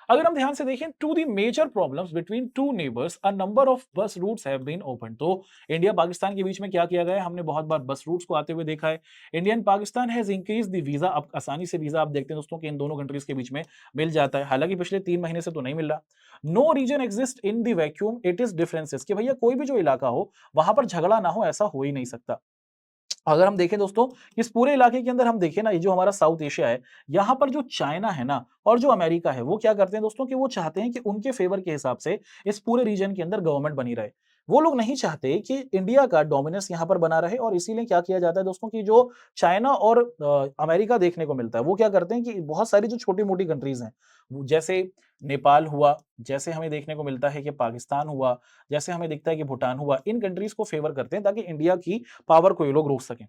अगर हम ध्यान से देखें, to the major problems between two neighbours a number of bus routes have been open, तो इंडिया पाकिस्तान के बीच में क्या किया गया है, हमने बहुत बार बस रूट्स को आते हुए देखा है। India and Pakistan has increase the visa, अब आसानी से वीजा आप देखते हैं दोस्तों कि इन दोनों कंट्रीज के बीच में मिल जाता है, हालांकि पिछले 3 महीने से तो नहीं मिल रहा। No reason exist in the vacuum, it is differences, कि भैया कोई भी जो इलाका हो वहां पर झगड़ा ना हो, ऐसा हो ही नहीं सकता। अगर हम देखें दोस्तों, इस पूरे इलाके के अंदर हम देखें ना, ये जो हमारा साउथ एशिया है, यहाँ पर जो चाइना है ना और जो अमेरिका है, वो क्या करते हैं दोस्तों, कि वो चाहते हैं कि उनके फेवर के हिसाब से इस पूरे रीजन के अंदर गवर्नमेंट बनी रहे। वो लोग नहीं चाहते कि इंडिया का डोमिनेंस यहाँ पर बना रहे, और इसीलिए क्या किया जाता है दोस्तों, कि जो चाइना और अमेरिका देखने को मिलता है, वो क्या करते हैं कि बहुत सारी जो छोटी मोटी कंट्रीज हैं, जैसे नेपाल हुआ, जैसे हमें देखने को मिलता है कि पाकिस्तान हुआ, जैसे हमें दिखता है कि भूटान हुआ, इन कंट्रीज को फेवर करते हैं ताकि इंडिया की पावर को ये लोग रोक सकें।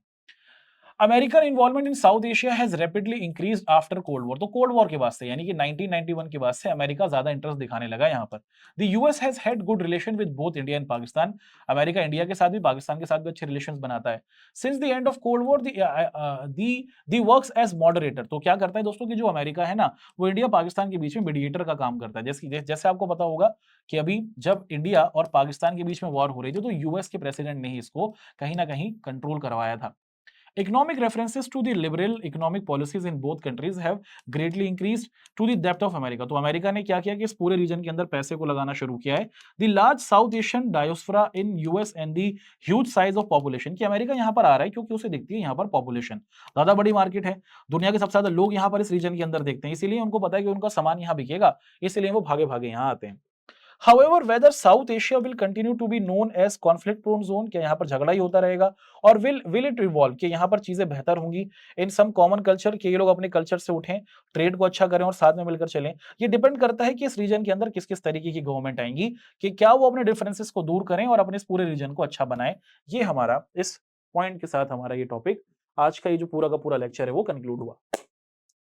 American involvement in South Asia has rapidly increase after cold war, तो कोल्ड वॉर के बाद से, यानी कि 1991 के बाद से अमेरिका ज्यादा इंटरेस्ट दिखाने लगा यहाँ पर। The US has had good relation with both India and Pakistan, America India के साथ भी पाकिस्तान के साथ भी अच्छे रिलेशंस बनाता है। Since the end of cold war the works as moderator, तो क्या करता है दोस्तों, कि जो अमेरिका है ना, वो इंडिया पाकिस्तान के बीच में मीडिएटर का काम करता है। जैसे आपको पता होगा कि अभी जब इंडिया और पाकिस्तान के बीच में वॉर हो रही थी, तो यूएस के प्रेसिडेंट ने ही इसको कहीं ना कहीं कंट्रोल करवाया था। Economic references to the liberal economic policies in both countries have greatly increased to the depth of America. तो अमेरिका ने क्या किया कि इस पूरे रीजन के अंदर पैसे को लगाना शुरू किया है. The large South Asian diaspora in US and the huge size of population, कि अमेरिका यहाँ पर आ रहा है क्योंकि उसे दिखती है यहाँ पर पॉपुलेशन ज्यादा बड़ी मार्केट है, दुनिया के सबसे ज्यादा लोग यहाँ पर इस रीजन के अंदर देखते हैं, इसीलिए उनको पता है कि उनका सामान यहाँ बिकेगा, इसलिए वो भागे भागे यहाँ आते हैं. However, whether South Asia will continue to be known as conflict-prone zone, क्या यहाँ पर झगड़ा ही होता रहेगा, और will it evolve, कि यहाँ पर चीजें बेहतर होंगी in some common culture, कि ये लोग अपने कल्चर से उठें, ट्रेड को अच्छा करें और साथ में मिलकर चलें. ये डिपेंड करता है कि इस रीजन के अंदर किस किस तरीके की गवर्नमेंट आएंगी, कि क्या वो अपने डिफरेंसेस को दूर करें और अपने इस पूरे रीजन को अच्छा बनाएं. ये हमारा इस पॉइंट के साथ हमारा ये टॉपिक, आज का ये जो पूरा का पूरा लेक्चर है वो कंक्लूड हुआ.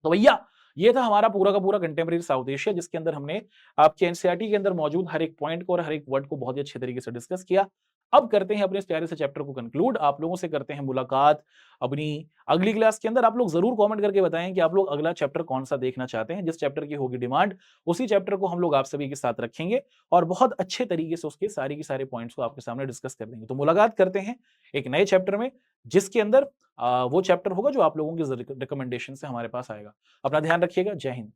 तो भैया ये था हमारा पूरा का पूरा कंटेम्प्रेरी साउथ एशिया, जिसके अंदर हमने आपके एनसीईआरटी के अंदर मौजूद हर एक पॉइंट को और हर एक वर्ड को बहुत ही अच्छे तरीके से डिस्कस किया. अब करते हैं अपने इस प्यारे से चैप्टर को कंक्लूड. आप लोगों से करते हैं मुलाकात अपनी अगली क्लास के अंदर. आप लोग जरूर कमेंट करके बताएं कि आप लोग अगला चैप्टर कौन सा देखना चाहते हैं. जिस चैप्टर की होगी डिमांड उसी चैप्टर को हम लोग आप सभी के साथ रखेंगे और बहुत अच्छे तरीके से उसके सारे के सारे पॉइंट्स को आपके सामने डिस्कस कर देंगे. तो मुलाकात करते हैं एक नए चैप्टर में, जिसके अंदर वो चैप्टर होगा जो आप लोगों के रिकमेंडेशन से हमारे पास आएगा. अपना ध्यान रखिएगा. जय हिंद.